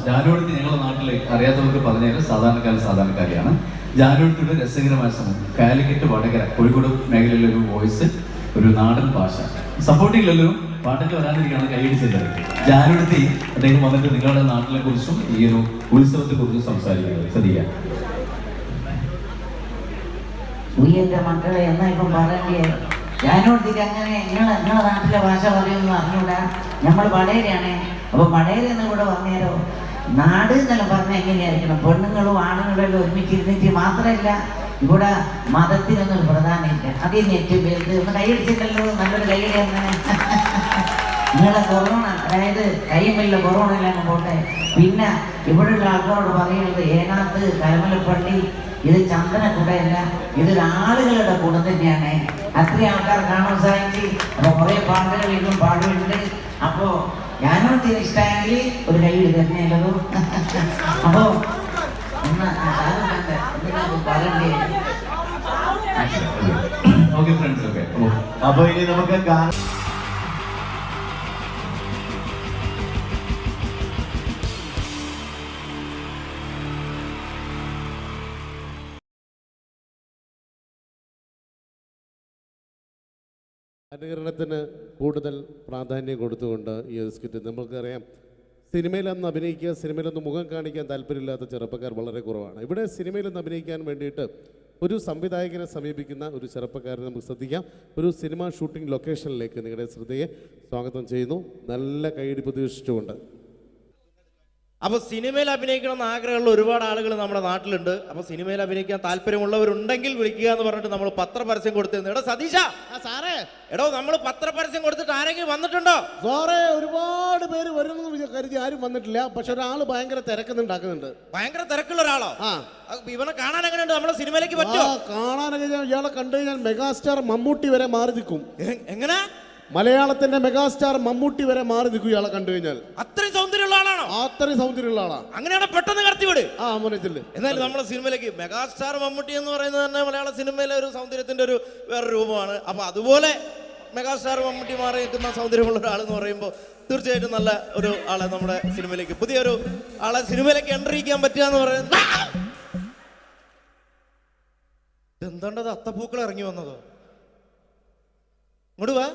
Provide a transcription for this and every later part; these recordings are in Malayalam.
ജാനുവടുത്തി ഞങ്ങളുടെ നാട്ടിൽ അറിയാത്തവർക്ക് പറഞ്ഞാൽ സാധാരണക്കാരിയാണ്. ജാനുവടുത്തിയുടെ രസകരമായ സമയം കാലിക്കറ്റ്, വടകര, കോഴിക്കോട് മേഖലയിലെ ഒരു വോയിസ്, ഒരു നാടൻ ഭാഷ. സപ്പോർട്ടില്ലല്ലോ, പാട്ടൊക്കെ വരാതിരിക്കുകയാണ് കൈയടിച്ചത്. ജാനുവടുത്തി അദ്ദേഹം വന്നിട്ട് നിങ്ങളുടെ നാട്ടിലെ കുറിച്ചും ഈ ഒരു ഉത്സവത്തെ കുറിച്ചും സംസാരിക്കുന്നത്. ശ്രദ്ധിക്കാം. എന്റെ മക്കളെ എന്നാ ഇപ്പം പറയണ്ടേ, ജാനുവടുത്തിക്ക് അങ്ങനെ നിങ്ങളെ നാട്ടിലെ ഭാഷ പറയുമെന്ന് അറിഞ്ഞൂടാ. നമ്മൾ വടകരയാണ്. അപ്പൊ വടകരന്ന് കൂടെ പറഞ്ഞേരോ, നാട് എന്നെല്ലാം പറഞ്ഞാൽ എങ്ങനെയായിരിക്കണം? പെണ്ണുങ്ങളും ആണുങ്ങളും എല്ലാം ഒരുമിച്ചിരുന്നിട്ട് മാത്രമല്ല, ഇവിടെ മതത്തിനൊന്നും പ്രധാനമില്ല. അതിന് ഏറ്റവും വലുത് ഒന്ന് കൈയടിച്ചിട്ടല്ലോ, നല്ലൊരു കൈയടി അങ്ങനെ. നിങ്ങളെ കൊറോണ, അതായത് കൈമില്ല കൊറോണ എല്ലാം പോട്ടെ. പിന്നെ ഇവിടെയുള്ള ആൾക്കാരോട് പറയുന്നത് ഏനാത്ത് കരമലപ്പള്ളി ഇത് ചന്ദനക്കുടയല്ല, ഇതൊരു ആളുകളുടെ കൂടെ തന്നെയാണ്. അത്രയും ആൾക്കാർ കാണാൻ സാധിച്ചു. അപ്പൊ കുറെ പാട്ടുകൾ ഇന്നും പാടുന്നുണ്ട്. അപ്പോ ഞാനോട് ഇഷ്ടമായെങ്കിൽ ഒരു കൈ തന്നെയല്ലോ. അപ്പോ പറയണ്ടേ. അപ്പൊ ഇനി നമുക്ക് അനുകരണത്തിന് കൂടുതൽ പ്രാധാന്യം കൊടുത്തുകൊണ്ട് ഈ ഒരു സ്കിറ്റ്, നമുക്കറിയാം സിനിമയിലൊന്ന് അഭിനയിക്കുക, സിനിമയിലൊന്ന് മുഖം കാണിക്കാൻ താല്പര്യമില്ലാത്ത ചെറുപ്പക്കാർ വളരെ കുറവാണ്. ഇവിടെ സിനിമയിലൊന്ന് അഭിനയിക്കാൻ വേണ്ടിയിട്ട് ഒരു സംവിധായകനെ സമീപിക്കുന്ന ഒരു ചെറുപ്പക്കാരനെ നമുക്ക് ശ്രദ്ധിക്കാം. ഒരു സിനിമ ഷൂട്ടിംഗ് ലൊക്കേഷനിലേക്ക് നിങ്ങളുടെ ശ്രദ്ധയെ സ്വാഗതം ചെയ്യുന്നു, നല്ല കൈയടി പ്രതീക്ഷിച്ചുകൊണ്ട്. അപ്പോൾ സിനിമയിൽ അഭിനയിക്കണമെന്ന് ആഗ്രഹമുള്ള ഒരുപാട് ആളുകൾ നമ്മുടെ നാട്ടിലുണ്ട്. അപ്പോൾ സിനിമയിൽ അഭിനയിക്കാൻ താല്പര്യമുള്ളവരുണ്ടെങ്കിൽ വിളിക്കുക എന്ന് പറഞ്ഞിട്ട് നമ്മൾ പത്രപരസ്യം കൊടുത്തിരുന്നു. എടോ സതീശ, സാറേ, എടോ നമ്മൾ പത്രപരസ്യം കൊടുത്തിട്ട് ആരെങ്കിലും വന്നിട്ടുണ്ടോ? സാറേ, ഒരുപാട് പേര് വരുമെന്ന് കരുതി ആരും വന്നിട്ടില്ല. പക്ഷെ ഒരാൾ ഭയങ്കര തിരക്കുന്നുണ്ടാക്കുന്നുണ്ട്. ഭയങ്കര തിരക്കുള്ള ഒരാളോ? ഇവനെ കാണാൻ എങ്ങനെയുണ്ട്? നമ്മുടെ സിനിമയിലേക്ക് പറ്റുമോ? കാണാനൊക്കെ ഇയാളെ കണ്ടു കഴിഞ്ഞാൽ മെഗാസ്റ്റാർ മമ്മൂട്ടി വരെ മാറി നിൽക്കും. എങ്ങനെ? മലയാളത്തിന്റെ മെഗാസ്റ്റാർ മമ്മൂട്ടി വരെ മാറി നിൽക്കും ഇയാളെ കണ്ടു കഴിഞ്ഞാൽ. അത്രയും സൗന്ദര്യമുള്ള ആളാണോ? അത്രയും സൗന്ദര്യമുള്ള ആളാ. അങ്ങനെയാണ് പെട്ടെന്ന് കടത്തിവിട്. മോനത്തില് എന്നാലും നമ്മുടെ സിനിമയിലേക്ക് മെഗാസ്റ്റാർ മമ്മൂട്ടി എന്ന് പറയുന്നത് തന്നെ മലയാള സിനിമയിലെ ഒരു സൗന്ദര്യത്തിന്റെ ഒരു വേറെ രൂപമാണ്. അപ്പൊ അതുപോലെ മെഗാസ്റ്റാർ മമ്മൂട്ടി മാറി നിൽക്കുന്ന സൗന്ദര്യമുള്ള ഒരാൾ എന്ന് പറയുമ്പോൾ തീർച്ചയായിട്ടും നല്ല ഒരു ആളെ നമ്മുടെ സിനിമയിലേക്ക്, പുതിയൊരു ആളെ സിനിമയിലേക്ക് എൻട്രി ചെയ്യാൻ പറ്റുക എന്ന് പറയുന്നത്. എന്താണ്ടത് അത്തപ്പൂക്കൾ ഇറങ്ങി വന്നതോ? ഇങ്ങോട്ട് വാ.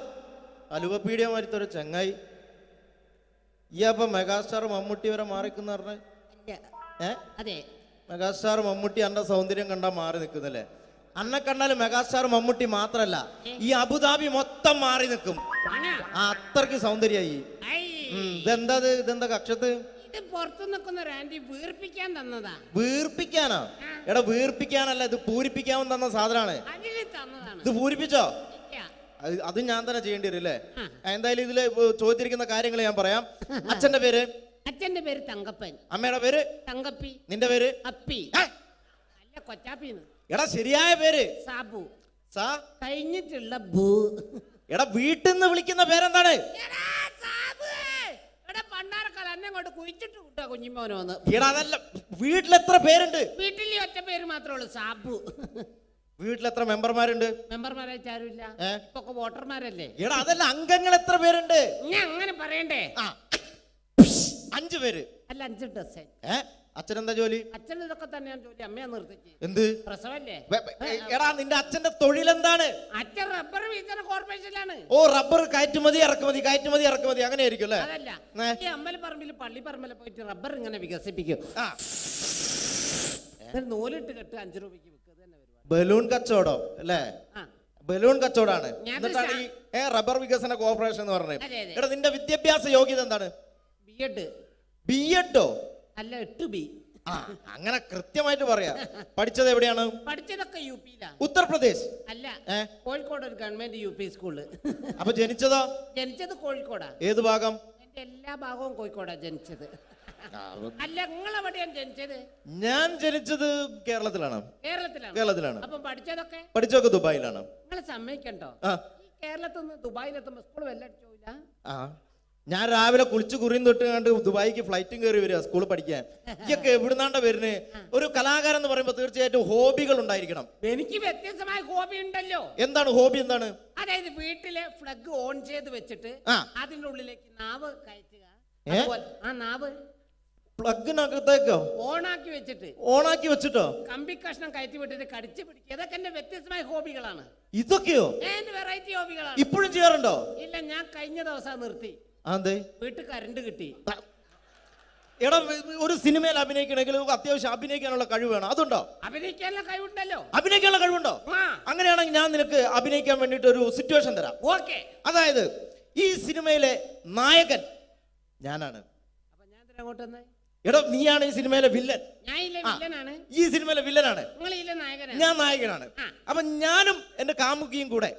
അലുവപ്പീഡിയ മാറ്റൊരു ചങ്ങായി. ഈ അപ്പൊ മെഗാസ്റ്റാർ മമ്മൂട്ടി വരെ മാറിക്കുന്ന പറഞ്ഞ മെഗാസ്റ്റാർ മമ്മൂട്ടി അന്റെ സൗന്ദര്യം കണ്ടാ മാറി നിൽക്കുന്നല്ലേ? അന്നെ കണ്ടാലും മെഗാസ്റ്റാർ മമ്മൂട്ടി മാത്രല്ല, ഈ അബുദാബി മൊത്തം മാറി നിൽക്കും. അത്രയ്ക്ക് സൗന്ദര്യായി. ഇതെന്താ കക്ഷത്ത്? വീർപ്പിക്കാനോ? എടാ വീർപ്പിക്കാനല്ല, ഇത് പൂരിപ്പിക്കാമെന്ന് തന്ന സാധനമാണ്. ഇത് പൂരിപ്പിച്ചോ? അത് ഞാൻ തന്നെ ചെയ്യേണ്ടി വരും അല്ലേ? എന്തായാലും ഇതില് ചോദിച്ചിരിക്കുന്ന കാര്യങ്ങൾ ഞാൻ പറയാം. അച്ഛന്റെ പേര്? അച്ഛന്റെ പേര് തങ്കപ്പൻ. അമ്മയുടെ പേര്? തങ്കപ്പി. നിന്റെ പേര്? അപ്പി. അല്ല, കൊച്ചാപ്പിന്ന്. എടാ ശരിയായ പേര്? സാബു. സാ കഴിഞ്ഞിട്ടുള്ള ബൂ. എടാ വീട്ടിൽ നിന്ന് വിളിക്കുന്ന പേരെന്താണ്? കുഞ്ഞിമോനോന്ന്. എടാ അതല്ല, വീട്ടിലെത്ര പേരുണ്ട്? വീട്ടിൽ ഒറ്റ പേര് മാത്രമേ ഉള്ളൂ, സാബു. വീട്ടിൽ എത്ര മെമ്പർമാരുണ്ട്? മെമ്പർമാരായിട്ട് ആരുമില്ല, ഇപ്പൊ വോട്ടർമാരല്ലേ. എടാ അതല്ല, അംഗങ്ങൾ എത്ര പേരുണ്ട്? ഞാൻ അങ്ങനെ പറയണ്ടേ? 5 പേര്. അല്ല, 5 ഡസൻ. അച്ഛനെന്താ ജോലി? അച്ഛൻ ഇതൊക്കെ തന്നെയാണ് ജോലി. അമ്മയെ നിർത്തിച്ച്. എന്ത് പ്രസവല്ലേ? എടാ നിന്റെ അച്ഛന്റെ തൊഴിൽ എന്താണ്? അച്ഛൻ റബ്ബർ വികസന കോർപ്പറേഷനിലാണ്. ഓ, റബ്ബർ കയറ്റുമതി ഇറക്കുമതി അങ്ങനെ ആയിരിക്കും അല്ലേ? അതല്ല, ഈ അമ്പലപ്പറമ്പിൽ പള്ളിപ്പറമ്പിൽ പോയിട്ട് റബ്ബർ ഇങ്ങനെ വികസിപ്പിക്കും. നൂലിട്ട് കെട്ട് 5 രൂപയ്ക്ക് വിൽക്കുക. ബലൂൺ കച്ചവടം അല്ലേ? ബലൂൺ കച്ചവടാണ്. എന്നിട്ടാണ് ഈ റബ്ബർ വികസന കോർപ്പറേഷൻ എന്ന് പറഞ്ഞത്. എടാ നിന്റെ വിദ്യാഭ്യാസ യോഗ്യത എന്താണ്? ബിഎഡോ? അല്ല, 8B. അങ്ങനെ കൃത്യമായിട്ട് പറയാ. പഠിച്ചത് എവിടെയാണ്? പഠിച്ചതൊക്കെ യുപിയിലാണ്. ഉത്തർപ്രദേശ്? അല്ല, കോഴിക്കോട് ഒരു ഗവൺമെന്റ് യുപി സ്കൂള്. അപ്പൊ ജനിച്ചതോ? ജനിച്ചത് കോഴിക്കോടാ. ഏത് ഭാഗം? എന്റെ എല്ലാ ഭാഗവും കോഴിക്കോടാ ജനിച്ചത്. അല്ല, നിങ്ങളെവിടെയാണ് ജനിച്ചത്? ഞാൻ ജനിച്ചത് കേരളത്തിലാണ്. കേരളത്തിലാണ്. അപ്പൊ പഠിച്ചതൊക്കെ ദുബായിലാണ്. നിങ്ങൾ സമ്മതിക്കണ്ടോ? കേരളത്തിൽ നിന്ന് ദുബായിലെത്തുമ്പോ സ്കൂൾ വെല്ലടിച്ചോയില്ല. ഞാൻ രാവിലെ കുളിച്ച് കുറിയും തൊട്ട് കണ്ട് ദുബായിക്ക് ഫ്ലൈറ്റും കയറി വരിക സ്കൂളിൽ പഠിക്കാൻ. ഇതൊക്കെ എവിടുന്നാണ്ട വരുന്നേ? ഒരു കലാകാരൻ എന്ന് പറയുമ്പോൾ തീർച്ചയായിട്ടും ഹോബികൾ ഉണ്ടായിരിക്കണം. എനിക്ക് വ്യത്യസ്തമായ ഹോബി ഉണ്ടല്ലോ. എന്താണ് ഹോബി? എന്താണ്? അതായത് വീട്ടിലെ ഫ്ലഗ് ഓൺ ചെയ്ത് വെച്ചിട്ട് അതിന്റെ ഉള്ളിലേക്ക് നാവ് കയറ്റുക. ആ നാവ് പ്ലഗിനകത്തേക്കോ? ഓണാക്കി വെച്ചിട്ട് ഓണാക്കി വെച്ചിട്ടോ? കമ്പി കഷ്ണം കയറ്റി വിട്ടിട്ട് കടിച്ചു പിടിക്കുക. ഇതൊക്കെ എന്റെ വ്യത്യസ്തമായ ഹോബികളാണ്. ഇതൊക്കെയോ? എന്റെ വെറൈറ്റി ഹോബികളാണ്. ഇപ്പോഴും ചെയ്യാറുണ്ടോ? ഇല്ല, ഞാൻ കഴിഞ്ഞ ദിവസം നിർത്തി. അതെ, വീട്ടിൽ കറണ്ട് കിട്ടി. എടാ, ഒരു സിനിമയിൽ അഭിനയിക്കണമെങ്കിൽ അത്യാവശ്യം അഭിനയിക്കാനുള്ള കഴിവ് വേണം. അതുണ്ടോ? അഭിനയിക്കാനുള്ള കഴിവുണ്ടല്ലോ. അഭിനയിക്കാനുള്ള കഴിവുണ്ടോ? അങ്ങനെയാണെങ്കിൽ ഞാൻ നിനക്ക് അഭിനയിക്കാൻ വേണ്ടിട്ട് ഒരു സിറ്റുവേഷൻ തരാം. ഓക്കെ. അതായത് ഈ സിനിമയിലെ നായകൻ ഞാനാണ്. അപ്പൊ ഞാൻ അങ്ങോട്ട് വന്നേ. എടാ, നീയാണ് ഈ സിനിമയിലെ വില്ലൻ. ഈ സിനിമയിലെ വില്ലനാണ്, ഞാൻ നായകനാണ്. അപ്പൊ ഞാനും എന്റെ കാമുകിയും കൂടെ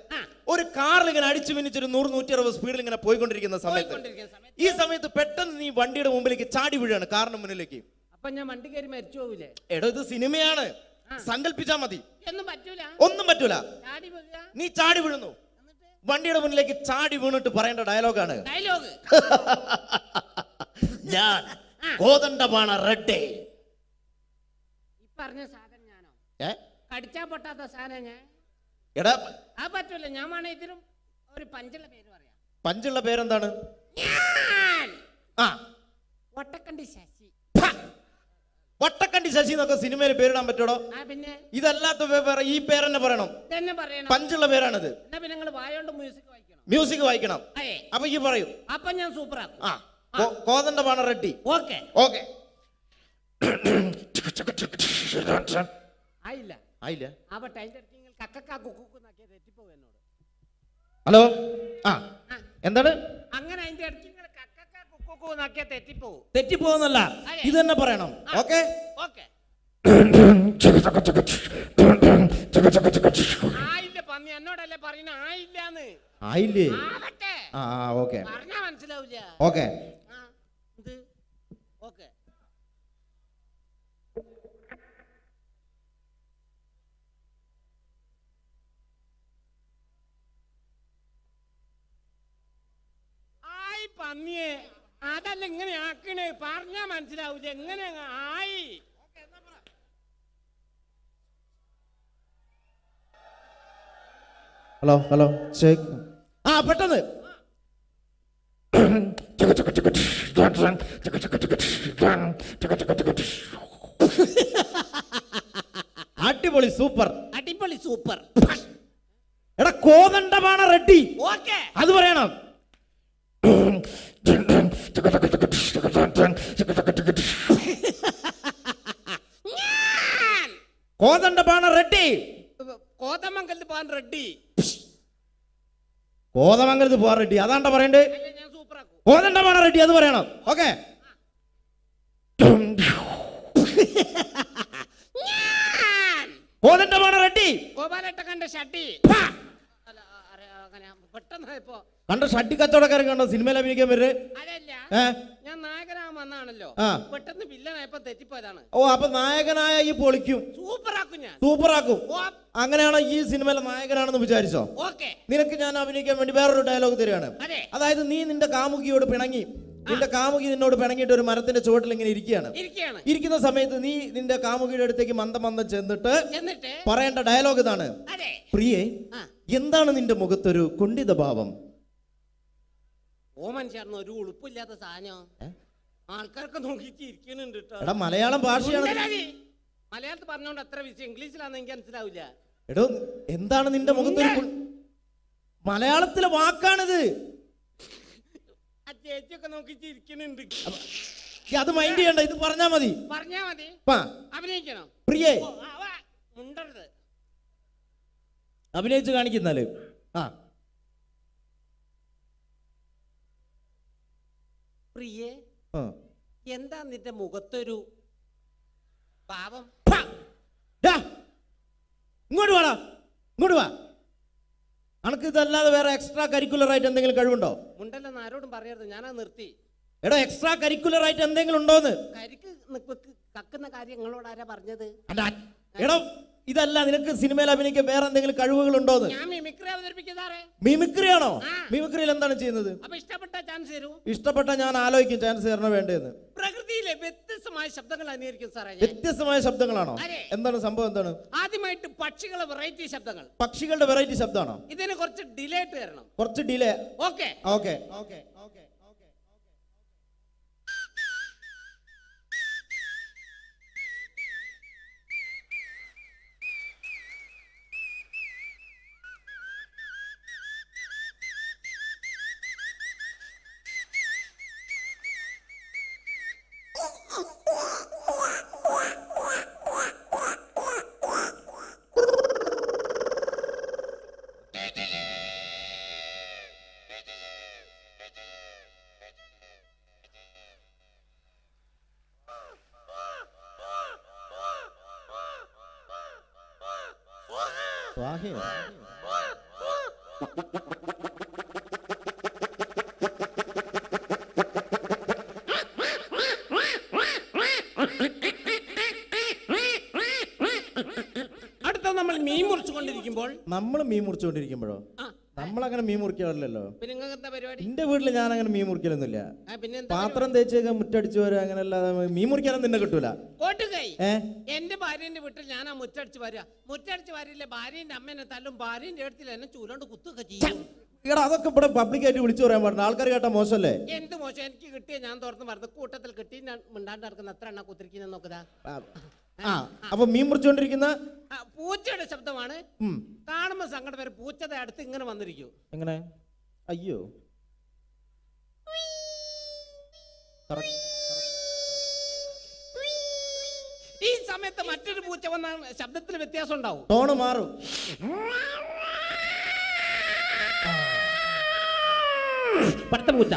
ഒരു കാറിൽ ഇങ്ങനെ അടിച്ചു മിനിച്ചൊരു 100-160 സ്പീഡിൽ ഇങ്ങനെ പോയിക്കൊണ്ടിരിക്കുന്ന സമയത്ത് ഈ സമയത്ത് പെട്ടെന്ന് നീ വണ്ടിയുടെ മുമ്പിലേക്ക് ചാടി വീഴാണ്, കാറിന് മുന്നിലേക്ക്. അപ്പൊ ഞാൻ വണ്ടി കയറി മരിച്ചു പോവില്ലേ? എടോ, ഇത് സിനിമയാണ്, സങ്കല്പിച്ചാ മതി. ഒന്നും പറ്റൂല. നീ ചാടി വീഴുന്നു, വണ്ടിയുടെ മുന്നിലേക്ക് ചാടി വീണിട്ട് പറയേണ്ട ഡയലോഗാണ്, ഞാൻ കോതണ്ടപാണ റെഡ്ഡേ. പറഞ്ഞ സാധനം ഞാനോ? കടിച്ചാ പൊട്ടാത്ത സാധനം ഞാൻ. എടാ, ആ പറ്റൂല. ഞാൻ വേണേ ഇതിലും ഒരു പഞ്ചുള്ള പേര് പറയാം. പഞ്ചുള്ള പേരെന്താണ്? ഒട്ടക്കണ്ടി ശശി. ഒട്ടക്കണ്ടി ശശി എന്നൊക്കെ സിനിമയിൽ പേരിടാൻ പറ്റൂടോ? പിന്നെ ഇതല്ലാത്ത ഈ പേരെന്നെ പറയണം. പഞ്ചുള്ള പേരാണിത്. പിന്നെ നിങ്ങൾ വായോണ്ട് മ്യൂസിക് വായിക്കണം. അപ്പൊ ഈ പറയൂ. അപ്പൊ ഞാൻ സൂപ്പർ ആക്കും. കോതണ്ടപാണ റെഡ്ഡി. Okay okay. ആയില്ല. ആയില്ല. ഹലോ. എന്താണ്? അങ്ങനെ അതിന്റെ ഇടയ്ക്ക് തെറ്റിപ്പോവും. തെറ്റിപ്പോന്നല്ല, ഇത് തന്നെ പറയണം. ഓക്കെ. ആയില്ല പന്നി, എന്നോടല്ലേ പറയുന്ന ആയില്ലാന്ന്. ആയില്ലേ? ഓക്കെ. പറഞ്ഞാ മനസ്സിലാവില്ല. ഓക്കെ. ഓക്കെ. ആയി പന്നിയെ, അതല്ല ഇങ്ങനെ ആക്കണേ. പറഞ്ഞാ മനസ്സിലാവൂല. എങ്ങനെ ആയി? Hello hello check. പെട്ടെന്ന് അടിപൊളി, സൂപ്പർ. അടിപൊളി, സൂപ്പർ. എടാ, കോതണ്ടപാണ റെഡ്ഡി. ഓക്കെ, അത് പറയണം. കോതണ്ടപാണ റെഡ്ഡി. കോതമംഗലത്ത് പോകാൻ റെഡ്ഡി. കോതമംഗലത്ത് പോകാൻ റെഡ്ഡി, അതാണ്ട പറയണ്ടേ? കോതണ്ടപാണ റെഡ്ഡി, അത് പറയണം. ഓക്കെ. കോതണ്ടപാണ റെഡ്ഡി. ഗോപാലട്ടക്കന്റെ ഷട്ടി. കണ്ട ഷട്ടി കച്ചവടക്കാരൻ കണ്ടോ സിനിമയിൽ അഭിനയിക്കാൻ വരുന്നത്? അതല്ല, ഞാൻ നായകനാകാൻ വന്നാണല്ലോ, പെട്ടെന്ന് വില്ലനായപ്പോ തെറ്റിപ്പോയതാണ്. അപ്പൊ നായകനായ ഈ പൊളിക്കും, സൂപ്പറാക്കും. ഞാൻ സൂപ്പറാക്കും. അങ്ങനെയാണോ ഈ സിനിമയിലെ നായകനാണെന്ന് വിചാരിച്ചോ? ഓക്കെ. നിനക്ക് ഞാൻ അഭിനയിക്കാൻ വേണ്ടി വേറൊരു ഡയലോഗ് തരികയാണ്. അതായത് നീ നിന്റെ കാമുകിയോട് പിണങ്ങി, നിന്റെ കാമുകി നിന്നോട് പിണങ്ങിയിട്ട് ഒരു മരത്തിന്റെ ചുവട്ടിൽ ഇങ്ങനെ ഇരിക്കുന്ന സമയത്ത് നീ നിന്റെ കാമുകിയുടെ അടുത്തേക്ക് മന്ദം ചെന്നിട്ട് പറയേണ്ട ഡയലോഗ് ഇതാണ്, പ്രിയേ, എന്താണ് നിന്റെ മുഖത്തൊരു കുണ്ഠിത ഭാവം? ഓമൻ ചേർന്ന ഒരു ഉളുപ്പില്ലാത്ത സാധനം ആൾക്കാർക്ക് നോക്കിയിട്ട് ഇരിക്കുന്നുണ്ട്. എടാ, മലയാളം ഭാഷയാണ്. മലയാളത്തിൽ പറഞ്ഞോണ്ട് അത്ര വിഷയം, ഇംഗ്ലീഷിലാന്ന് എനിക്ക് മനസ്സിലാവില്ല. എടോ, എന്താണ് നിന്റെ മുഖത്തൊരു മലയാളത്തിലെ വാക്കാണിത്. ചേച്ചിയൊക്കെ നോക്കിട്ട് ഇരിക്കുന്നുണ്ട്. അത് മൈൻഡ് ചെയ്യണ്ട, ഇത് പറഞ്ഞാ മതി. അഭിനയിക്കണം. പ്രിയേ, മുണ്ടരുത്, അഭിനയിച്ച് കാണിക്കുന്നാല്. പ്രിയേ, എന്താ നിന്റെ മുഖത്തൊരു പാവം? ഇങ്ങോട്ട് വാടാ, ഇങ്ങോട്ട് വാ. അനക്ക് ഇതല്ലാതെ വേറെ എക്സ്ട്രാ കരിക്കുലർ ആയിട്ട് എന്തെങ്കിലും കഴിവുണ്ടോ? മുണ്ടല്ലെന്ന് ആരോടും പറയരുത്, ഞാനാ നിർത്തി. എടോ, എക്സ്ട്രാ കരിക്കുലർ ആയിട്ട് എന്തെങ്കിലും ഉണ്ടോന്ന്? കക്കുന്ന കാര്യം നിങ്ങളോട് ആരാ പറഞ്ഞത്? എടോ, ഇതല്ല, നിനക്ക് സിനിമയിൽ അഭിനയിക്കാൻ വേറെ എന്തെങ്കിലും കഴിവുകൾ ഉണ്ടോന്ന്? ഞാൻ മിമിക്രി അവതരിപ്പിക്കുന്നതാറേ. മിമിക്രി ആണോ? മിമിക്രിയിൽ എന്താണ് ചെയ്യുന്നത്? അപ്പൊ ഇഷ്ടപ്പെട്ട ചാൻസ് തരൂ. ഇഷ്ടപ്പെട്ട ഞാൻ ആലോചിക്കും ചാൻസ് തരണോ വേണ്ടതെന്ന്. പ്രകൃതിയിലെ വ്യത്യസ്തമായ ശബ്ദങ്ങൾ അനുകരിക്കും സാറേ. വ്യത്യസ്തമായ ശബ്ദങ്ങളാണോ? എന്താണ് സംഭവം? എന്താണ്? ആദ്യമായിട്ട് പക്ഷികളുടെ വെറൈറ്റി ശബ്ദങ്ങൾ. പക്ഷികളുടെ വെറൈറ്റി ശബ്ദമാണോ? ഇതിന് കുറച്ച് ഡിലേ തരണം. കുറച്ച് ഡിലേ. ഓക്കെ. സ്വാഹയോ? അടുത്ത നമ്മൾ മീൻ മുറിച്ചുകൊണ്ടിരിക്കുമ്പോൾ നമ്മൾ മീൻ മുറിച്ചുകൊണ്ടിരിക്കുമ്പോഴോ? ആ, നമ്മളങ്ങനെ മീൻ മുറിക്കാറില്ലല്ലോ. പിന്നെ നിങ്ങൾക്ക് എന്താ പരിപാടി? എന്റെ വീട്ടിൽ ഞാൻ അങ്ങനെ മീൻ മുറിക്കലൊന്നുമില്ല. പിന്നെ പാത്രം തേച്ചൊക്കെ മുറ്റടിച്ചു വരാ, അങ്ങനെ അല്ലാതെ മീൻ മുറിക്കാനൊന്നും നിന്നെ കിട്ടൂല. കോട്ടുകൈ ഏ എന്റെ ഭാര്യന്റെ വീട്ടിൽ ഞാനാ മുറ്റടിച്ച് വരിക. മുറ്റടിച്ച് വരില്ലേ, ഭാര്യന്റെ അമ്മേനെ തല്ലും, ഭാര്യന്റെ അടുത്തിൽ എന്നെ ചൂലോണ്ട് കുത്തൊക്കെ ചെയ്യും. എടാ, അതൊക്കെ ഇവിടെ പബ്ലിക്കായിട്ട് വിളിച്ചു പറയാൻ പാടില്ല. ആൾക്കാർ കേട്ടാ മോശമല്ലേ? എന്ത് മോശം? എനിക്ക് കിട്ടിയ ഞാൻ തുറന്ന് പറഞ്ഞു. കൂട്ടത്തിൽ കിട്ടി മിണ്ടാണ്ട് നടക്കുന്ന എത്ര എണ്ണ കുത്തിരിക്കുന്ന നോക്കുക. അപ്പൊ മീൻ മുറിച്ചുകൊണ്ടിരിക്കുന്ന പൂച്ചയുടെ ശബ്ദമാണ്. കാണുമ്പോ സങ്കടം വരെ. പൂച്ചയുടെ അടുത്ത് ഇങ്ങനെ വന്നിരിക്കും. എങ്ങനെ? അയ്യോ, ഈ സമയത്ത് മറ്റൊരു പൂച്ച വന്ന ശബ്ദത്തിൽ വ്യത്യാസം ഉണ്ടാവും. ടോണ് മാറും. പടുത്ത പൂച്ച.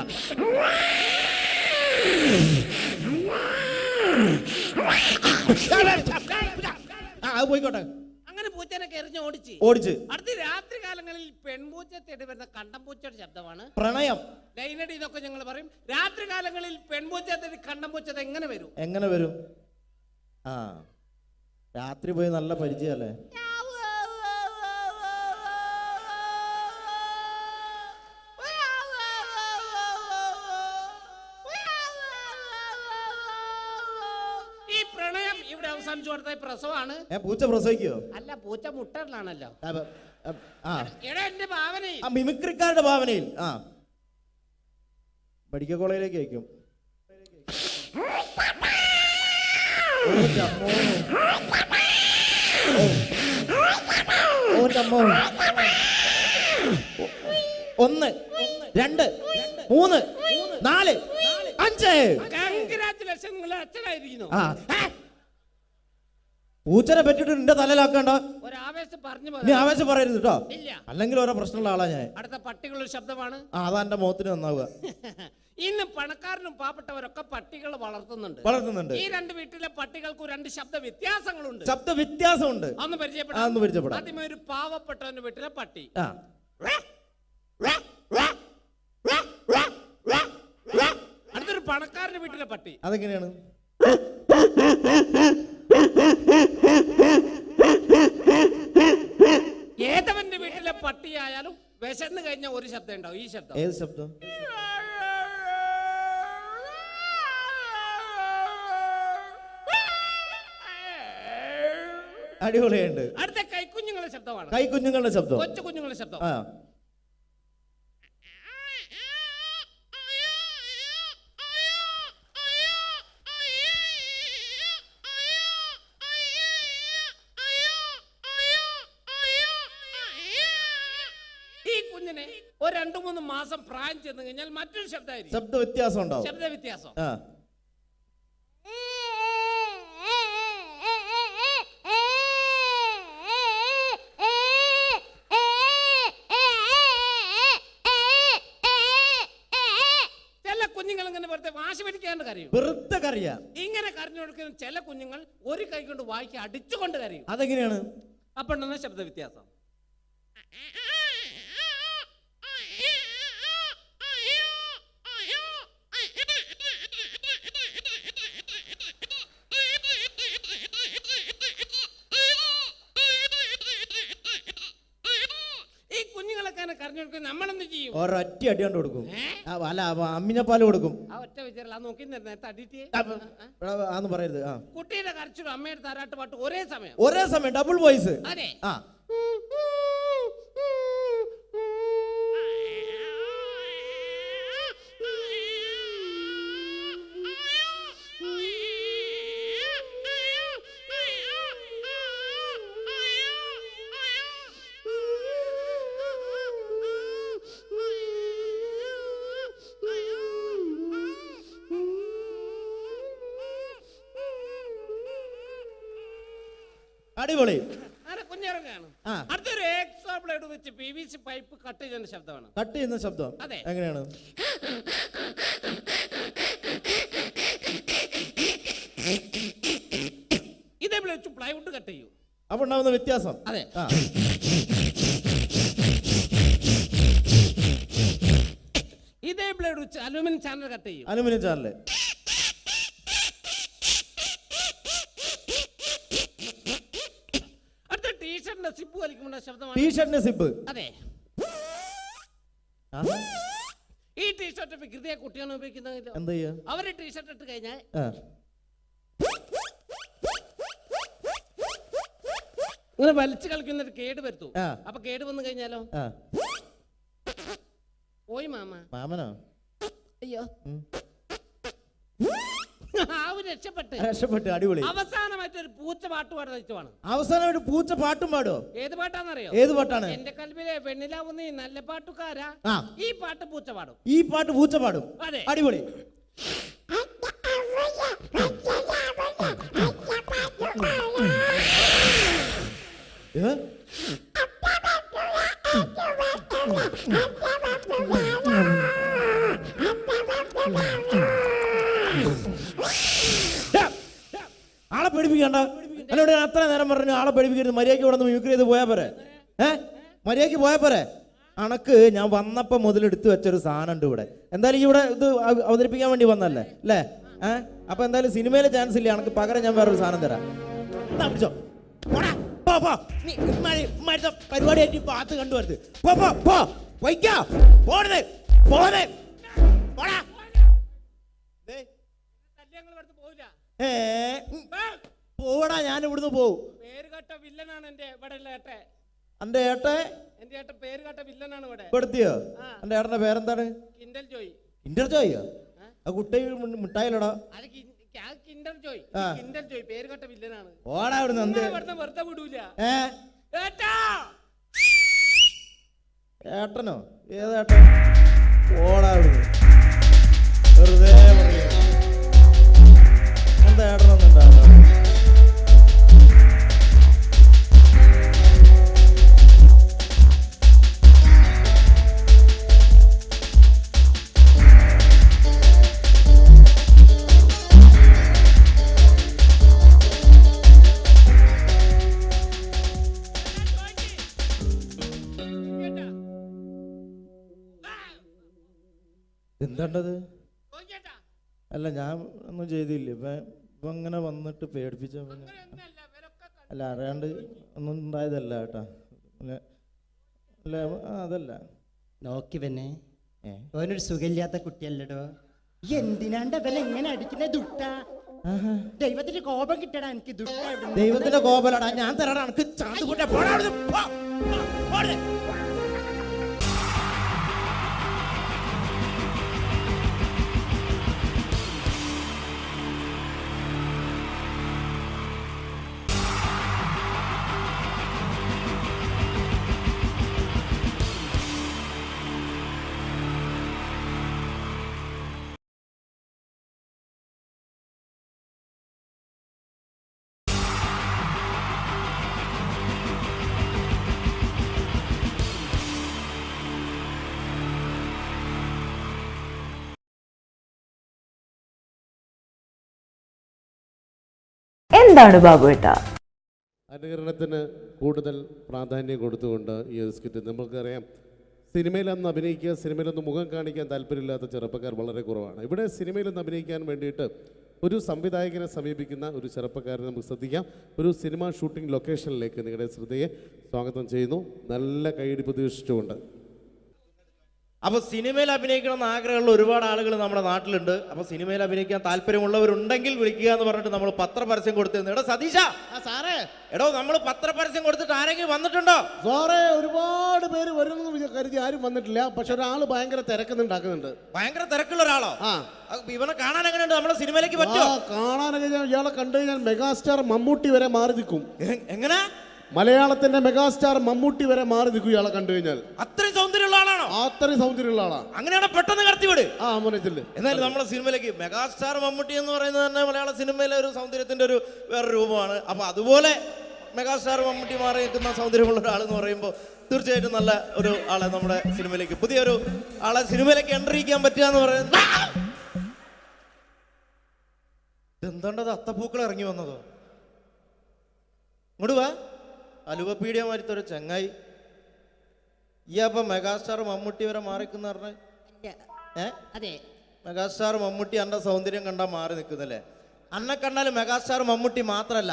പോയിക്കോട്ടെ. അങ്ങനെ പൂച്ചനെ എറിഞ്ഞ് ഓടിച്ച് അടുത്ത രാത്രി കാലങ്ങളിൽ പെൺപൂച്ച തേടി വരുന്ന കണ്ടംപൂച്ചയുടെ ശബ്ദമാണ്. പ്രണയം ലൈനടി ഇതൊക്കെ ഞങ്ങൾ പറയും. രാത്രി കാലങ്ങളിൽ പെൺപൂച്ച തേടി കണ്ടംപൂച്ച എങ്ങനെ വരും? എങ്ങനെ വരും? ആ, രാത്രി പോയി നല്ല പരിചയല്ലേ? ഈ പ്രണയം ഇവിടെ അവസാനിച്ചു കൊടുത്ത പ്രസവമാണ്. പൂച്ച പ്രസവിക്കോ? അല്ല, പൂച്ച മുട്ടലാണല്ലോ. ആ, എന്റെ ഭാവനയിൽ മിമിക്രിക്കാരുടെ ഭാവനയിൽ. ആ, മെഡിക്കൽ കോളേജിലേക്ക് അയക്കും. ഒന്ന്, രണ്ട്, മൂന്ന്, നാല്, അഞ്ച്. കൺഗ്രാറ്റുലേഷൻ, നിങ്ങളെ അച്ഛനായിരിക്കുന്നു. പൂച്ചനെ പറ്റിട്ട് നിന്റെ തലയിലാക്കണ്ട. ഒരാവേശം പറഞ്ഞു നീ ആവേശം പറയരുത് കേട്ടോ. ഇല്ല, അല്ലെങ്കിൽ ഓരോ പ്രശ്നമുള്ള ആളാ ഞാൻ. അടുത്ത പട്ടികളുടെ ശബ്ദമാണ്. അതാ എന്റെ മുഖത്തിന് നന്നാവുക. ഇന്ന് പണക്കാരനും പാവപ്പെട്ടവരൊക്കെ പട്ടികൾ വളർത്തുന്നുണ്ട്. ഈ രണ്ട് വീട്ടിലെ പട്ടികൾക്ക് രണ്ട് ശബ്ദ വ്യത്യാസങ്ങളുണ്ട്. ശബ്ദ വ്യത്യാസമുണ്ട്. അന്ന് പരിചയപ്പെടാം. ആദ്യമേ ഒരു പാവപ്പെട്ടവന്റെ വീട്ടിലെ പട്ടി. അടുത്തൊരു പണക്കാരന്റെ വീട്ടിലെ പട്ടി. അതെങ്ങനെയാണ്? ഏതവന്റെ വീട്ടിലെ പട്ടിയായാലും വിശന്ന് കഴിഞ്ഞ ഒരു ശബ്ദം ഉണ്ടാവും. ഈ ശബ്ദം. ഏത് ശബ്ദം? അടിപൊളിയുണ്ട്. അടുത്ത കൈക്കുഞ്ഞുങ്ങളുടെ ശബ്ദമാണ്. കൈക്കുഞ്ഞുങ്ങളുടെ ശബ്ദം. കൊച്ചു കുഞ്ഞുങ്ങളുടെ ശബ്ദം. ഈ കുഞ്ഞിനെ ഒരു 2-3 മാസം പ്രായം ചെന്ന് കഴിഞ്ഞാൽ മറ്റൊരു ശബ്ദമായിരിക്കും. ശബ്ദ വ്യത്യാസം ഉണ്ടാവും. ശബ്ദ വ്യത്യാസം. ചില കുഞ്ഞുങ്ങൾ ഇങ്ങനെ വെറുതെ വാശി പിടിക്കാണ്ട് കരയും. വെറുതെ കരയാ. ഇങ്ങനെ കരഞ്ഞു കൊടുക്കുന്ന ചില കുഞ്ഞുങ്ങൾ ഒരു കൈ കൊണ്ട് വായിക്ക് അടിച്ചുകൊണ്ട് കരയും. അതെങ്ങനെയാണ്? അപ്പോഴാണ് ശബ്ദ വ്യത്യാസം. ഈ കുഞ്ഞുങ്ങളൊക്കെ കരഞ്ഞു നമ്മളെന്ത് ചെയ്യും? ഒരൊറ്റ അടി കൊണ്ട് കൊടുക്കും. അല്ല, അമ്മിഞ്ഞപ്പാല് കൊടുക്കും. ആ ഒറ്റ വിചാരം നോക്കി തടിയിട്ട് ആന്ന് പറയരുത്. കുട്ടിയുടെ കരച്ചിലും അമ്മയുടെ താരാട്ട് പാട്ട് ഒരേ സമയം ഡബിൾ വോയിസ്. അതെ. അടിപൊളി. കുഞ്ഞിറങ്ങാണ്. ആ. അടുത്തൊരു എക്സ്ട്രാ ബ്ലേഡ് വെച്ച് PVC പൈപ്പ് കട്ട് ചെയ്യുന്ന ശബ്ദമാണ്. കട്ട് ചെയ്യുന്ന ശബ്ദം അതെ. എങ്ങനെയാണ്? ഇതേപോലെ വെച്ച് പ്ലൈവുഡ് കട്ട് ചെയ്യൂ. അപ്പൊ ഉണ്ടാവുന്ന വ്യത്യാസം. അതെ. ആ. ഇതേ ബ്ലേഡ് വെച്ച് അലൂമിനിയം ചാനൽ കട്ട് ചെയ്യും. Aluminium channel. അടുത്ത ടീഷർട്ടിന്റെ സിപ്പ് വലിക്കുമ്പോൾ ശബ്ദമാണ്. ടീഷർട്ടിന്റെ സിബ്. അതെ. ഈ ടീഷർട്ട് വികൃതിയെ കുട്ടിയാണ് ഉപയോഗിക്കുന്നത്. എന്താ ചെയ്യാ? അവര് ടീഷർട്ട് ഇട്ട് കഴിഞ്ഞാൽ ഇങ്ങനെ വലിച്ചു കളിക്കുന്നൊരു കേട് വരുത്തു. അപ്പൊ കേട് വന്നു കഴിഞ്ഞാലോ? പോയി മാമനോ? അയ്യോ, രക്ഷപ്പെട്ട്. അടിപൊളി. അവസാനമായിട്ട് ഒരു പൂച്ച പാട്ട് പാടുവാണ്. അവസാനമായിട്ട് പൂച്ച പാട്ടും പാടോ? ഏത് പാട്ടാന്നറിയോ? ഏത് പാട്ടാണ്? എന്റെ കൽവിലെ വെണ്ണിലാവുന്ന നല്ല പാട്ടുകാരാ. ഈ പാട്ട് പൂച്ച പാടും. ഈ പാട്ട് പൂച്ച പാടും. അതെ. അടിപൊളി. ആളെ പേടിപ്പിക്കണ്ട. എന്നോട് ഞാൻ അത്ര നേരം പറഞ്ഞു ആളെ പേടിപ്പിക്കരുത്. മര്യാദയ്ക്ക് ഇവിടെ നിന്ന് മ്യൂക്കർ ചെയ്ത് പോയാ പോരെ? മര്യാദയ്ക്ക് പോയാ പോരെ? അണക്ക് ഞാൻ വന്നപ്പോ മുതൽ എടുത്തു വെച്ചൊരു സാധനം ഉണ്ട് ഇവിടെ. എന്തായാലും ഇവിടെ ഇത് അവതരിപ്പിക്കാൻ വേണ്ടി വന്നല്ലേ അല്ലേ? അപ്പൊ എന്തായാലും സിനിമയിലെ ചാൻസ് ഇല്ല. അണക്ക് പകരം ഞാൻ വേറൊരു സാധനം തരാം. പരിപാടിയായിട്ട് പാത്ത് കണ്ടുവരുത്. പോടാ, ഞാൻ ഇവിടുന്ന് പോവും. പേരുകേട്ട വില്ലനാണ് എന്റെ ഇവിടെ ഏട്ടെ. എന്റെ ഏട്ടെ? എന്റെ ഏട്ടൻ പേരുകേട്ട വില്ലനാണ് ഇവിടെ. പെടുത്തിയോ? എന്റെ ഏട്ടന്റെ പേരെന്താണ്? Kindle Joy. കിൻഡർ ജോയോ? ആ കുട്ടി മിഠായിലടാ. Kinder Joy. കിൻഡൽ ജോയ് പേരുകേട്ട വില്ലനാണ്. ഓടാ ഇവിടുന്ന്. വെറുതെ വിടൂല. ഏട്ടനോ? ഏതേട്ടൻ? ഓടാ ഇവിടുന്ന്. വെറുതെ പറയാ. എന്താ ഏട്ടനൊന്നും ഉണ്ടാവില്ല. എന്താണ്ടത്? അല്ല, ഞാൻ ഒന്നും ചെയ്തില്ല. ഇപ്പൊ ഇങ്ങനെ വന്നിട്ട് പേടിപ്പിച്ച. അല്ല, അറിയാണ്ട് ഒന്നും ഉണ്ടായതല്ല കേട്ടാ. അല്ല, അതല്ല. നോക്കി പിന്നെ ഓനൊരു സുഖമില്ലാത്ത കുട്ടിയല്ലടോ. എന്തിനാണ്ട് അവനെ എങ്ങനെ അടിക്കുന്ന ദുട്ട? ദൈവത്തിന്റെ കോപം കിട്ടടാ എനിക്ക്. ദുട്ട ദൈവത്തിന്റെ കോപലടാ. ഞാൻ തരാടാ എനിക്ക്. ചാന്തുകുട്ടിയെ പോടാ. എന്താണ് ബാബുവേട്ട? അനുകരണത്തിന് കൂടുതൽ പ്രാധാന്യം കൊടുത്തുകൊണ്ട് ഈ സ്കിറ്റ്, നമുക്കറിയാം സിനിമയിലൊന്ന് അഭിനയിക്കുക, സിനിമയിലൊന്ന് മുഖം കാണിക്കാൻ താല്പര്യമില്ലാത്ത ചെറുപ്പക്കാർ വളരെ കുറവാണ്. ഇവിടെ സിനിമയിലൊന്ന് അഭിനയിക്കാൻ വേണ്ടിയിട്ട് ഒരു സംവിധായകനെ സമീപിക്കുന്ന ഒരു ചെറുപ്പക്കാരനെ നമുക്ക് ശ്രദ്ധിക്കാം. ഒരു സിനിമ ഷൂട്ടിംഗ് ലൊക്കേഷനിലേക്ക് നിങ്ങളുടെ ശ്രദ്ധയെ സ്വാഗതം ചെയ്യുന്നു. നല്ല കൈയടി പ്രതീക്ഷിച്ചുകൊണ്ട്. അപ്പോൾ സിനിമയിൽ അഭിനയിക്കണമെന്ന് ആഗ്രഹമുള്ള ഒരുപാട് ആളുകൾ നമ്മുടെ നാട്ടിലുണ്ട്. അപ്പോൾ സിനിമയിൽ അഭിനയിക്കാൻ താല്പര്യമുള്ളവരുണ്ടെങ്കിൽ വിളിക്കുക എന്ന് പറഞ്ഞിട്ട് നമ്മൾ പത്രപരസ്യം കൊടുത്തിരുന്നു. എടോ സതീശ, സാറേ, എടോ നമ്മൾ പത്രപരസ്യം കൊടുത്തിട്ട് ആരെങ്കിലും വന്നിട്ടുണ്ടോ? സാറേ, ഒരുപാട് പേര് വരുമെന്ന് കരുതി ആരും വന്നിട്ടില്ല. പക്ഷെ ഒരാൾ ഭയങ്കര തിരക്കുന്നുണ്ടാക്കുന്നുണ്ട്. ഭയങ്കര തിരക്കുള്ള ഒരാളോ? ഇവനെ കാണാൻ എങ്ങനെയുണ്ട്? നമ്മുടെ സിനിമയിലേക്ക് പറ്റുമോ? കാണാനൊക്കെ ഇയാളെ കണ്ടു കഴിഞ്ഞാൽ മെഗാസ്റ്റാർ മമ്മൂട്ടി വരെ മാറി നിൽക്കും. എങ്ങനെ? മലയാളത്തിന്റെ മെഗാസ്റ്റാർ മമ്മൂട്ടി വരെ മാറി നിൽക്കും ഇയാളെ കണ്ടു കഴിഞ്ഞാൽ. അത്രയും സൗന്ദര്യമുള്ള ആളാണോ? അത്രയും സൗന്ദര്യമുള്ള ആളാണ്. അങ്ങനെയാണ് പെട്ടെന്ന് കടത്തിവിട്. മോനത്തില്. എന്നാലും നമ്മുടെ സിനിമയിലേക്ക് മെഗാസ്റ്റാർ മമ്മൂട്ടി എന്ന് പറയുന്നത് തന്നെ മലയാള സിനിമയിലെ ഒരു സൗന്ദര്യത്തിന്റെ ഒരു വേറെ രൂപമാണ്. അപ്പൊ അതുപോലെ മെഗാസ്റ്റാർ മമ്മൂട്ടി മാറി നിൽക്കുന്ന സൗന്ദര്യമുള്ള ഒരാൾ എന്ന് പറയുമ്പോൾ തീർച്ചയായിട്ടും നല്ല ഒരു ആളെ നമ്മുടെ സിനിമയിലേക്ക് പുതിയൊരു ആളെ സിനിമയിലേക്ക് എൻട്രി ചെയ്യാൻ പറ്റുക എന്ന് പറയുന്നത് എന്താണ്ടത് അത്തപ്പൂക്കൾ ഇറങ്ങി വന്നതോ? ഇങ്ങോട്ട് വാ, അലുവപ്പീഡിയ മാറ്റൊരു ചങ്ങായി. ഈ അപ്പൊ മെഗാസ്റ്റാർ മമ്മൂട്ടി വരെ മാറിക്കുന്ന പറഞ്ഞ അതെ, മെഗാസ്റ്റാർ മമ്മൂട്ടി എന്റെ സൗന്ദര്യം കണ്ടാൽ മാറി നിൽക്കുന്നല്ലേ? അന്നെ കണ്ടാൽ മെഗാസ്റ്റാർ മമ്മൂട്ടി മാത്രല്ല,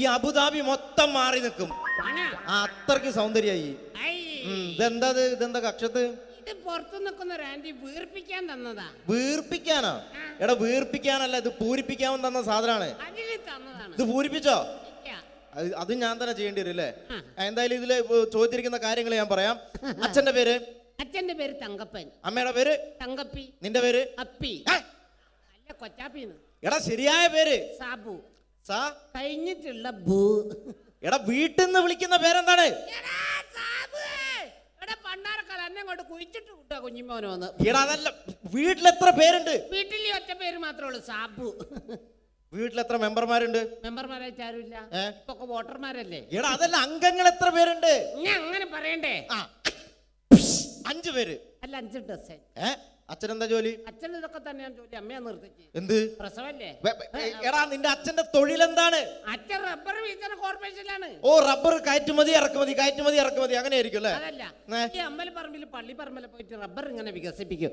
ഈ അബുദാബി മൊത്തം മാറി നിൽക്കും. അത്രയ്ക്ക് സൗന്ദര്യായി. ഇതെന്താ കക്ഷത്ത്? ഇത് പുറത്തു നിൽക്കുന്ന ഒരു ആന്റി വീർപ്പിക്കാൻ തന്നതാ. വീർപ്പിക്കാനോ? എടാ വീർപ്പിക്കാനല്ല, ഇത് പൂരിപ്പിക്കാൻ തന്ന സാധനമാണ്. ഇത് പൂരിപ്പിച്ചോ? അത് ഞാൻ തന്നെ ചെയ്യേണ്ടി വരും അല്ലേ? എന്തായാലും ഇതില് ചോദിച്ചിരിക്കുന്ന കാര്യങ്ങൾ ഞാൻ പറയാം. അച്ഛന്റെ പേര്? അച്ഛന്റെ പേര് തങ്കപ്പൻ. അമ്മയുടെ പേര്? തങ്കപ്പി. നിന്റെ പേര്? അപ്പി. അല്ല, കൊച്ചാപ്പിന്ന്. എടാ ശരിയായ പേര്? സാബു. സാ കഴിഞ്ഞിട്ടുള്ള ബൂ. എടാ വീട്ടിൽ നിന്ന് വിളിക്കുന്ന പേരെന്താണ്? എടാ അതല്ല, വീട്ടിൽ എത്ര പേരുണ്ട്? വീട്ടിൽ ഒറ്റ പേര് മാത്രമേ ഉള്ളൂ, സാബു. വീട്ടിൽ എത്ര മെമ്പർമാരുണ്ട്? മെമ്പർമാരായിട്ട് ആരുമില്ല, ഇപ്പൊ വോട്ടർമാരല്ലേ. എടാ അതല്ല, അംഗങ്ങൾ എത്ര പേരുണ്ട്? ഞാൻ അങ്ങനെ പറയണ്ടേ? 5 പേര്. അല്ല, 5 ഡസൻ. അച്ഛനെന്താ ജോലി? അച്ഛൻ ഇതൊക്കെ തന്നെയാണ് ജോലി. അമ്മയെ നിർത്തിച്ച്. എന്ത് പ്രസവല്ലേ? എടാ നിന്റെ അച്ഛന്റെ തൊഴിൽ എന്താണ്? അച്ഛൻ റബ്ബർ വികസന കോർപ്പറേഷനിലാണ്. ഓ, റബ്ബർ കയറ്റുമതി ഇറക്കുമതി, കയറ്റുമതി ഇറക്കുമതി, അങ്ങനെ ആയിരിക്കും അല്ലേ? അതല്ല, ഈ അമ്പലപ്പറമ്പിൽ പള്ളിപ്പറമ്പിൽ പോയിട്ട് റബ്ബർ ഇങ്ങനെ വികസിപ്പിക്കും.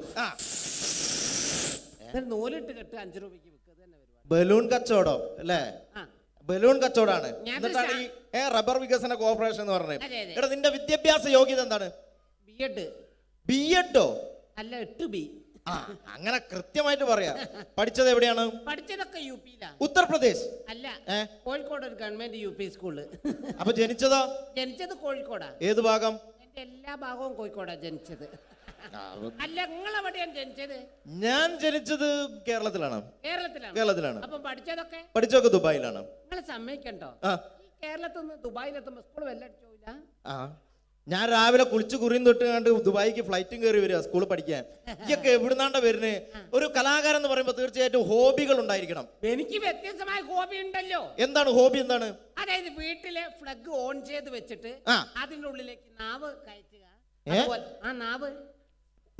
നൂലിട്ട് കെട്ട് 5 രൂപയ്ക്ക് വിൽക്കുക തന്നെ പരിപാടി. ബലൂൺ കച്ചവടം അല്ലേ? ബലൂൺ കച്ചവടമാണ്. എന്നിട്ടാണ് ഈ റബ്ബർ വികസന കോർപ്പറേഷൻ എന്ന് പറഞ്ഞത്. എടാ നിന്റെ വിദ്യാഭ്യാസ യോഗ്യത എന്താണ്? ബിഎഡോ? അല്ല, 8B. അങ്ങനെ കൃത്യമായിട്ട് പറയാ. പഠിച്ചത് എവിടെയാണ്? പഠിച്ചതൊക്കെ യുപിയിലാണ്. ഉത്തർപ്രദേശ്? അല്ല, കോഴിക്കോട് ഒരു ഗവൺമെന്റ് UP സ്കൂള്. അപ്പൊ ജനിച്ചതോ? ജനിച്ചത് കോഴിക്കോടാ. ഏത് ഭാഗം? എന്റെ എല്ലാ ഭാഗവും കോഴിക്കോടാ ജനിച്ചത്. അല്ല, നിങ്ങളെവിടെയാണ് ജനിച്ചത്? ഞാൻ ജനിച്ചത് കേരളത്തിലാണ്. കേരളത്തിലാണ്. അപ്പൊ പഠിച്ചതൊക്കെ ദുബായിലാണ്. നിങ്ങൾ സമ്മതിക്കണ്ടോ? കേരളത്തിൽ നിന്ന് ദുബായിലെത്തുമ്പോ സ്കൂൾ വെല്ലടിച്ചോയില്ല. ഞാൻ രാവിലെ കുളിച്ച് കുറിയും തൊട്ട് കണ്ട് ദുബായിക്ക് ഫ്ലൈറ്റും കയറി വരിക സ്കൂളിൽ പഠിക്കാൻ. ഇതൊക്കെ എവിടുന്നാണ്ട വരുന്നേ? ഒരു കലാകാരൻ എന്ന് പറയുമ്പോൾ തീർച്ചയായിട്ടും ഹോബികൾ ഉണ്ടായിരിക്കണം. എനിക്ക് വ്യത്യസ്തമായ ഹോബി ഉണ്ടല്ലോ. എന്താണ് ഹോബി? എന്താണ്? അതായത് വീട്ടിലെ ഫ്ലഗ് ഓൺ ചെയ്ത് വെച്ചിട്ട് അതിന്റെ ഉള്ളിലേക്ക് നാവ് കയറ്റുക. ആ നാവ്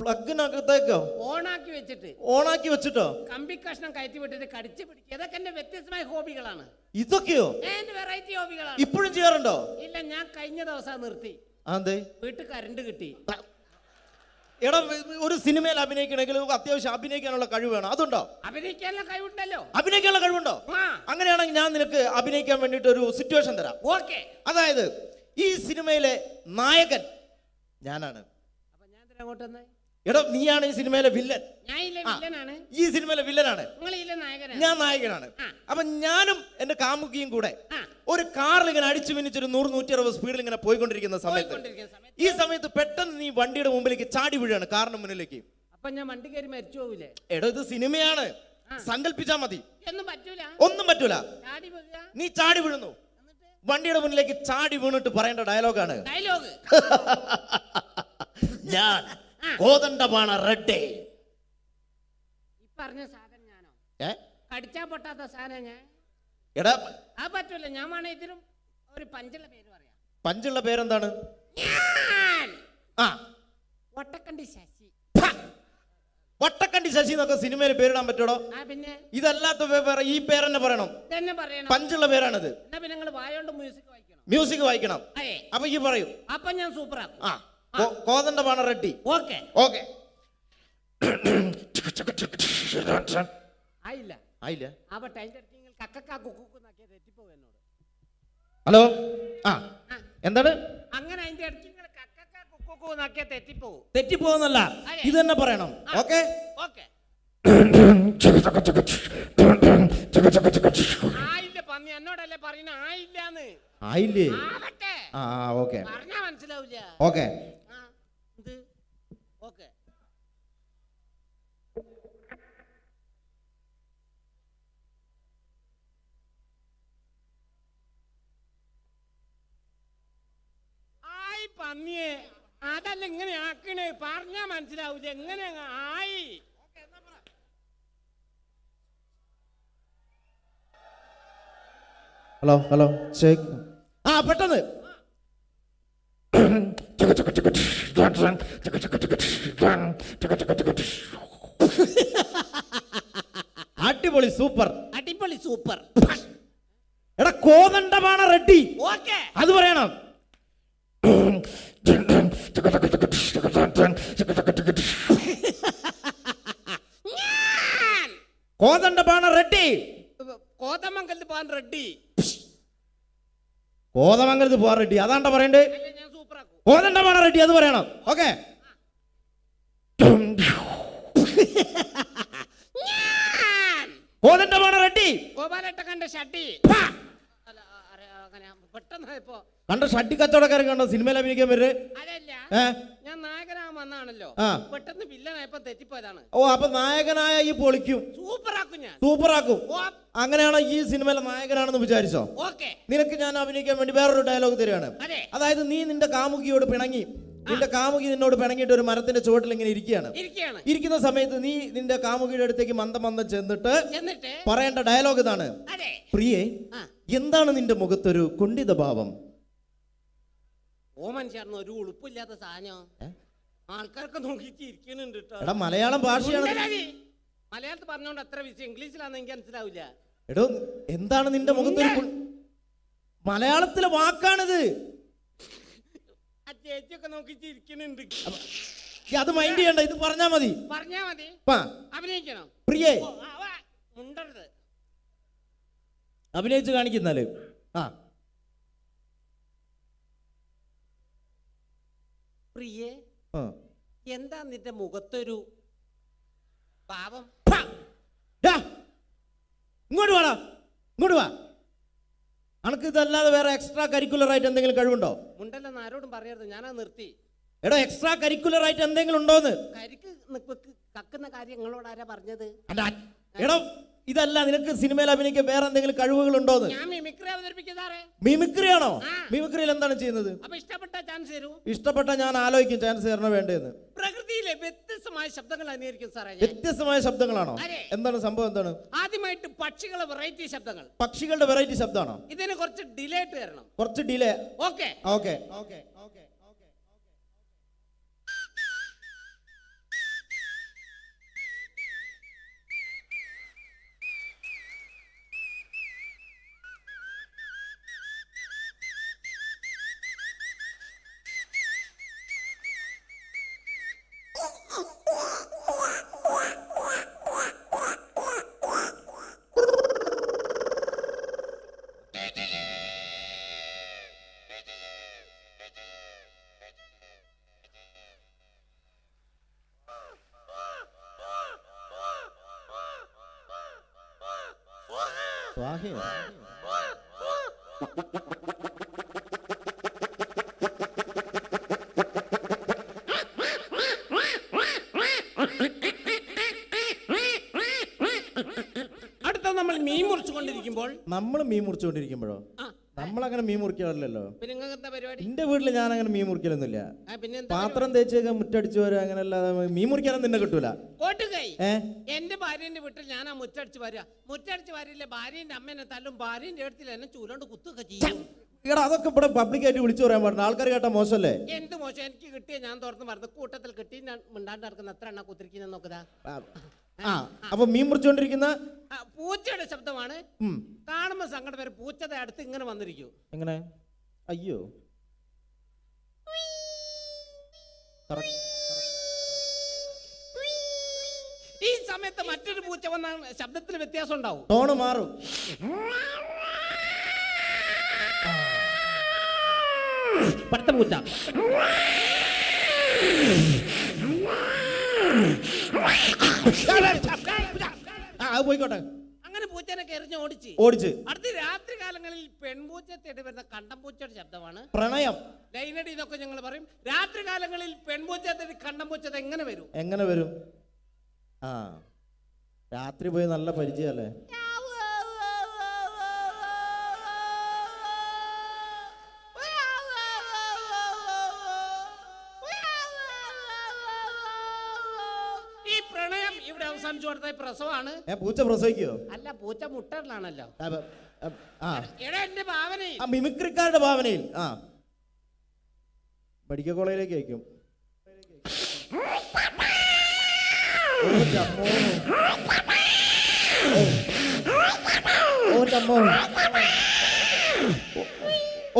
പ്ലഗിനകത്തേക്കോ ഓണാക്കി വെച്ചിട്ടോ കമ്പി കഷ്ണം കയറ്റി വിട്ടിട്ട് കടിച്ചു പിടിക്കുക. ഇതൊക്കെ എന്റെ വ്യത്യസ്തമായ ഹോബികളാണ്. ഇതൊക്കെയോ? എന്റെ വെറൈറ്റി ഹോബികളാണ്. ഇപ്പോഴും ചെയ്യാറുണ്ടോ? ഇല്ല, ഞാൻ കഴിഞ്ഞ ദിവസം നിർത്തി. വീട്ടിൽ കറണ്ട് കിട്ടി. എടാ, ഒരു സിനിമയിൽ അഭിനയിക്കണമെങ്കിൽ അത്യാവശ്യം അഭിനയിക്കാനുള്ള കഴിവ് വേണം. അതുണ്ടോ? അഭിനയിക്കാനുള്ള കഴിവുണ്ടല്ലോ. അഭിനയിക്കാനുള്ള കഴിവുണ്ടോ? അങ്ങനെയാണെങ്കിൽ ഞാൻ നിനക്ക് അഭിനയിക്കാൻ വേണ്ടിട്ട് ഒരു സിറ്റുവേഷൻ തരാം. ഓക്കെ. അതായത് ഈ സിനിമയിലെ നായകൻ ഞാനാണ്. അപ്പൊ ഞാൻ അങ്ങോട്ട് വന്നേ. എടാ, നീയാണ് ഈ സിനിമയിലെ വില്ലൻ. ഈ സിനിമയിലെ വില്ലനാണ്. ഞാൻ നായകനാണ്. അപ്പൊ ഞാനും എന്റെ കാമുകിയും കൂടെ ഒരു കാറിൽ ഇങ്ങനെ അടിച്ചു മിനിച്ചൊരു 100-160 സ്പീഡിൽ ഇങ്ങനെ പോയിക്കൊണ്ടിരിക്കുന്ന സമയത്ത് ഈ സമയത്ത് പെട്ടെന്ന് നീ വണ്ടിയുടെ മുമ്പിലേക്ക് ചാടി വീഴാണ്, കാറിന് മുന്നിലേക്ക്. അപ്പൊ ഞാൻ വണ്ടി കയറി മരിച്ചു പോവില്ലേ? എടാ, ഇത് സിനിമയാണ്, സങ്കല്പിച്ചാ മതി. ഒന്നും പറ്റൂല. നീ ചാടി വീഴുന്നു, വണ്ടിയുടെ മുന്നിലേക്ക് ചാടി വീണിട്ട് പറയേണ്ട ഡയലോഗാണ്. ഞാൻ കോതണ്ടമാണ് റെഡ്ഡേ. പറഞ്ഞ സാധനം ഞാനോ? കടിച്ചാ പൊട്ടാത്ത സാധനം ഞാൻ. എടാ, ആ പറ്റൂല. ഞാൻ വേണേ ഇതിനും ഒരു പഞ്ചുള്ള പേര് പറയാം. പഞ്ചുള്ള പേരെന്താണ്? വട്ടക്കണ്ടി ശശി. വട്ടക്കണ്ടി ശശി എന്നൊക്കെ സിനിമയിൽ പേരിടാൻ പറ്റൂടോ? പിന്നെ ഇതല്ലാത്ത ഈ പേരെന്നെ പറയണം. പഞ്ചുള്ള പേരാണിത്. മ്യൂസിക് വായിക്കണം. അപ്പൊ ഈ പറയും. അപ്പൊ ഞാൻ സൂപ്പറാക്കും. കോതണ്ടമാണ് റെഡ്ഡി. ഓക്കെ. ഓക്കെ. ആയില്ല. ഹലോ. എന്താണ്? അങ്ങനെ തെറ്റിപ്പോന്നല്ല, ഇത് തന്നെ പറയണം. ഓക്കെ. എന്നോടല്ലേ പറയുന്ന ആയില്ലാന്ന്. ആയില്ലേ? ഓക്കെ. മനസ്സിലാവില്ല. ഓക്കെ. ഓക്കെ. ആയി പന്നിയെ അതല്ല ഇങ്ങനെ ആക്കണേ, പറഞ്ഞാ മനസ്സിലാവൂല. എങ്ങനെ ആയി? Hello check. അടിപൊളി, സൂപ്പർ. അടിപൊളി, സൂപ്പർ. എടാ കോതണ്ടമാണ് റെഡി. ഓക്കെ, അത് പറയണം. കോതണ്ടമാണ് റെഡി. കോതമംഗലത്ത് പോകാൻ റെഡി. കോതമംഗലത്ത് പോവാൻ റെഡി, അതാണ്ട പറയണ്ടേ. ഞാൻ സൂപ്പറാക്കും. കോതണ്ടമാണ് റെഡി, അത് പറയണം. ഓക്കെ. കോതണ്ടമാണ് റെഡി. ഗോപാലേട്ടന്റെ ഷട്ടി. പെട്ടെന്ന് ഇപ്പോ കണ്ട ഷട്ടി കച്ചവടക്കാരൻ കണ്ടോ സിനിമയിൽ അഭിനയിക്കാൻ വരുന്നത്? അതല്ല, ഞാൻ നായകനാകാൻ വന്നാണല്ലോ, പെട്ടെന്ന് വില്ലനായപ്പോ തെറ്റിപ്പോയതാണ്. ഓ, അപ്പൊ നായകനായ ഈ പൊളിക്കും, സൂപ്പറാക്കും ഞാൻ. സൂപ്പറാക്കും. അങ്ങനെയാണോ ഈ സിനിമയിലെ നായകനാണെന്ന് വിചാരിച്ചോ? ഓക്കെ. നിനക്ക് ഞാൻ അഭിനയിക്കാൻ വേണ്ടി വേറൊരു ഡയലോഗ് തരികയാണ്. അതെ. അതായത് നീ നിന്റെ കാമുകിയോട് പിണങ്ങി, നിന്റെ കാമുകി നിന്നോട് പിണങ്ങിയിട്ട് ഒരു മരത്തിന്റെ ചുവട്ടിൽ ഇങ്ങനെ ഇരിക്കുന്ന സമയത്ത് നീ നിന്റെ കാമുകിയുടെ അടുത്തേക്ക് മന്ദം ചെന്നിട്ട് പറയേണ്ട ഡയലോഗ് ഇതാണ്. പ്രിയേ, എന്താണ് നിന്റെ മുഖത്തൊരു കുണ്ഠിത ഭാവം? ഓമൻ ചേർന്ന് ഒരു ഉളുപ്പില്ലാത്ത സാധനം ആൾക്കാർക്ക് നോക്കിച്ച് ഇരിക്കുന്നുണ്ട്. എടാ മലയാളം ഭാഷയാണ്. മലയാളത്തിൽ പറഞ്ഞോണ്ട് അത്ര വിഷയം, ഇംഗ്ലീഷിലാന്ന് എനിക്ക് മനസ്സിലാവില്ല. എടോ, എന്താണ് നിന്റെ മുഖത്തൊരു മലയാളത്തിലെ വാക്കാണിത്. ആ ചേച്ചിയൊക്കെ നോക്കിച്ച് ഇരിക്കുന്നുണ്ട്. അത് മൈൻഡ് ചെയ്യണ്ട, ഇത് പറഞ്ഞാ മതി. അഭിനയിക്കണം. പ്രിയേ, മുണ്ടരുത്, അഭിനയിച്ച് കാണിക്കുന്നാല്. പ്രിയേ, എന്താ നിന്റെ മുഖത്തൊരു പാവം? ഇങ്ങോട്ട് വാടാ, ഇങ്ങോട്ട് വാ. അനക്ക് ഇതല്ലാതെ വേറെ എക്സ്ട്രാ കരിക്കുലർ ആയിട്ട് എന്തെങ്കിലും കഴിവുണ്ടോ? മുണ്ടല്ലെന്ന് ആരോടും പറയരുത്, ഞാനത് നിർത്തി. എടോ, എക്സ്ട്രാ കരിക്കുലർ ആയിട്ട് എന്തെങ്കിലും ഉണ്ടോന്ന്? കരിക്ക് കക്കുന്ന കാര്യം നിങ്ങളോട് ആരാ പറഞ്ഞത്? എടോ, ഇതല്ല, നിനക്ക് സിനിമയിൽ അഭിനയിക്കാൻ വേറെ എന്തെങ്കിലും കഴിവുകൾ ഉണ്ടോന്ന്? ഞാൻ മിമിക്രി അവതരിപ്പിക്കുന്നതാറേ. മിമിക്രി ആണോ? മിമിക്രിയിൽ എന്താണ് ചെയ്യുന്നത്? അപ്പൊ ഇഷ്ടപ്പെട്ട ചാൻസ് തരൂ. ഇഷ്ടപ്പെട്ട ഞാൻ ആലോചിക്കും ചാൻസ് തരണോ വേണ്ടതെന്ന്. പ്രകൃതിയിലെ വ്യത്യസ്തമായ ശബ്ദങ്ങൾ അനുകരിക്കും സാറേ. വ്യത്യസ്തമായ ശബ്ദങ്ങളാണോ? എന്താണ് സംഭവം? എന്താണ്? ആദ്യമായിട്ട് പക്ഷികളെ വെറൈറ്റി ശബ്ദങ്ങൾ. പക്ഷികളുടെ വെറൈറ്റി ശബ്ദമാണോ? ഇതിന് കുറച്ച് ഡിലേ ഇട്ട് തരണം. കുറച്ച് delay. Okay okay okay okay. അടുത്ത നമ്മൾ മീൻ മുറിച്ചുകൊണ്ടിരിക്കുമ്പോഴോ? നമ്മളങ്ങനെ മീൻ മുറിക്കാറില്ലല്ലോ. പിന്നെ എന്താ പരിപാടി? എന്റെ വീട്ടിൽ ഞാൻ അങ്ങനെ മീൻ മുറിക്കലൊന്നുമില്ല. പാത്രം തേച്ചേക്കാൻ മുറ്റടിച്ചു വരാ, അങ്ങനെ അല്ലാതെ മീൻ മുറിക്കാനൊന്നും നിന്നെ കിട്ടൂല. എന്റെ ഭാര്യന്റെ വീട്ടിൽ ഞാൻ ആ മുറ്റടിച്ച് വാരില്ലേ, ഭാര്യന്റെ അമ്മേനെ തല്ലും, ഭാര്യന്റെ അടുത്തിൽ എന്നെ ചൂലോണ്ട് കുത്തുക ചെയ്യും. എടാ, അതൊക്കെ ഇവിടെ പബ്ലിക്കായിട്ട് വിളിച്ചു പറയാൻ പാടില്ല, ആൾക്കാർ കേട്ടാ മോശമല്ലേ? എന്ത് മോശം? എനിക്ക് കിട്ടിയ ഞാൻ തുറന്ന് പറഞ്ഞു, കൂട്ടത്തിൽ കിട്ടി മിണ്ടാണ്ട് നടക്കുന്ന എത്ര എണ്ണ കുത്തിരിക്കുന്ന നോക്കതാ. അപ്പൊ മീൻ മുറിച്ചുകൊണ്ടിരിക്കുന്ന പൂച്ചയുടെ ശബ്ദമാണ്. കാണുമ്പോ സങ്കടം വരെ, പൂച്ചയുടെ അടുത്ത് ഇങ്ങനെ വന്നിരിക്കും. എങ്ങനെ? അയ്യോ, ഈ സമയത്ത് മറ്റൊരു പൂച്ച വന്ന ശബ്ദത്തിൽ വ്യത്യാസം ഉണ്ടാവും, ടോണ് മാറും. അടുത്ത പൂച്ച പോയിക്കോട്ടെ. അങ്ങനെ പൂച്ചനൊക്കെ എറിഞ്ഞ് ഓടിച്ച് അടുത്ത രാത്രി കാലങ്ങളിൽ പെൺപൂച്ച തേടി വരുന്ന കണ്ടംപൂച്ചയുടെ ശബ്ദമാണ് പ്രണയം. ലൈനടി എന്നൊക്കെ ഞങ്ങൾ പറയും. രാത്രി കാലങ്ങളിൽ പെൺപൂച്ച തേടി കണ്ടംപൂച്ച എങ്ങനെ വരും? രാത്രി പോയി നല്ല പരിചയമല്ലേ? പ്രസവമാണ്. പൂച്ച പ്രസവിക്കോ? അല്ല, പൂച്ച മുട്ടലാണല്ലോ. എന്റെ ഭാവനയിൽ, മിമിക്രിക്കാരുടെ ഭാവനയിൽ മെഡിക്കൽ കോളേജിലേക്ക് അയക്കും.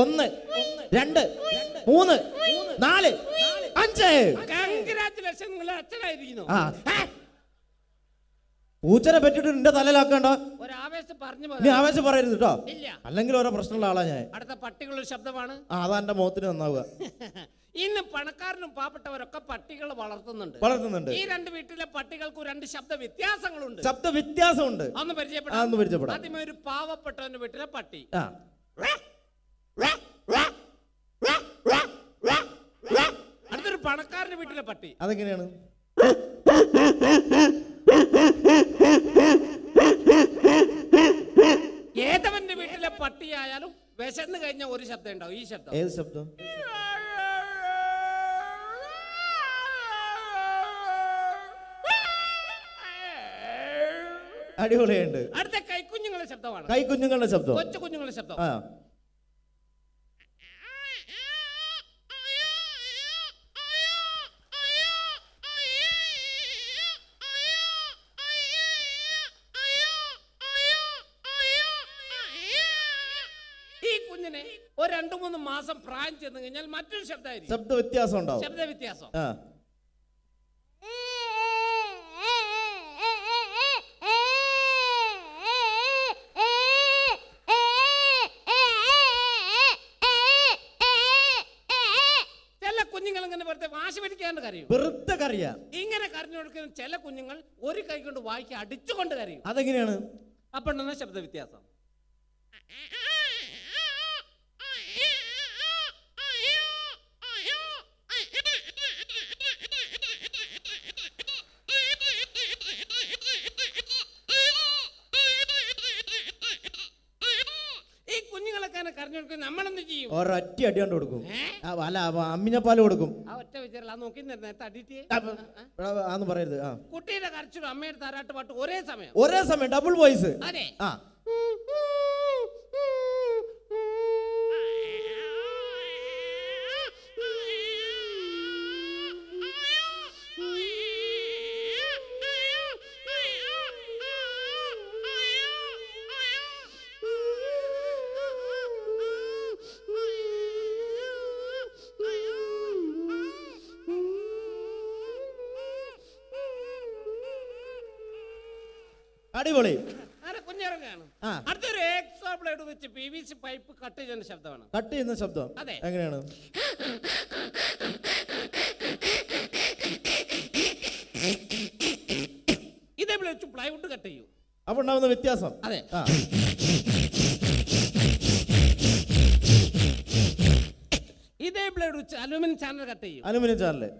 ഒന്ന്, രണ്ട്, മൂന്ന്, നാല്, അഞ്ച്. കൺഗ്രാറ്റുലേഷൻ, നിങ്ങൾ അച്ഛനായിരിക്കുന്നു. പൂച്ചനെ പറ്റിട്ട് നിന്റെ തലയിലാക്കണ്ട. ഒരു ആവേശം പറഞ്ഞു നീ ആവേശം പറയരുത് കേട്ടോ, ഇല്ല. അല്ലെങ്കിൽ ഓരോ പ്രശ്നമുള്ള ആളാ ഞാൻ. അടുത്ത പട്ടികളുടെ ശബ്ദമാണ്. അതാ എന്റെ മുഖത്തിന് നന്നാവുക. ഇന്ന് പണക്കാരനും പാവപ്പെട്ടവരൊക്കെ പട്ടികൾ വളർത്തുന്നുണ്ട്. ഈ രണ്ട് വീട്ടിലെ പട്ടികൾക്ക് രണ്ട് ശബ്ദ വ്യത്യാസങ്ങളുണ്ട്. ശബ്ദ വ്യത്യാസമുണ്ട്. ഒന്ന് പരിചയപ്പെടാം. ആദ്യമേ ഒരു പാവപ്പെട്ടവന്റെ വീട്ടിലെ പട്ടി. അടുത്തൊരു പണക്കാരന്റെ വീട്ടിലെ പട്ടി. അതെങ്ങനെയാണ്? ഏതവന്റെ വീട്ടിലെ പട്ടിയായാലും വിശന്ന് കഴിഞ്ഞ ഒരു ശബ്ദം ഉണ്ടാവും. ഈ ശബ്ദം. ഏത് ശബ്ദം? അടിപൊളിയുണ്ട്. അടുത്ത കൈക്കുഞ്ഞുങ്ങളുടെ ശബ്ദമാണ്. കൈക്കുഞ്ഞുങ്ങളുടെ ശബ്ദം, കൊച്ചു കുഞ്ഞുങ്ങളുടെ ശബ്ദം. ഈ കുഞ്ഞിനെ ഒരു 2-3 മാസം പ്രായം ചെന്ന് കഴിഞ്ഞാൽ മറ്റൊരു ശബ്ദമായിരിക്കും. ശബ്ദ വ്യത്യാസം ഉണ്ടാവും. ശബ്ദ വ്യത്യാസം. ചില കുഞ്ഞുങ്ങൾ ഇങ്ങനെ വെറുതെ വാശി പിടിക്കാണ്ട് കരയും. വെറുതെ കരയാ. ഇങ്ങനെ കരഞ്ഞു കൊടുക്കുന്ന ചില കുഞ്ഞുങ്ങൾ ഒരു കൈ കൊണ്ട് വായിക്ക് അടിച്ചുകൊണ്ട് കരയും. അതെങ്ങനെയാണ്? അപ്പോൾ ശബ്ദ വ്യത്യാസം. നമ്മളെന്ത് ചെയ്യും? ഒരൊറ്റ അടി കൊണ്ട് കൊടുക്കും. അല്ല, അമ്മിഞ്ഞപ്പാല് കൊടുക്കും. ആ ഒറ്റ വിചാരം നോക്കി അടിയിട്ട് ആന്ന് പറയരുത്. കുട്ടിയുടെ കരച്ചിലും അമ്മയുടെ താരാട്ട് പാട്ട് ഒരേ സമയം ഡബിൾ വോയിസ്. അതെ. അടിപൊളി. കുഞ്ഞിറങ്ങാണ്. അടുത്തൊരു എക്സ്ട്രാ ബ്ലേഡ് വെച്ച് PVC പൈപ്പ് കട്ട് ചെയ്യുന്ന ശബ്ദമാണ്. കട്ട് ചെയ്യുന്ന ശബ്ദം. അതെ. എങ്ങനെയാണ്? ഇതേപോലെ വെച്ച് പ്ലൈവുഡ് കട്ട് ചെയ്യും. അപ്പൊ ഉണ്ടാവുന്ന വ്യത്യാസം. അതെ. ഇതേ ബ്ലേഡ് വെച്ച് അലുമിനിയം ചാനൽ കട്ട് ചെയ്യും. Aluminium channel.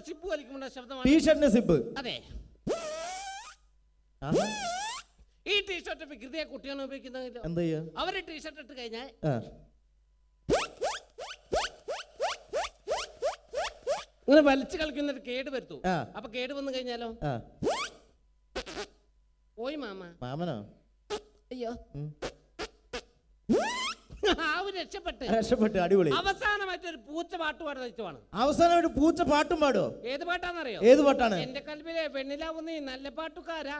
സിബ് വലിക്കുമ്പോൾ ശബ്ദമാണ്. ടീഷർട്ടിന്റെ സിബ്. അതെ. ഈ ടീഷർട്ട് വികൃതിയെ കുട്ടിയാണ് ഉപയോഗിക്കുന്നത്. എന്താ ചെയ്യാ? അവര് ടീഷർട്ട് ഇട്ട് കഴിഞ്ഞാൽ ഇങ്ങനെ വലിച്ചു കളിക്കുന്ന കേട് വരുത്തു. അപ്പൊ കേട് വന്നു കഴിഞ്ഞാലോ? പോയി മാമനോ? അയ്യോ, രക്ഷപ്പെട്ട്. അടിപൊളി. അവസാനമായിട്ട് ഒരു പൂച്ച പാട്ട് പാടുവാണ്. അവസാനമായിട്ട് പൂച്ച പാട്ടും പാടോ? ഏത് പാട്ടാന്നറിയോ? ഏത് പാട്ടാണ്? എന്റെ കൽവിലെ വെണ്ണിലാവുന്ന നല്ല പാട്ടുകാരാ.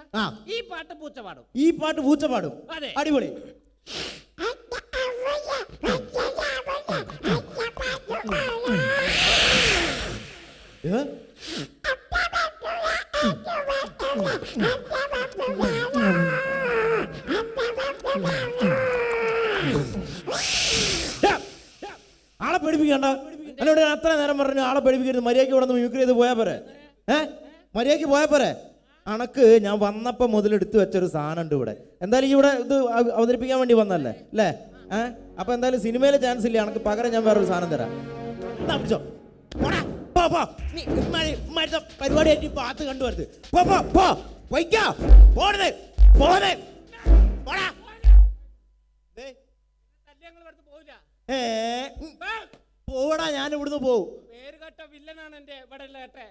ഈ പാട്ട് പൂച്ച പാടും. ഈ പാട്ട് പൂച്ച പാടും. അതെ. അടിപൊളി. ആളെ പേടിപ്പിക്കണ്ട. എന്നോട് ഞാൻ അത്ര നേരം പറഞ്ഞു ആളെ പേടിപ്പിക്കരുത്, മര്യാദയ്ക്ക് ഇവിടെ നിന്ന് മ്യൂക്രി ചെയ്ത് പോയാ പോരെ. മര്യാദയ്ക്ക് പോയാ പോരെ. അണക്ക് ഞാൻ വന്നപ്പോൾ മുതൽ എടുത്തു വെച്ചൊരു സാധനം ഉണ്ട് ഇവിടെ. എന്തായാലും ഇവിടെ ഇത് അവതരിപ്പിക്കാൻ വേണ്ടി വന്നല്ലേ അല്ലേ? അപ്പൊ എന്തായാലും സിനിമയിലെ ചാൻസ് ഇല്ല. അണക്ക് പകരം ഞാൻ വേറൊരു സാധനം തരാം. പരിപാടിയായിട്ട് പാത്ത് കണ്ടുവരുത്. പോടാ, ഞാൻ ഇവിടുന്ന് പോവും. പേരുകേട്ട വില്ലനാണ് എന്റെ ഇവിടെ ഏട്ടെ.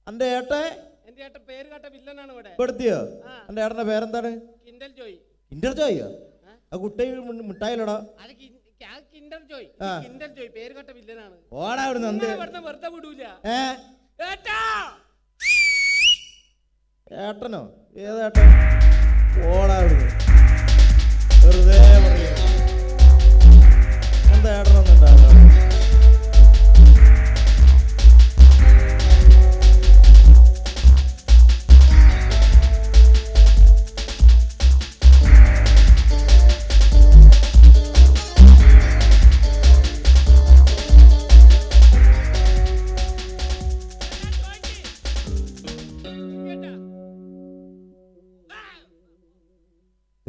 എന്റെ ഏട്ടെ? എന്റെ ഏട്ടൻ പേരുകേട്ട വില്ലനാണ് ഇവിടെ. പെടുത്തിയോ? എന്റെ ഏട്ടന്റെ പേരെന്താണ്? കിൻഡൽ ജോയ്. കിൻഡൽ ജോയിയോ? ആ കുട്ടി മിഠായില്ലടാ. അത് കിൻഡർ ജോയ് പേര് കേട്ട വില്ലനാണ്. ഓടാ അവിടുന്ന് ഇവിടുന്ന് വെറുതെ വിടൂല. ഏട്ടാ ഏട്ടനോ? ഏതേട്ടൻ? ഓടാ അവിടുന്ന് വെറുതെ പറയാ. എന്താ ഏട്ടനൊന്നും ഉണ്ടാവില്ല.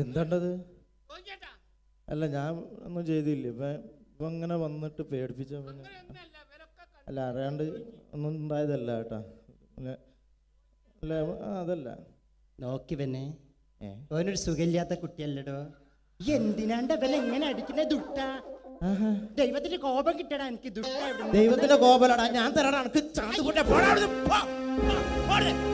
എന്താണ്ടത്? അല്ല ഞാൻ ഒന്നും ചെയ്തില്ല. ഇപ്പൊ ഇങ്ങനെ വന്നിട്ട് പേടിപ്പിച്ച അല്ല അറിയാണ്ട് ഒന്നും ഉണ്ടായതല്ല കേട്ടാ. അല്ല അതല്ല നോക്കി പിന്നെ ഓനൊരു സുഖമില്ലാത്ത കുട്ടിയല്ലടോ. എന്തിനാണ്ട അവൻ എങ്ങനെ അടിക്കുന്ന ദുട്ട? ദൈവത്തിന്റെ കോപം കിട്ടടാ എനിക്ക് ദുട്ട. ദൈവത്തിന്റെ കോപലടാ ഞാൻ തരടാ. എനിക്ക് ചാന്ത് പൊട്ടെ പോടാ അവിടുന്ന്.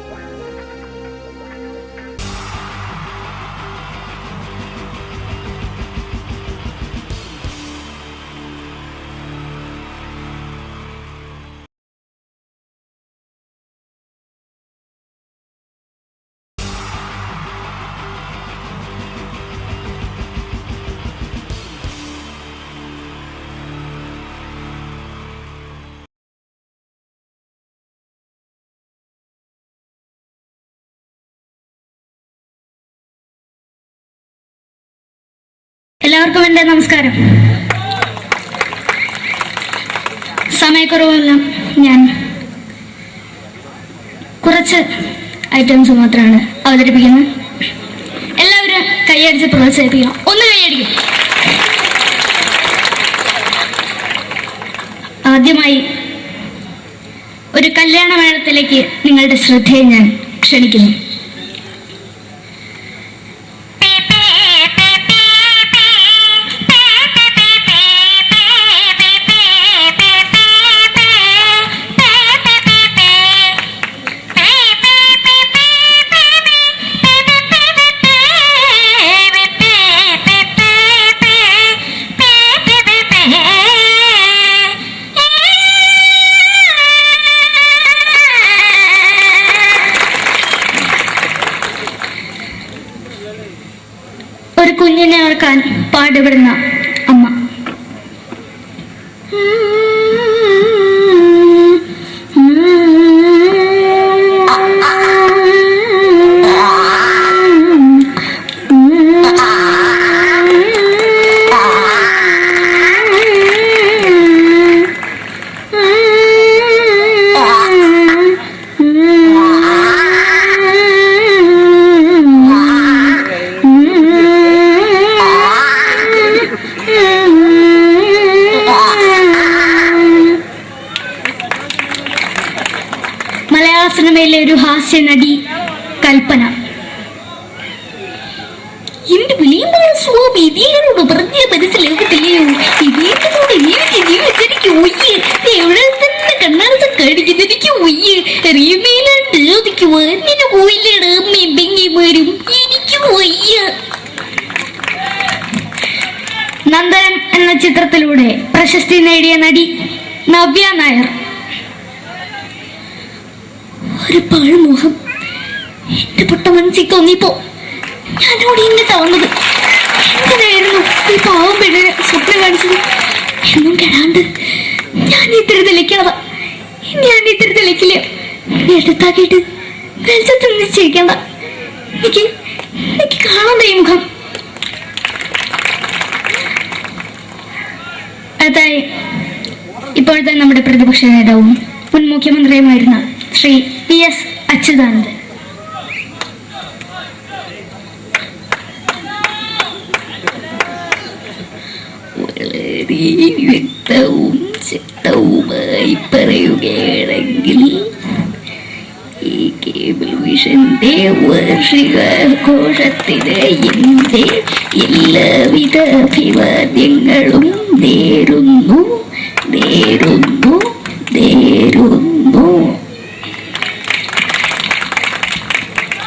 എല്ലാവർക്കും എൻ്റെ നമസ്കാരം. സമയക്കുറവല്ല, ഞാൻ കുറച്ച് ഐറ്റംസ് മാത്രമാണ് അവതരിപ്പിക്കുന്നത്. എല്ലാവരും കൈയടിച്ച് പ്രോത്സാഹിപ്പിക്കണം. ഒന്ന് കൈയടിക്കും. ആദ്യമായി ഒരു കല്യാണമേളത്തിലേക്ക് നിങ്ങളുടെ ശ്രദ്ധയെ ഞാൻ ക്ഷണിക്കുന്നു. ഒരു കുഞ്ഞിനെ ഓർക്കാൻ പാടുപെടുന്ന അമ്മ. മലയാള സിനിമയിലെ ഒരു ഹാസ്യ നടി കൽപ്പന. എന്റെ വിളിയമ്പല സ്വാമി ഇതിനോട് പറഞ്ഞ മനസ്സിലാകത്തില്ലയോ? ഇതിനോട് ജീവിതത്തിലേക്ക് ഒയ്യ് എവിടെ തന്നെ കണ്ണാടത്ത് കടിക്കുന്ന എനിക്ക് ഒയ്യ് റീമയിലാണ്ട് ചോദിക്കുക നിന്നെ പോയില്ലേടാ മെമ്പെങ്ങിമാരും എനിക്ക് ഒയ്യ. നന്ദനം എന്ന ചിത്രത്തിലൂടെ പ്രശസ്തി നേടിയ നടി നവ്യ നായർ. ഒരു പാഴ്മുഖം എന്റെ പൊട്ട മനസ്സിൽ തോന്നിയപ്പോ ഞാനോട് ഇങ്ങോട്ടാ വന്നത്. എന്തിനായിരുന്നു ഈ പാവം പെണ്ണിനെ സ്വപ്നം കാണിച്ചത്? എന്നും കെടാണ്ട് ഞാൻ ഇത്തിരി തെളിക്കാതെ ഞാൻ ഇത്തിരി തെളിക്കില്ല. എടുത്താക്കിയിട്ട് വെളിച്ചത്ത് നിശ്ചയിക്കണ്ട. എനിക്ക് കാണണ്ട ഈ മുഖം. അതായി ഇപ്പോഴത്തെ നമ്മുടെ പ്രതിപക്ഷ നേതാവും മുൻ മുഖ്യമന്ത്രിയുമായിരുന്ന ശ്രീ PS അച്യുതാനന്ദൻ. വളരെ വ്യക്തവും ശക്തവുമായി പറയുകയാണെങ്കിൽ ഈ കേബിൾ വിഷന്റെ വാർഷികാഘോഷത്തിന് എന്റെ എല്ലാവിധ അഭിവാദ്യങ്ങളും നേരുന്നു.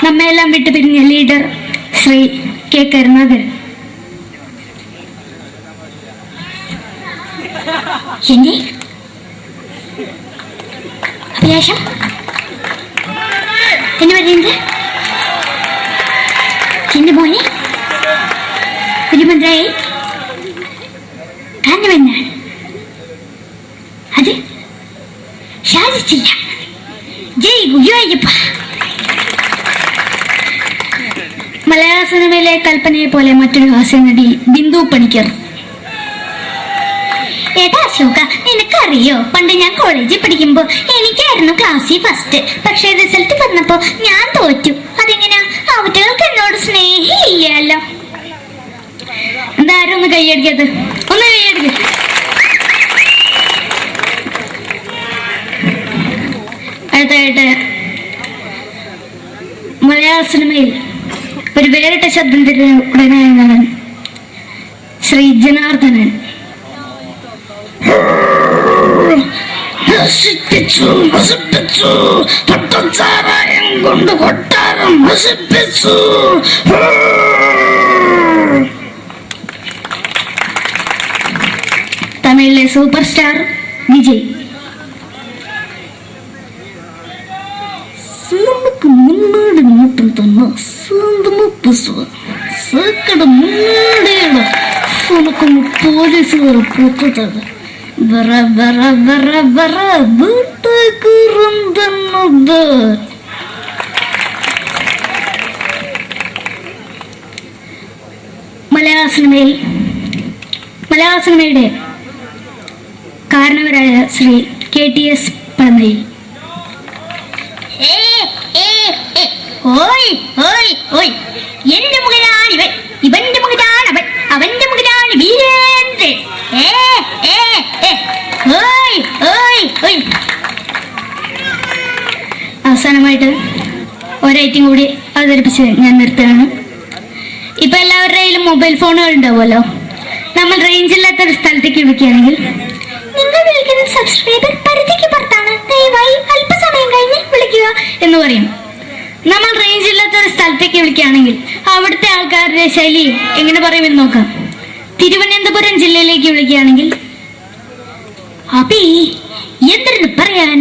നമ്മെല്ലാം വിട്ടുപിരിഞ്ഞ ലീഡർ ശ്രീ K. കരുണാകരൻ. എന്റെ അഭിലാഷം എന്ന് പറയുന്നത് എന്റെ മോനെ ഒരു മന്ത്രായി കാരണം എന്നാണ് അത് സാധിച്ചില്ല. ജയ് ഗുരുവായൂരപ്പ. മലയാള സിനിമയിലെ കൽപ്പനയെ പോലെ മറ്റൊരു ഹാസ്യനടി ബിന്ദു പണിക്കർ. ഏട്ടാ അശോക, നിനക്കറിയോ പണ്ട് ഞാൻ കോളേജിൽ പഠിക്കുമ്പോ എനിക്കായിരുന്നു ക്ലാസ്സിൽ ഫസ്റ്റ്. പക്ഷെ റിസൾട്ട് വന്നപ്പോ ഞാൻ തോറ്റു. അതെങ്ങനെയാ? അവറ്റകൾക്ക് എന്നോട് സ്നേഹമില്ലല്ലോ. എന്താരും ഒന്ന് കൈയടിക്കത്, ഒന്ന് കൈയടിക്ക. അടുത്തായിട്ട് മലയാള സിനിമയിൽ ഒരു വേറിട്ട ശബ്ദം ഉടനായ നടൻ ശ്രീ ജനാർദ്ദനൻ. കൊണ്ട് കൊട്ടാരം നശിപ്പിച്ചു. തമിഴിലെ സൂപ്പർ സ്റ്റാർ വിജയ്. നമുക്ക് മുന്നാടി നോട്ടം തന്ന സ്വന്തം സേക്കട മുന്നാടിയാണ് പോലീസുകാർ പൊത്തത്. ബറ ബറ ബറ ബറ വീട്ടുകുറുന്നത്. മലയാള സിനിമയുടെ കാരണവരായ ശ്രീ KTS പഴമയിൽ. എന്റെ മകനാണ് ഇവൻ, ഇവന്റെ മകനാണ് അവൻ, അവന്റെ മകനാണ് വീരേന്ദ്രൻ. അവസാനമായിട്ട് ഒരൈറ്റം കൂടി അവതരിപ്പിച്ച് ഞാൻ നിർത്തുകയാണ്. ഇപ്പൊ എല്ലാവരുടെ കയ്യിലും മൊബൈൽ ഫോണുകൾ ഉണ്ടാവുമല്ലോ. നമ്മൾ റേഞ്ച് ഇല്ലാത്ത ഒരു സ്ഥലത്തേക്ക് വിളിക്കുകയാണെങ്കിൽ, നിങ്ങൾ വിളിക്കുന്ന സബ്സ്ക്രൈബർ പരിധിക്ക് പുറത്താണ്, ദയവായി അല്പസമയം കഴിഞ്ഞ് വിളിക്കുക എന്ന് പറയും. നമ്മൾ റേഞ്ച് ഇല്ലാത്ത ഒരു സ്ഥലത്തേക്ക് വിളിക്കുകയാണെങ്കിൽ അവിടുത്തെ ആൾക്കാരുടെ ശൈലി എങ്ങനെ പറയുമെന്ന് നോക്കാം. തിരുവനന്തപുരം ജില്ലയിലേക്ക് വിളിക്കുകയാണെങ്കിൽ, അപ്പി എന്തിനു പറയാൻ,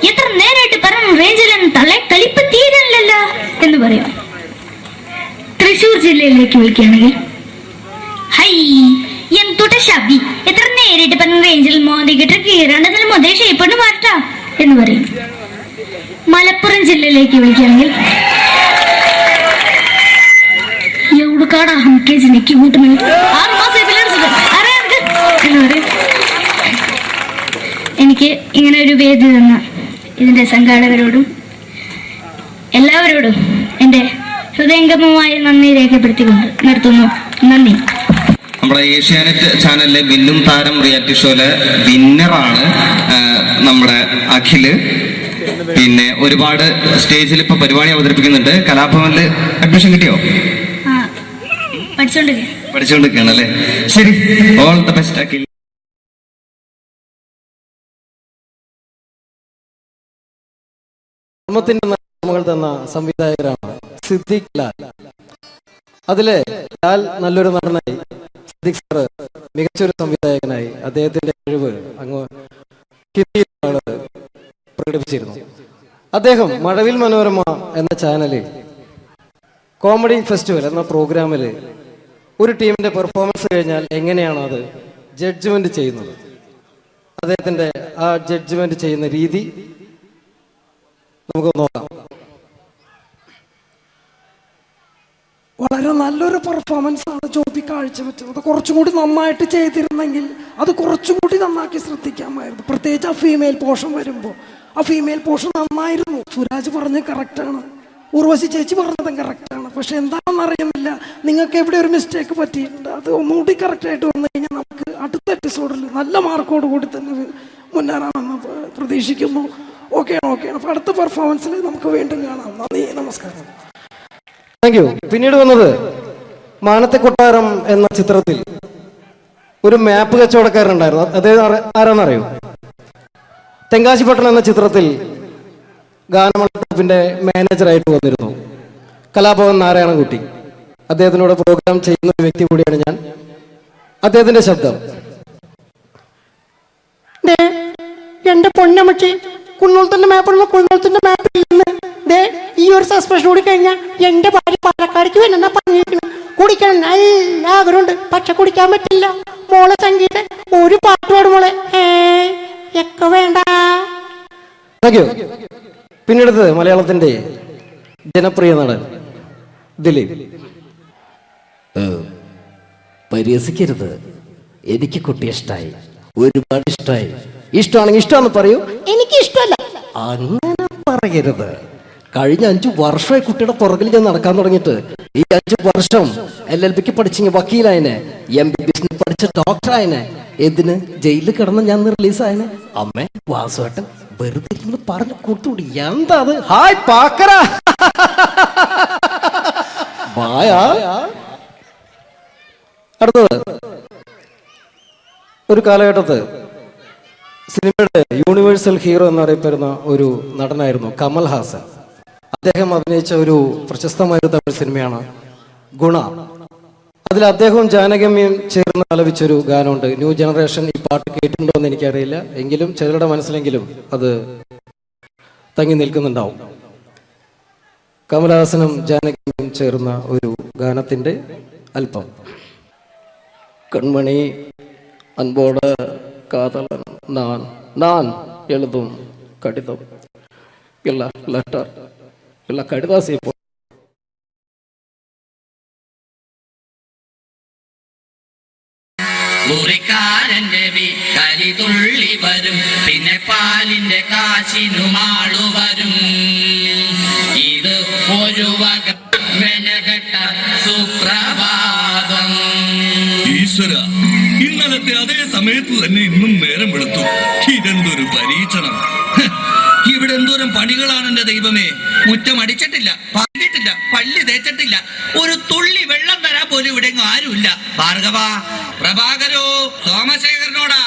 എത്ര നേരമായിട്ട് പറഞ്ഞു റേഞ്ചിലൊന്നും തള്ളെ കളിപ്പ് തീരല്ലോ എന്ന് പറയും. തൃശ്ശൂർ ജില്ലയിലേക്ക് വിളിക്കുകയാണെങ്കിൽ, ഹൈ എന്തുട്ട ശബി, എത്ര നേരിട്ട് പറഞ്ഞ റേഞ്ചിൽ മോദിക്കിട്ട് കീറാണ്ടതിൽ മുതൽ ഷേപ്പണ് മാറ്റാ എന്ന് പറയും. മലപ്പുറം ജില്ലയിലേക്ക് വിളിക്കുകയാണെങ്കിൽ, എവിടുക്കാടാ ഹംകേജിലേക്ക് കൂട്ടുന്നത് 6 മാസം എന്ന് പറയും. എനിക്ക് ഇങ്ങനെ ഒരു വേദി തന്ന ഇതിന്റെ സംഘാടകരോടും എല്ലാവരോടും എൻ്റെ ഹൃദയംഗമമായ നന്ദി രേഖപ്പെടുത്തിക്കൊണ്ട് നിർത്തുന്നു. നന്ദി. നമ്മുടെ ഏഷ്യാനെറ്റ് ചാനലിലെ വില്ലും താരം റിയാലിറ്റി ഷോയിലെ വിന്നറാണ് നമ്മുടെ അഖില്. പിന്നെ ഒരുപാട് സ്റ്റേജിൽ ഇപ്പൊ പരിപാടി അവതരിപ്പിക്കുന്നുണ്ട്. കലാഭവനില് അഡ്മിഷൻ കിട്ടിയോ? പഠിച്ചോണ്ടിരിക്കുകയാണ് അല്ലേ? ശരി, ഓൾ ദ ബെസ്റ്റ് അഖിൽ. നമ്മൾ തന്ന സംവിധായകരാണ് സിദ്ദിഖ് ലാൽ. അതിലെ ലാൽ നല്ലൊരു നടനായി, സിദ്ദിഖ് സാറ് മികച്ചൊരു സംവിധായകനായി അദ്ദേഹത്തിന്റെ കഴിവ് അങ്ങ് ഹിന്ദിയിൽ പ്രകടിപ്പിച്ചിരുന്നു. അദ്ദേഹം മഴവിൽ മനോരമ എന്ന ചാനലിൽ കോമഡി ഫെസ്റ്റിവൽ എന്ന പ്രോഗ്രാമിൽ ഒരു ടീമിന്റെ പെർഫോമൻസ് കഴിഞ്ഞാൽ എങ്ങനെയാണ് അത് ജഡ്ജ്മെന്റ് ചെയ്യുന്നത്, അദ്ദേഹത്തിന്റെ ആ ജഡ്ജ്മെന്റ് ചെയ്യുന്ന രീതി നമുക്ക് നോക്കാം. വളരെ നല്ലൊരു പെർഫോമൻസ് ആണ് ജോബി കാഴ്ചവെച്ചത്. കുറച്ചും കൂടി നന്നായിട്ട് ചെയ്തിരുന്നെങ്കിൽ അത് കുറച്ചും കൂടി നന്നാക്കി ശ്രദ്ധിക്കാമായിരുന്നു. പ്രത്യേകിച്ച് ആ ഫീമെയിൽ പോർഷൻ വരുമ്പോൾ ആ ഫീമെയിൽ പോർഷൻ നന്നായിരുന്നു. സുരാജ് പറഞ്ഞ് കറക്റ്റാണ്, ഉർവശി ചേച്ചി പറഞ്ഞതും കറക്റ്റാണ്. പക്ഷെ എന്താണെന്ന് അറിയുന്നില്ല, നിങ്ങൾക്ക് എവിടെ ഒരു മിസ്റ്റേക്ക് പറ്റിയിട്ടുണ്ട്. അത് ഒന്നുകൂടി കറക്റ്റായിട്ട് വന്നു കഴിഞ്ഞാൽ നമുക്ക് അടുത്ത എപ്പിസോഡിൽ നല്ല മാർക്കോട് കൂടി തന്നെ മുന്നേറാമെന്ന് പ്രതീക്ഷിക്കുന്നു. ഓക്കെയാണ്. അപ്പോൾ അടുത്ത പെർഫോമൻസിൽ നമുക്ക് വീണ്ടും കാണാം. നന്ദി, നമസ്കാരം. Thank you. പിന്നീട് വന്നത് മാനത്തെ കൊട്ടാരം എന്ന ചിത്രത്തിൽ ഒരു മാപ്പ് കച്ചവടക്കാരുണ്ടായിരുന്നു. അദ്ദേഹം ആരാന്നറിയോ? തെങ്കാശിപട്ടണം എന്ന ചിത്രത്തിൽ ഗാനമണ്ഡലത്തിന്റെ മാനേജറായിട്ട് വന്നിരുന്നു കലാഭവൻ നാരായണൻകുട്ടി. അദ്ദേഹത്തിനോട് പ്രോഗ്രാം ചെയ്യുന്ന ഒരു വ്യക്തി കൂടിയാണ് ഞാൻ. അദ്ദേഹത്തിന്റെ ശബ്ദം ദേ എന്റെ പൊന്നമ്മച്ചി കുന്നോളത്തിന്റെ മാപ്പ് കുന്നോളത്തിന്റെ മാപ്പ് ഇല്ലെന്ന്. ദേ ഈ ഒരു സസ്പെൻഷൻ കൂടി കഴിഞ്ഞാൽ എന്റെ ഭാര്യ പാലക്കാടേക്ക് വന്നെന്നാ പറഞ്ഞിരിക്കണം. കുടിക്കണം നല്ല ആഗ്രഹമുണ്ട്, പക്ഷെ കുടിക്കാൻ പറ്റില്ല. മോളെ സംഗീത ഒരു പാട്ട് പാടും മോളെ. ഒക്കെ വേണ്ട. Thank you. പിന്നീട് മലയാളത്തിന്റെ ജനപ്രിയ നടൻ ദിലീപ്. പരിഹസിക്കരുത്, എനിക്ക് കുട്ടിയെ ഇഷ്ടമായി, ഒരുപാട് ഇഷ്ടമായി. ഇഷ്ടമാണെങ്കിൽ ഇഷ്ടമാണെന്ന് പറയൂ, എനിക്ക് ഇഷ്ടമല്ല അങ്ങനെ പറയരുത്. കഴിഞ്ഞ 5 വർഷമായി കുട്ടിയുടെ പുറകിൽ ഞാൻ നടക്കാൻ തുടങ്ങിയിട്ട്. ഈ 5 വർഷം LLBക്ക് പഠിച്ച വക്കീലായനെ, MBBS പഠിച്ച ഡോക്ടറായനെ, എന്തിന് ജയിലിൽ കിടന്ന് ഞാൻ റിലീസായനെ. അമ്മേ വാസുവേട്ടൻ വെറുതെ ഇരുന്ന് പറഞ്ഞു കൊടുത്തുകൂടി. എന്താ അത്? ഹായ് പാക്കര ബായാ. അടുത്തത് ഒരു കാലഘട്ടത്ത് സിനിമയുടെ യൂണിവേഴ്സൽ ഹീറോ എന്നറിയപ്പെടുന്ന ഒരു നടനായിരുന്നു കമൽ ഹാസൻ. അദ്ദേഹം അഭിനയിച്ച ഒരു പ്രശസ്തമായ ഒരു തമിഴ് സിനിമയാണ് ഗുണ. അതിൽ അദ്ദേഹവും ജാനകിയമ്മയും ചേർന്ന് ആലപിച്ചൊരു ഗാനമുണ്ട്. ന്യൂ ജനറേഷൻ ഈ പാട്ട് കേട്ടിട്ടുണ്ടോ എന്ന് എനിക്കറിയില്ല, എങ്കിലും ചിലരുടെ മനസ്സിലെങ്കിലും അത് തങ്ങി നിൽക്കുന്നുണ്ടാവും. കമലഹാസനും ജാനകിയമ്മയും ചേർന്ന ഒരു ഗാനത്തിന്റെ അല്പം. കൺമണി അൻപോട് കാതലൻ நான் எழுதும் கடிதம் இல்ல லெட்டர் இல்ல கடிதாசி മുറിക്കാരന്റെ വീട്ടലി തുള്ളി വരും, പിന്നെ പാലിന്റെ കാശിനുമാളു വരും. ഇത് ഒരു വക മെനകെട്ട സുപ്രഭാതം. ഈശ്വര, ഇന്നലത്തെ അതേ സമയത്ത് തന്നെ ഇന്നും നേരം വെളുത്തു. ഇതെന്തൊരു പരീക്ഷണം! ഇവിടെ എന്തോരം പണികളാണ് എന്റെ ദൈവമേ. മുറ്റം അടിച്ചിട്ടില്ല, പറഞ്ഞിട്ടില്ല, പള്ളി തേച്ചിട്ടില്ല, ഒരു തുള്ളി വെള്ളം തരാൻ പോലും ഇവിടെ ആരുമില്ല. ഭാർഗവ, പ്രഭാകരോ, സോമശേഖരനോടാ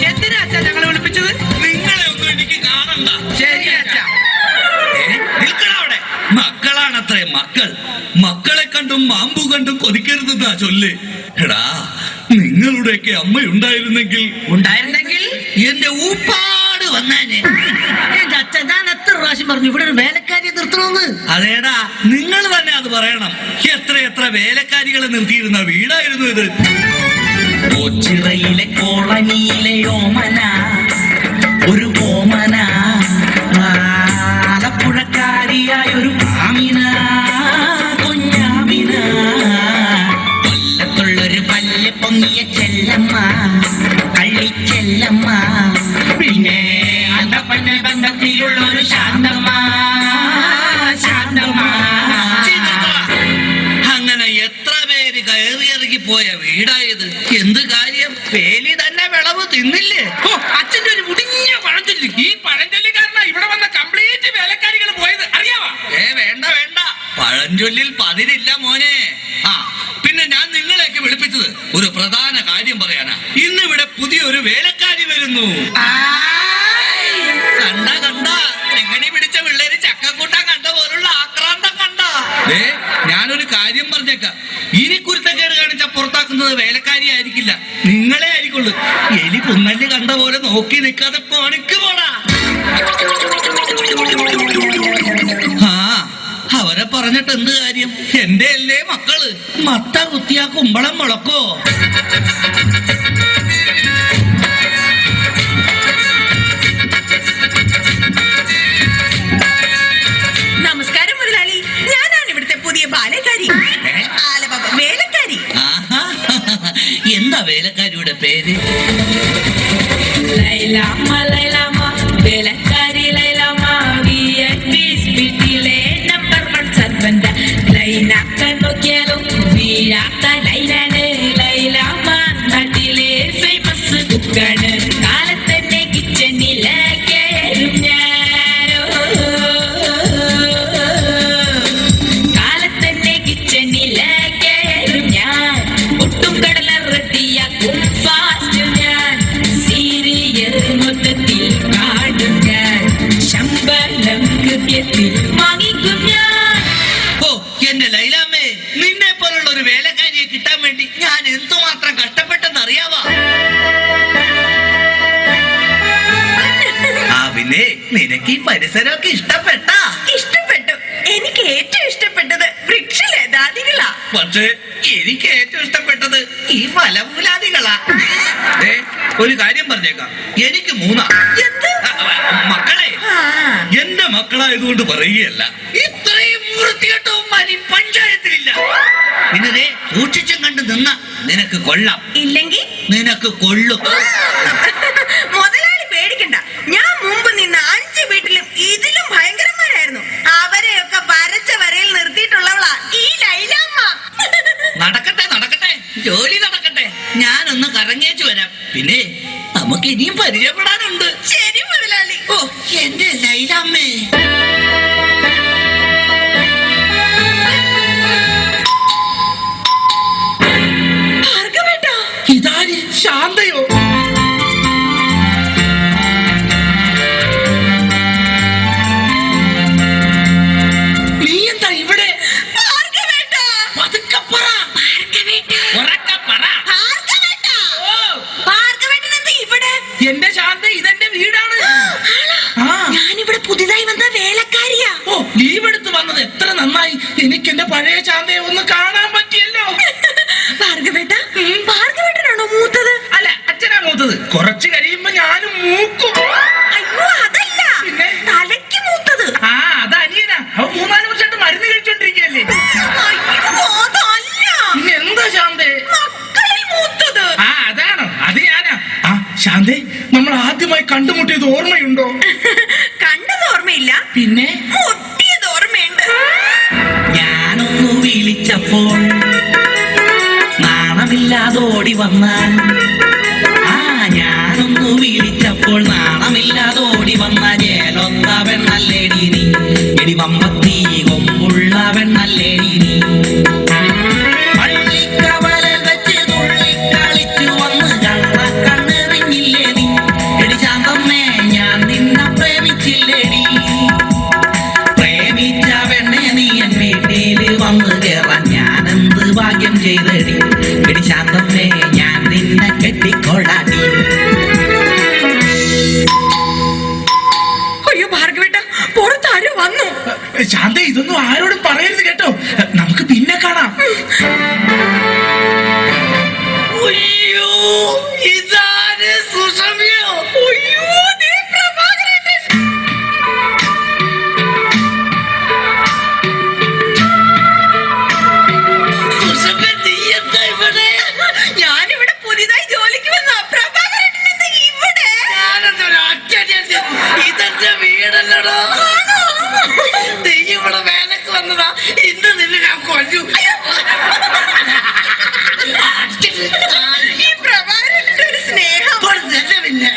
എന്തിനാ അച്ഛാ ഞങ്ങളെ വിളിപ്പിച്ചത്? നിങ്ങളെ ഒന്നും എനിക്ക് കാണണ്ട. ശരി അച്ഛാ. നിൽക്കണവിടെ. മക്കളാണത്രേ മക്കൾ. മക്കളെ കണ്ടും മാമ്പു കണ്ടും കൊതിക്കരുതെന്നാ ചൊല്ല്. എടാ, നിങ്ങളുടെയൊക്കെ അമ്മയുണ്ടായിരുന്നെങ്കിൽ എന്റെ ഊപ്പാട് വന്നേനെ. എന്റെ അച്ഛൻ ഞാൻ എത്ര പ്രാവശ്യം പറഞ്ഞു ഇവിടെ ഒരു വേലക്കാരിയെ നിർത്തണമെന്ന്. അതേടാ, നിങ്ങൾ തന്നെ അത് പറയണം. എത്ര വേലക്കാരികളെ നിർത്തിയിരുന്ന വീടായിരുന്നു ഇത്. കൊച്ചിറയിലെ കോളനിയിലെ ഓമന, ഒരു ഓമന, ആലപ്പുഴക്കാരിയായ ഒരു ആമിന, കുഞ്ഞാമിന, കൊല്ലത്തുള്ളൊരു പല്ല് പൊങ്ങിയ ചെല്ലമ്മ, കള്ളിച്ചെല്ലമ്മ, പിന്നെ അന്തപ്പന്ന ബന്ധത്തിലുള്ളൊരു ശാന്തമ്മ, ശാന്തമ്മ. അങ്ങനെ എത്ര പേര് കയറിയിറങ്ങി പോയ വീടായത്. എന്ത് കാര്യം, വേലി തന്നെ വിളവ് തിന്നില്ലേ? അച്ഛന്റെ ഒരു മുടിഞ്ഞ പഴഞ്ചൊല്ലി. ഈ പഴഞ്ചൊല്ലി കാരണം ഇവിടെ വന്ന കംപ്ലീറ്റ് വേലക്കാരികൾ പോയത് അറിയാവാ? വേണ്ട വേണ്ട, പഴഞ്ചൊല്ലിൽ പതിരില്ല മോനെ. പിന്നെ ഞാൻ നിങ്ങളെയൊക്കെ വിളിപ്പിച്ചത് ഒരു പ്രധാന കാര്യം പറയാനാ. ഇന്നിവിടെ പുതിയൊരു വേലക്കാരി വരുന്നു. കണ്ട എങ്ങനെ പിടിച്ച പിള്ളേര് ചക്കക്കൂട്ടം കണ്ട പോലുള്ള ആക്രാന്തം കണ്ട. ഞാനൊരു കാര്യം പറഞ്ഞേക്കാം, ഇനി കുരുത്തക്കേട് കാണിച്ച പുറത്താക്കുന്നത് വേലക്കാരി ആയിരിക്കില്ല, നിങ്ങളെ ആയിരിക്കുള്ളൂ. എലി പുന്നല് കണ്ട പോലെ നോക്കി നിൽക്കാതെ പണിക്ക് പോടാ. അവരെ പറഞ്ഞിട്ട് എന്ത് കാര്യം? എന്റെ അല്ലേ മക്കള്. മത്ത കുത്തിയാ കുമ്പളം മുളക്കോ? നമസ്കാരം മുതലാളി, ഞാനാണ് ഇവിടുത്തെ പുതിയ ബാലക്കാരി, വേലക്കാരി. എന്താ വേലക്കാരിയുടെ പേര്? ലൈലാമ്മ, ലൈലാമ്മ, വേലക്കാരി ലൈലാമ്മ, വീട്ടിലെ നമ്പർ 1 സർവന്റ. ലൈനാക്കാൻ നോക്കിയാലും വീഴാത്ത ലൈലാണ് ലൈലാമ്മ, നാട്ടിലെ ഫേമസ് കുക്കാണ്. കാലത്തന്നെ കിച്ചണിലെ കയറും ഞാനോ, കാലത്തന്നെ കിച്ചണിലെ കയറും ഞാൻ. ഒട്ടും കടല റെഡിയാക്കും ഫാസ്റ്റ് ഞാൻ. സീരിയൽ മൊത്തത്തിൽ കാണും ഞാൻ. ശമ്പളം കൃത്യത്തിൽ വാങ്ങിക്കും ഞാൻ. ഓ എന്റെ ലൈലാമ്മേ, നിന്നെ പോലുള്ള ഒരു വേലക്കാരിയെ കിട്ടാൻ വേണ്ടി ഞാൻ എന്തുമാ നിനക്ക് ഈ പരിസരമൊക്കെ ഇഷ്ടപ്പെട്ടാ? ഇഷ്ടപ്പെട്ടു. എനിക്ക് ഏറ്റവും ഇഷ്ടപ്പെട്ടത് വൃക്ഷലതാദികളാ. പക്ഷേ എനിക്ക് ഏറ്റവും ഇഷ്ടപ്പെട്ടത് ഈ ഫലമൂലാദികളാ. ഒരു കാര്യം പറഞ്ഞേക്കാം, എനിക്ക് 3 മക്കളെ. എന്റെ മക്കളായതുകൊണ്ട് പറയുകയല്ല, ഇത്രയും വൃത്തികെട്ടവന്മാർ ഈ പഞ്ചായത്തിലില്ല. പിന്നെ സൂക്ഷിച്ചും കണ്ട് നിന്ന നിനക്ക് കൊള്ളാം, ഇല്ലെങ്കിൽ നിനക്ക് കൊള്ളും. മുതലാളി പേടിക്കണ്ട. ഞാൻ മുമ്പ് നിന്ന 5 വീട്ടിലും ഇതിലും ഭയങ്കരന്മാരായിരുന്നു. അവരെയൊക്കെ വരച്ച വരയിൽ നിർത്തിയിട്ടുള്ളവളാ ഈ ലൈലാമ്മ. നടക്കട്ടെ നടക്കട്ടെ, ജോലി നടക്കട്ടെ. ഞാനൊന്ന് കറങ്ങിയേച്ചു വരാം. പിന്നെ നമുക്ക് ഇനിയും പരിചയപ്പെടാനുണ്ട്. ശരി മുതലാളി. ഓ എന്റെ ലൈലാമ്മേ. ഭാർഗവേട്ടാ, ഇതാര്? ശാന്തയോ? നീ എന്താ ഇവിടെ? ഭാർഗവേട്ടാ, പതുക്കെ പറ. ഭാർഗവേട്ടാ, ഉറക്കെ പറ. ഭാർഗവേട്ടാ. ഓ, ഭാർഗവേട്ടൻ എന്താ ഇവിടെ? എന്റെ ശാന്ത, ഇതെന്റെ വീടാണ്. ഞാനിവിടെ പുതിയതായി വന്ന വേലക്കാരിയാ. ഓ, ലീവ് എടുത്ത് വന്നത് എത്ര നന്നായി. എനിക്ക് എന്റെ പഴയ ശാന്തയെ ഒന്ന് കാണാൻ പറ്റിയല്ലോ. ഭാർഗവേട്ടാ, ഭാർഗവേട്ടനാണോ മൂത്തത്? അല്ല, അച്ഛനാ മൂത്തത്. കുറച്ച് കഴിയുമ്പോ ഞാനും മൂക്കും. അയ്യോ, അതല്ല, പിന്നെ തലയ്ക്ക് മൂത്തത്. ആ, അത് അനിയനാ. അവൻ 3-4 വർഷമായിട്ട് മരുന്ന് കഴിച്ചോണ്ടിരിക്കല്ലേ. അയ്യോ, അതല്ല. പിന്നെ എന്താ ശാന്തേ? മക്കളിൽ മൂത്തത്. ആ, അതാണോ? അത് ഞാനാ. ആ ശാന്തേ, നമ്മൾ ആദ്യമായി കണ്ടുമുട്ടിയത് ഓർമ്മയുണ്ടോ? കണ്ടത് ഓർമ്മയില്ല, പിന്നെ മുട്ടിയത് ഓർമ്മയുണ്ട്. ഞാനൊന്നു വിളിച്ചപ്പോൾ നാണമില്ലാതോടി വന്നാൽ, ഞാനൊന്നു വിളിച്ചപ്പോൾ നാണമില്ലാതോടി വന്ന ജേലൊത്ത പെണ്ണല്ലേടി നീ. എടി വമ്പത്തി കൊമ്പുള്ള പെണ്ണല്ലേടി നീ. പള്ളിക്കവലൽ വെച്ച് തുള്ളിക്കളിച്ചു വന്ന് കണ്ണെറിഞ്ഞില്ലേ നീ. എടി ശാന്തമ്മേ, ഞാൻ നിന്നെ പ്രേമിച്ചില്ലേടി. പ്രേമിച്ച പെണ്ണെ നീ എൻ വീട്ടില് വന്ന് കേറാൻ ഞാനെന്ത് ഭാഗ്യം ചെയ്തടി. എടി ശാന്തമ്മേ, ഞാൻ നിന്നെ കെട്ടിക്കൊള്ളാടി. അയ്യോ ഭാർഗവേട്ട, പുറത്താരോ വന്നു. ശാന്ത, ഇതൊന്നും ആരോടും പറയരുത് കേട്ടോ. നമുക്ക് പിന്നെ കാണാം. അയ്യോ, ഇതാര്? സുഷമയോ? അയ്യോ, ദേ പ്രഭാകരേട്ടൻ. സുഷമ, നീ എന്താ ഇവിടെ? ഞാനിവിടെ പുതിയതായി ജോലിക്ക് വന്ന പ്രഭാകരേട്ടൻ എന്താ ഇവിടെ? ഇതെന്റെ വീടല്ലടോ. നീ ഇവിടെ വേലക്ക് വന്നതാ. ഇന്ന് നിന്നെ ഞാൻ കൊല്ലു. ഈ പ്രഭാകരേട്ടന്റെ ഒരു സ്നേഹം. പിന്നെ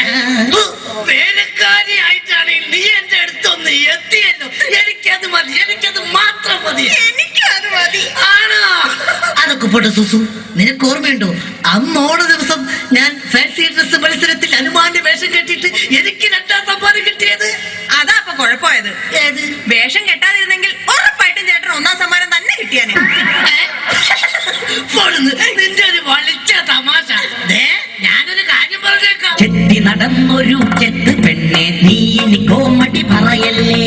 വേലക്കാരിയായിട്ടാണെങ്കിൽ നീ എന്റെ അടുത്തൊന്ന് എത്തിയല്ലോ. എനിക്കത് മതി, എനിക്കത് മാത്രം മതി. എനിക്കത് മതി. ആണോ? അതൊക്കെ പോട്ടെ സുസു, നിനക്ക് ഓർമ്മയുണ്ടോ അന്ന് ഓണ ദിവസം ഞാൻ ഫാൻസി ഡ്രസ് മത്സരത്തിൽ ഹനുമാന്റെ വേഷം കെട്ടിയിട്ട് എനിക്ക് 2ാം സമ്മാനം കിട്ടിയത്? അതാ അപ്പൊ കുഴപ്പമായത്. ഏത്? വേഷം കെട്ടാതിരുന്നെങ്കിൽ ഉറപ്പായിട്ടും ചേട്ടൻ 1ാം സമ്മാനം തന്നെ കിട്ടിയാനെ. നിന്റെ ഒരു വളിച്ച തമാശ. ഞാനൊരു കാര്യം പറഞ്ഞേക്കാം. ചെത്തി നടന്നൊരു ചെത്ത് പെണ്ണെ, നീ ഇനി കോമഡി പറയല്ലേ.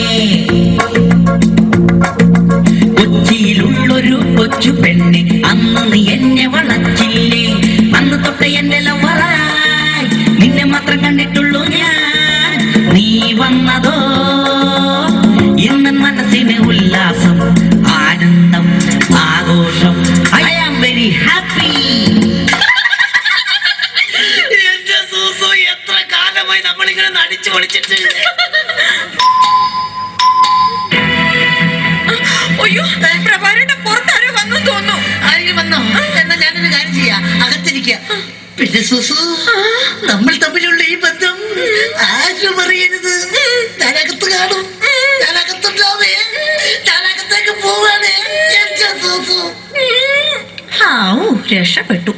കൊച്ചിയിലുള്ളൊരു കൊച്ചു പെണ്ണെ, അന്ന് നീ എന്നെ വളച്ചില്ലേ. അന്ന് തൊട്ട് എന്റെ ലവറായി നിന്നെ മാത്രം കണ്ടിട്ടുള്ളൂ ഞാൻ. നീ വന്നതോ ഇന്ന് മനസ്സിന് ഉല്ലാസം, ആനന്ദം, ആഘോഷം. I am very happy. എന്റെ സൂസു, എത്ര കാലമായി നമ്മളിങ്ങനെ നടിച്ചു പൊളിച്ചിട്ട്. അയ്യോ, പ്രഭാകരേട്ടൻ പുറത്താരോ വന്നു തോന്നുന്നു. ആരെങ്കിലും വന്നോ? എന്നാ ഞാനൊരു കാര്യം ചെയ്യാം, അകത്തിരിക്കാം. പിന്നെ സുസു, നമ്മൾ തമ്മിലുള്ള ഈ ബന്ധം ആരും അറിയരുത്. ഞാനകത്ത് കാണും, ഞാനകത്തുണ്ടാവേ, ഞാനകത്തേക്ക് പോവാണേ. എന്റെ സുസു. രക്ഷപ്പെട്ടു.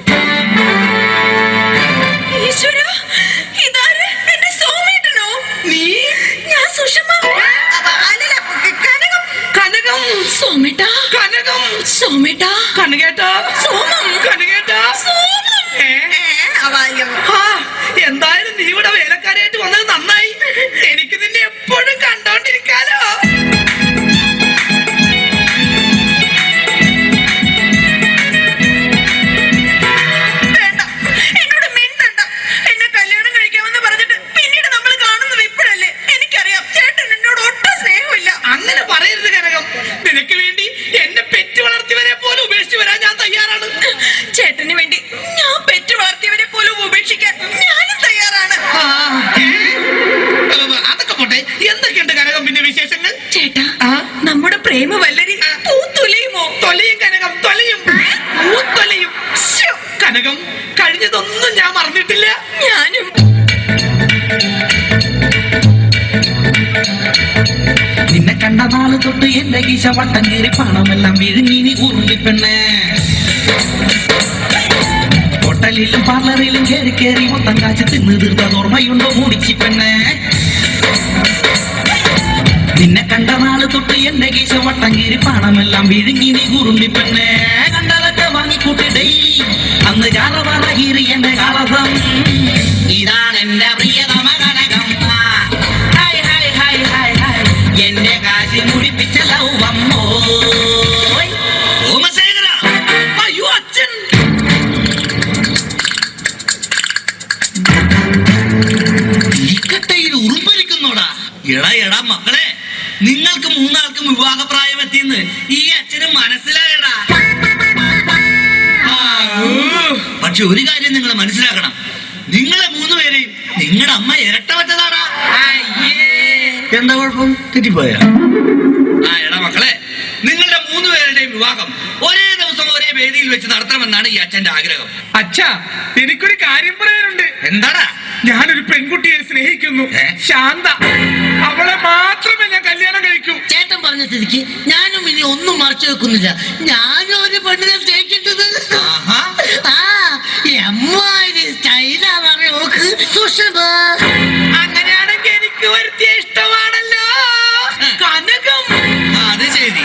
ഈശ്വരാ, ഇതാര്? എന്റെ സോമേട്ടനോ? നീ? ഞാൻ സുഷമ. അല്ലല്ല, കനകം. കനകം. സോമേട്ടാ. കനകം. സോമേട്ടാ. കനകേട്ടാ. സോമം. കനകേട്ടാ. സോമം. എന്തായാലും നീ ഇവിടെ വേലക്കാരിയായിട്ട് വന്നത് നന്നായി. എനിക്ക് നിന്നെ എപ്പോഴും എന്തൊക്കെയുണ്ട് കനകം പിന്നെ വിശേഷങ്ങൾ? ചേട്ടാ നമ്മുടെ പ്രേമ വല്ലരി പൂത്തൊലയുമോ? തൊലയും കനകം, തൊലയും പൂത്തൊലയും. കനകം, കഴിഞ്ഞതൊന്നും ഞാൻ മറന്നിട്ടില്ല. ഞാനും. നിന്നെ കണ്ട നാള് തൊട്ട് എന്റെ കീശ വട്ടം കീറി പണമെല്ലാം വിഴുങ്ങി ഉറുമ്പിപ്പെണ്ണേ. ഹോട്ടലിലും പാർലറിലും കയറി കയറി മൊത്തം കാച്ച് തിന്ന് തീർത്തത് ഓർമ്മയുണ്ടോ മൂടിച്ചി പെണ്ണേ? നിന്നെ കണ്ട നാള് തൊട്ട് എന്റെ കീശ വട്ടം കീറി പണമെല്ലാം വിഴുങ്ങി നീ ഉറുമ്പിപ്പെണ്ണേ. കണ്ടതൊക്കെ വാങ്ങിക്കൂട്ടി ഡെയിലി അന്ന് ചാറവാറ കീറി എന്റെ കാളസം. ഇതാണ് എന്റെ പ്രിയതമ Kanakam. Hi hi hi hi hi എന്റെ കാശി മുടിപ്പിച്ച ലൗവമ്മോ. ഓമശേഖര, അയ്യോ അച്ഛൻ. ഇക്കട്ടയിൽ ഉറുമ്പലിക്കുന്നോടാ. എടാ എടാ മക്കളെ, നിങ്ങൾക്ക് മൂന്നാൾക്കും വിവാഹപ്രായം എത്തിയെന്ന് ഈ അച്ഛന് മനസ്സിലായടാ. പക്ഷെ ഒരു കാര്യം നിങ്ങൾ മനസ്സിലാക്കണം, നിങ്ങളെ മൂന്നുപേരെയും നിങ്ങളുടെ അമ്മ ഇരട്ട വെച്ചതാടാ. എന്താ കുഴപ്പം? തെറ്റിപ്പോയ? എടാ മക്കളെ, നിങ്ങളുടെ മൂന്നുപേരുടെയും വിവാഹം ഒരേ ദിവസം ഒരേ വേദിയിൽ വെച്ച് നടത്തണമെന്നാണ് ഈ അച്ഛന്റെ ആഗ്രഹം. അച്ഛാ, എനിക്കൊരു കാര്യം പറയാനുണ്ട്. എന്താടാ? ഞാനൊരു പെൺകുട്ടിയെ സ്നേഹിക്കുന്നു, ശാന്ത. അവളെ മാത്രമേ ഞാൻ കല്യാണം കഴിക്കൂ. ചേട്ടൻ പറഞ്ഞ സ്ഥിതിക്ക് ഞാനും ഇനി ഒന്നും മറച്ചു വെക്കുന്നില്ല. ഞാനും ഒരു പെണ്ണിനെ സ്നേഹിക്കേണ്ടത്. അങ്ങനെയാണെങ്കിൽ എനിക്ക് വരുത്തിയ ഇഷ്ടമാണല്ലോ കനകം. അത് ശരി.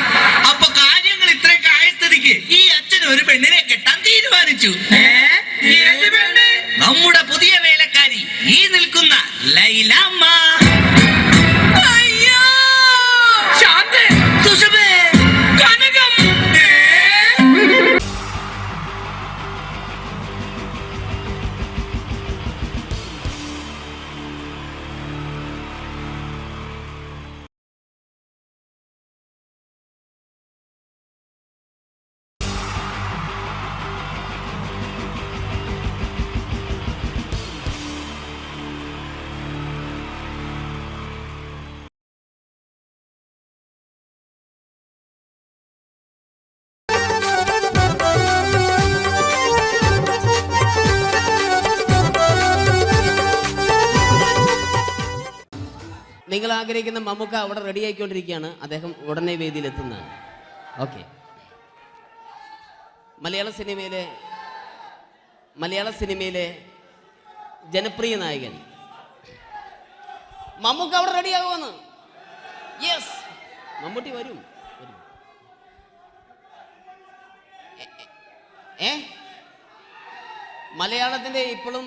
അപ്പൊ കാര്യങ്ങൾ ഇത്രയൊക്കെ ആയ സ്ഥിതിക്ക് ഈ അച്ഛൻ ഒരു പെണ്ണിനെ കെട്ടാൻ തീരുമാനിച്ചു. നമ്മുടെ പുതിയ വേലക്കാരി ഈ നിൽക്കുന്ന ലൈലാമ്മ. നിങ്ങൾ ആഗ്രഹിക്കുന്ന മമ്മൂക്ക അവിടെ റെഡി ആയിക്കൊണ്ടിരിക്കുകയാണ്. അദ്ദേഹം ഉടനെ വേദിയിൽ എത്തുന്നതാണ്. ഓക്കെ. മലയാള സിനിമയിലെ ജനപ്രിയ നായകൻ മമ്മൂക്ക അവിടെ റെഡി ആകുമെന്ന്. യെസ്, മമ്മൂട്ടി വരും. മലയാളത്തിന്റെ ഇപ്പോഴും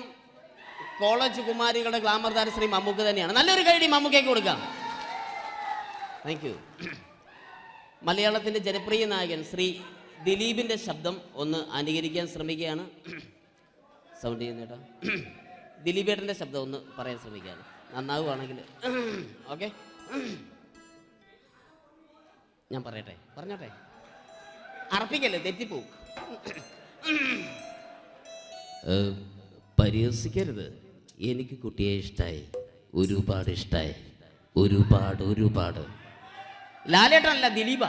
കോളേജ് കുമാരികളുടെ ഗ്ലാമർ താരം ശ്രീ മമ്മൂക്ക തന്നെയാണ്. നല്ലൊരു കൈഡി മമ്മൂക്കയ്ക്ക് കൊടുക്കാം. Thank you. മലയാളത്തിന്റെ ജനപ്രിയ നായകൻ ശ്രീ ദിലീപിന്റെ ശബ്ദം ഒന്ന് അനുകരിക്കാൻ ശ്രമിക്കുകയാണ്. സൗണ്ട് ചെയ്യുന്നേട്ടാ. ദിലീപേട്ടൻ്റെ ശബ്ദം ഒന്ന് പറയാൻ ശ്രമിക്കുകയാണ്. നന്നാവുകയാണെങ്കിൽ ഓക്കെ. ഞാൻ പറയട്ടെ? പറഞ്ഞോട്ടെ, അറപ്പിക്കല്ലേ, തെറ്റിപ്പോവും. പരിഹസിക്കരുത്, എനിക്ക് കുട്ടിയെ ഇഷ്ടമായി, ഒരുപാട് ഇഷ്ടമായി, ഒരുപാട്. ലാലേട്ടനല്ല, ദിലീപ.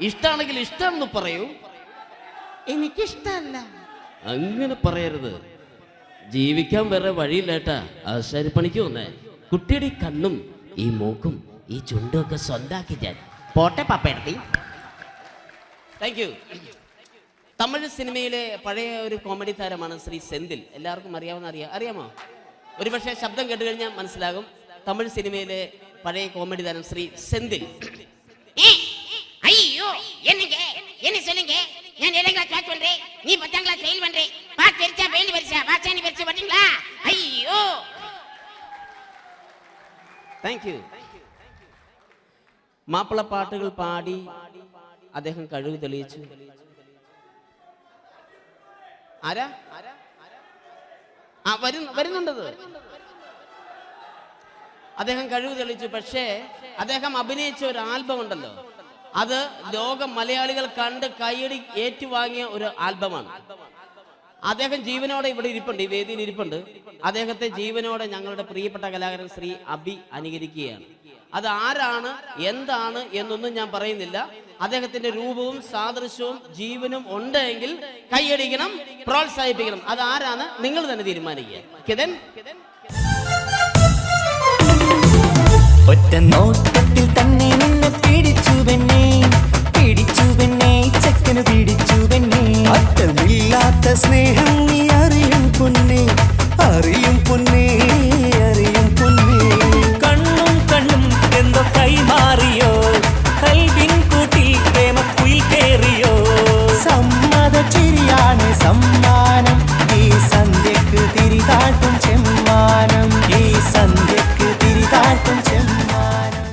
ഇഷ്ടമാണെങ്കിൽ ഇഷ്ടമെന്ന് പറയൂ, എനിക്കിഷ്ടമല്ല അങ്ങനെ പറയരുത്. ജീവിക്കാൻ വേറെ വഴിയില്ലേട്ടാ. ആശാരിപ്പണിക്ക് വന്നേ. കുട്ടിയുടെ ഈ കണ്ണും ഈ മൂക്കും ഈ ചുണ്ടും ഒക്കെ സ്വന്താക്കി ഞാൻ പോട്ടെ പാപ്പയെടുത്തി. Thank you. തമിഴ് സിനിമയിലെ പഴയ ഒരു കോമഡി താരമാണ് ശ്രീ സെന്തിൽ. എല്ലാവർക്കും അറിയാമോ? ഒരുപക്ഷെ ശബ്ദം കേട്ട് കഴിഞ്ഞാൽ മനസ്സിലാകും. തമിഴ് സിനിമയിലെ പഴയ കോമഡി താരം ശ്രീ സെന്തിൽ. ஐயோ என்னங்க என்ன சொல்லுங்க நான் 7th கிளாஸ் பாஸ் பண்றேன் நீ 10th கிளாஸ் ஃபெயில் பண்றே பாஸ் தெரிச்சா ஃபெயில் பரிசா பாஸானி பரிசா வரீங்களா ஐயோ താങ്ക് യു. മാപ്പിള പാട്ടുകൾ പാടി അദ്ദേഹം കഴിവ് തെളിയിച്ചു. ആരാ വരുന്നുണ്ടത്? അദ്ദേഹം കഴിവ് തെളിയിച്ചു. പക്ഷേ അദ്ദേഹം അഭിനയിച്ച ഒരു ആൽബം ഉണ്ടല്ലോ, അത് ലോക മലയാളികൾ കണ്ട് കൈയടി ഏറ്റുവാങ്ങിയ ഒരു ആൽബമാണ്. അദ്ദേഹം ജീവനോടെ ഇവിടെ ഇരിപ്പുണ്ട്, ഈ വേദിയിൽ ഇരിപ്പുണ്ട്. അദ്ദേഹത്തെ ജീവനോടെ ഞങ്ങളുടെ പ്രിയപ്പെട്ട കലാകാരൻ ശ്രീ അബി അനുകരിക്കുകയാണ്. അത് ആരാണ് എന്താണ് എന്നൊന്നും ഞാൻ പറയുന്നില്ല. അദ്ദേഹത്തിന്റെ രൂപവും സാദൃശ്യവും ജീവനും ഉണ്ടെങ്കിൽ കൈയടിക്കണം, പ്രോത്സാഹിപ്പിക്കണം. അത് ആരാണ് നിങ്ങൾ തന്നെ തീരുമാനിക്കുക. കിതൻ ഒറ്റ നോട്ടത്തിൽ തന്നെ നിന്നെ പിടിച്ചു പെണ്ണേ ചെക്കന് പിടിച്ചു പെണ്ണേ. അറ്റമില്ലാത്ത സ്നേഹം നീ അറിയും പൊന്നേ, അറിയും പൊന്നേ, അറിയും പൊന്നേ. കണ്ണും എന്തോ കൈമാറിയോ, കൽവിൻ കൂട്ടിൽ പ്രേമക്കുയിൽ കേറിയോ. സമ്മത ചിരിയാണ് സമ്മാനം, ഈ സന്ധ്യക്ക് തിരിതാട്ടും ചെമ്മാനം, ഈ സന്ധ്യക്ക് തിരിതാട്ടും ചെമ്മാനം.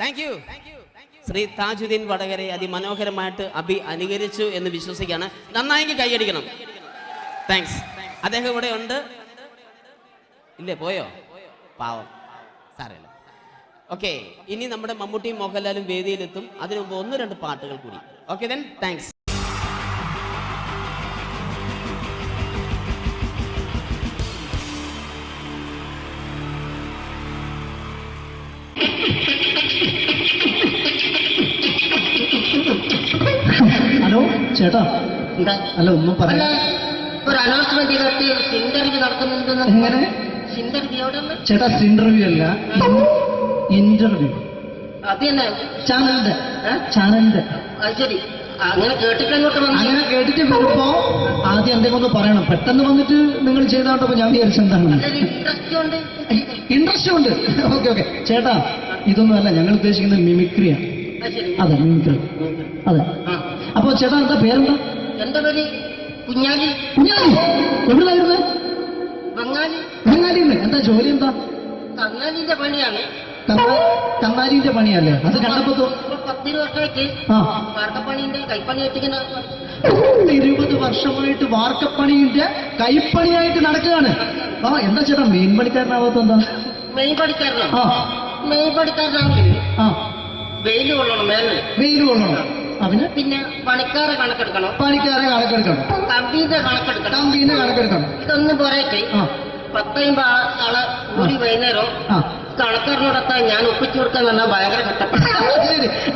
Thank you. ശ്രീ താജുദ്ദീൻ വടകരെ അതിമനോഹരമായിട്ട് അബി അനുകരിച്ചു എന്ന് വിശ്വസിക്കുകയാണ്. നന്നായെങ്കിൽ കൈയടിക്കണം. താങ്ക്സ്. അദ്ദേഹം ഇവിടെ ഉണ്ട്. ഇല്ലേ, പോയോ? പാവം, സാരമില്ല. ഓക്കെ, ഇനി നമ്മുടെ മമ്മൂട്ടിയും മോഹൻലാലും വേദിയിലെത്തും. അതിനു മുമ്പ് 1-2 പാട്ടുകൾ കൂടി. Okay then, thanks. ഹലോ ചേട്ടാ, അല്ല ഒന്നും പറയാ. ഒരു അനൗൺസ്മെന്റ് ഇന്റർവ്യൂ നടക്കുന്നുണ്ടെന്ന്. എങ്ങനെ ചേട്ടാ? ഇന്റർവ്യൂ അല്ല, ഇന്റർവ്യൂ. അത് തന്നെ ചാനലിന്റെ. ശരി, അങ്ങനെ കേട്ടിട്ട് അങ്ങനെ കേട്ടിട്ട് വരുമ്പോ ആദ്യം എന്തെങ്കിലും ഒന്ന് പറയണം. പെട്ടെന്ന് വന്നിട്ട് നിങ്ങൾ ചെയ്താണ്ടപ്പോ ഞാൻ വിചാരിച്ചെന്താണ് ഇൻട്രസ്റ്റ് ഉണ്ട്. ഓക്കെ ചേട്ടാ, ഇതൊന്നും അല്ല ഞങ്ങൾ ഉദ്ദേശിക്കുന്നത് മിമിക്രിയാണ്. അതെ, മിമിക്രി. അതെ. അപ്പൊ ചേട്ടാ എന്താ പേരെന്താ? എന്റെ പേര് കുഞ്ഞാലി. എവിടെയായിരുന്നു? ബംഗാളിന്ന്. എന്താ ജോലി? എന്താ? കന്നാലിന്റെ പണിയാണ്. കന്നാലിന്റെ പണിയല്ലേ? അത് കണ്ടപ്പോ 10 വർഷമായിട്ട് വാർക്കപ്പണിന്റെ കൈപ്പണിയായിട്ട് 20 വർഷമായിട്ട് വാർക്കപ്പണിന്റെ കൈപ്പണിയായിട്ട് നടക്കുകയാണ്. എന്താ ചേട്ടാ മെയിൻ പണിക്കാരനാവാത്ത? എന്താ മെയിൻ പണിക്കാരനാണെങ്കിൽ വെയില് കൊള്ളണം, വെയില് കൊള്ളണം. അതിന് പിന്നെ പണിക്കാരെ കണക്കെടുക്കണം, കമ്പീന്റെ കണക്കെടുക്കണം. ഇതൊന്നും പോരായിട്ട് 10-50 ആളെ കൂടി വൈകുന്നേരം കണക്കാരനോടൊക്കെ ഞാൻ ഒപ്പിച്ചു കൊടുക്കാൻ പറഞ്ഞാൽ ഭയങ്കര കഷ്ടപ്പെട്ടു.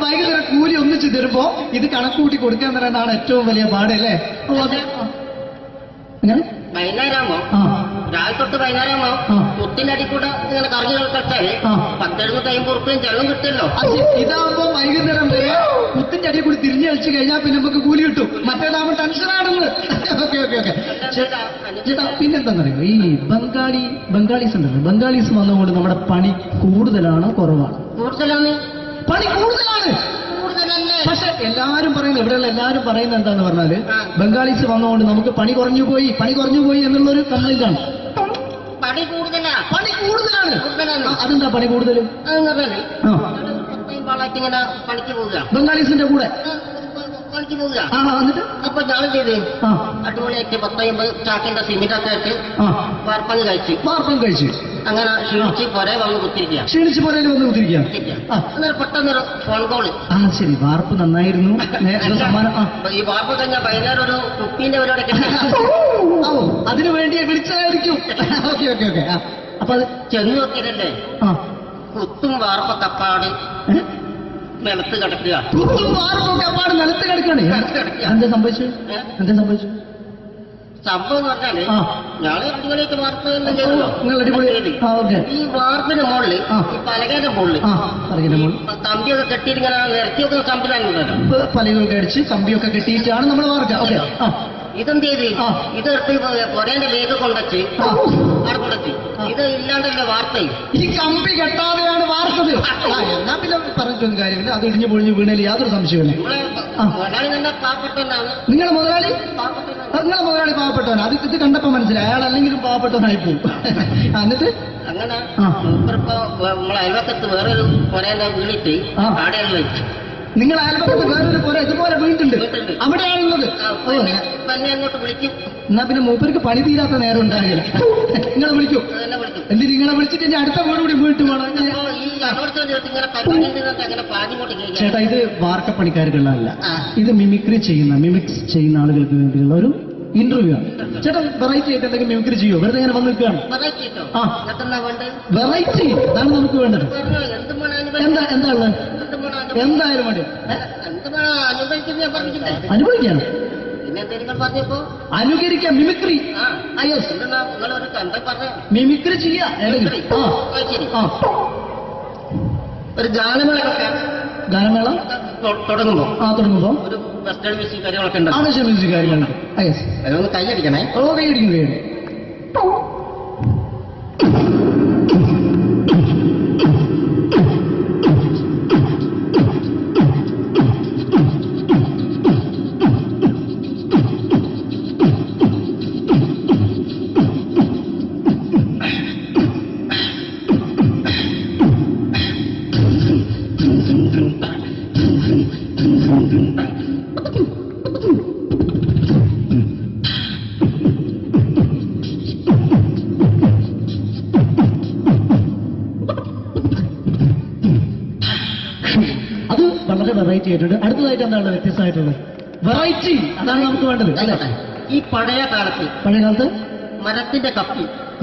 വൈകുന്നേരം കൂലി ഒന്നിച്ച് തരുമ്പോ ഇത് കണക്കൂട്ടി കൊടുക്കാൻ തരാനാണ് ഏറ്റവും വലിയ പാടല്ലേ? വൈകുന്നേരമാകുമ്പോ രാവിലെ തൊട്ട് വൈകുന്നേരമാകുമ്പോ മുത്തിന്റെ അടി കൂടെ ഇങ്ങനെ കറങ്ങി കളിച്ചാല് 10-70-50 ഉറുപ്പിയും ചെലവും കിട്ടിയല്ലോ. ഇതാകുമ്പോ വൈകുന്നേരം വരെ മുത്തിന്റെ അടി കൂടി തിരിഞ്ഞു കളിച്ചു കഴിഞ്ഞാൽ പിന്നെ നമുക്ക് കൂലി കിട്ടും. മറ്റേതാകുമ്പോ ടെൻഷനാണെന്ന്. ഓക്കെ. ചേട്ടാ പിന്നെന്താന്നറിയോ, ഈ ബംഗാളീസ് ഉണ്ടല്ലോ, ബംഗാളീസ് വന്നുകൊണ്ട് നമ്മുടെ പണി കൂടുതലാണ് കുറവാണ്? പണി കൂടുതലാണ്. പക്ഷെ എല്ലാരും പറയുന്നത്, ഇവിടെയുള്ള എല്ലാരും പറയുന്നത് എന്താന്ന് പറഞ്ഞാല് ബംഗാളീസ് വന്നുകൊണ്ട് നമുക്ക് പണി കുറഞ്ഞു പോയി എന്നുള്ളൊരു കംപ്ലൈന്റ് ആണ്. പണി കൂടുതലാണ്. അതെന്താ പണി കൂടുതൽ? പണിക്ക് പോവുക ബംഗാളീസിന്റെ കൂടെ പണിക്ക് പോവുക. എന്നിട്ട് അപ്പൊ ഞാൻ ചെയ്ത് അടിപൊളിയായിട്ട് 10-50 ചാക്കിന്റെ സിമിറ്റൊക്കെ ആയിട്ട് വാർപ്പം കഴിച്ചു. അങ്ങനെ ക്ഷീണിച്ച് പുറേ വന്ന് കുത്തിരിക്കുക. പെട്ടെന്നൊരു ഫോൺ കോള്. ശരി, വാർപ്പ് നന്നായിരുന്നു. ഈ വാർപ്പ് കഴിഞ്ഞാൽ വൈകുന്നേരം ഒരു കുപ്പീന്റെ പരിപാടി അതിനു വേണ്ടി വിളിച്ചായിരിക്കും. ഓക്കെ. അപ്പൊ അത് ചെന്ന് നോക്കിയതല്ലേ, കുത്തും വാർപ്പ തപ്പാട് നിലത്ത് കിടക്കുക. നിലത്ത് കിടക്കാണ്. എന്താ സംഭവിച്ചു? സംഭവം എന്ന് പറഞ്ഞാല് ഞാള് അടിപൊളിയായിട്ട് വാർപ്പ് ഈ വാർപ്പിന്റെ മുകളില് ഈ പലകയുടെ മുകളില് കമ്പിയൊക്കെ കെട്ടിയിങ്ങനെ നിരത്തിയൊക്കെ സംവിധാനം പലകൊക്കെ അടിച്ച് കമ്പിയൊക്കെ കെട്ടിയിട്ടാണ് നമ്മൾ വാർക്കുക. ഇതെന്ത് ചെയ്ത് ഇതെടുത്ത് പൊരേന്റെ വേഗ കൊണ്ടച്ച് അവിടെ കൊണ്ടെത്തി. ഇത് ഇല്ലാണ്ടല്ലേ വാർത്തയും. ഈ കമ്പി കെട്ടാതെയാണ് വാർത്തത്. എന്നാ പിന്നെ പറഞ്ഞിട്ടൊന്നും കാര്യമില്ല. അത് ഇടിഞ്ഞു പൊളിഞ്ഞു വീണേൽ യാതൊരു സംശയമില്ല. മുതലാളി നല്ല പാവപ്പെട്ടവനാണ്. നിങ്ങളെ മുതലാളി പാവപ്പെട്ടവനാണ്. അത് ഇത് കണ്ടപ്പോ മനസ്സിലായി അയാൾ അല്ലെങ്കിലും പാവപ്പെട്ടവനായി പോകും. എന്നിട്ട് അങ്ങനെ ഇപ്പൊ നമ്മളെ അയൽവക്കത്ത് വേറൊരു പൊരേന്റെ വീണിട്ട് ആടെയാണ് വെച്ചു. നിങ്ങൾ അയൽപക്കത്ത് വേറൊരു പോലെ ഇതുപോലെ വീട്ടുണ്ട്, അവിടെയാണുള്ളത്. അങ്ങോട്ട് വിളിക്കും. എന്നാ പിന്നെ മൂപ്പർക്ക് പണി തീരാത്ത നേരം ഉണ്ടാകില്ല. നിങ്ങളെ വിളിക്കും. എന്തിന് നിങ്ങളെ വിളിച്ചിട്ട് ഇനി അടുത്ത വീട് കൂടി വീട്ടു പോകണം. ചേട്ടാ, ഇത് വാർക്കപ്പണിക്കാർക്കുള്ളതല്ല. ഇത് മിമിക്സ് ചെയ്യുന്ന ആളുകൾക്ക് വേണ്ടിയുള്ള ഒരു ഇന്റർവ്യൂ ആണ്. ചേട്ടൻ വെറൈറ്റി ആയിട്ട് എന്തെങ്കിലും മിമിക്രി ചെയ്യോ? വെറുതെ ഇങ്ങനെ വന്ന് നിൽക്കുകയാണ്. ആ വെറൈറ്റി അതാണ് നമുക്ക് വേണ്ടത്. എന്താ ഉള്ളത്? എന്തായാലും മതി. അനുഭവിക്കാണ്, അനുകരിക്കാം, മിമിക്രി. മിമിക്രി ചെയ്യാ. ഒരു ഗാനമേള തുടങ്ങുമ്പോ ഒരു വെസ്റ്റേൺ മ്യൂസിക് കാര്യങ്ങളൊക്കെ ഉണ്ട്. മ്യൂസിക് കാര്യങ്ങളുണ്ട്. അതൊന്ന് കൈയടിക്കണേ. കൈയടിക്കും. അത് വളരെ വെറൈറ്റി ആയിട്ടുണ്ട്. അടുത്തതായിട്ട് എന്താണ് വ്യത്യസ്തമായിട്ടുള്ളത്? വെറൈറ്റി അതാണ് നമുക്ക് വേണ്ടത് അല്ലേ? ഈ പഴയ കാലത്ത്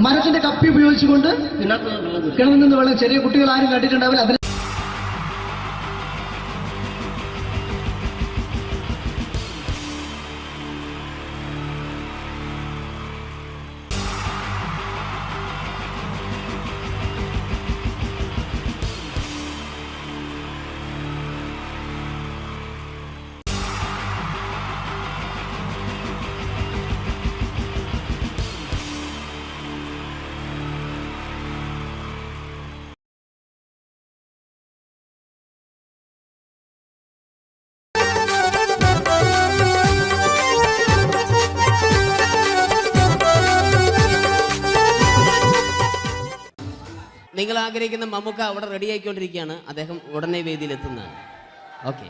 മരത്തിന്റെ കപ്പി ഉപയോഗിച്ചുകൊണ്ട് കിണറിൽ നിന്ന് വെള്ളം, ചെറിയ കുട്ടികൾ ആരും കണ്ടിട്ടുണ്ടാവില്ല. അതിൽ നിങ്ങൾ ആഗ്രഹിക്കുന്ന മമ്മൂക്ക അവിടെ റെഡി ആയിക്കൊണ്ടിരിക്കുകയാണ്. അദ്ദേഹം ഉടനെ വേദിയിൽ എത്തുന്നതാണ്. ഓക്കെ.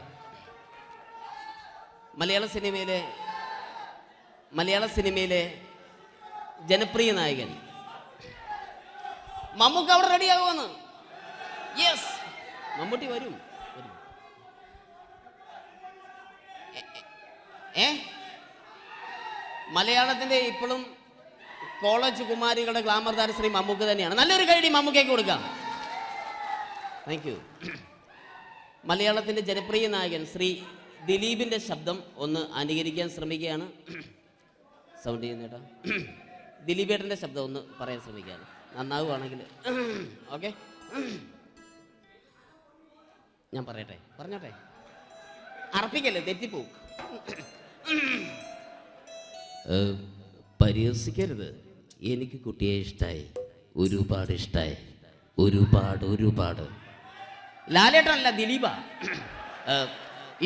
മലയാള സിനിമയിലെ ജനപ്രിയ നായകൻ മമ്മൂക്ക അവിടെ റെഡി ആകുമെന്ന്. യെസ്, മമ്മൂട്ടി വരും. മലയാളത്തിന്റെ ഇപ്പോഴും കോളേജ് കുമാരികളുടെ ഗ്ലാമർ താരം ശ്രീ മമ്മൂക്ക തന്നെയാണ്. നല്ലൊരു കൈയടി മമ്മൂക്കയ്ക്ക് കൊടുക്കാം. Thank you. മലയാളത്തിന്റെ ജനപ്രിയ നായകൻ ശ്രീ ദിലീപിന്റെ ശബ്ദം ഒന്ന് അനുകരിക്കാൻ ശ്രമിക്കുകയാണ്. സൗണ്ട് ചെയ്യുന്നേട്ടാ. ദിലീപേട്ടന്റെ ശബ്ദം ഒന്ന് പറയാൻ ശ്രമിക്കുകയാണ്. നന്നാവുകയാണെങ്കിൽ ഓക്കെ. ഞാൻ പറഞ്ഞോട്ടെ. അർപ്പിക്കല്ലേ, തെറ്റിപ്പോവും. പരിഹസിക്കരുത്. എനിക്ക് കുട്ടിയെ ഇഷ്ടമായി, ഒരുപാട് ഇഷ്ടമായി, ഒരുപാട്. ലാലേട്ടനല്ല, ദിലീപ.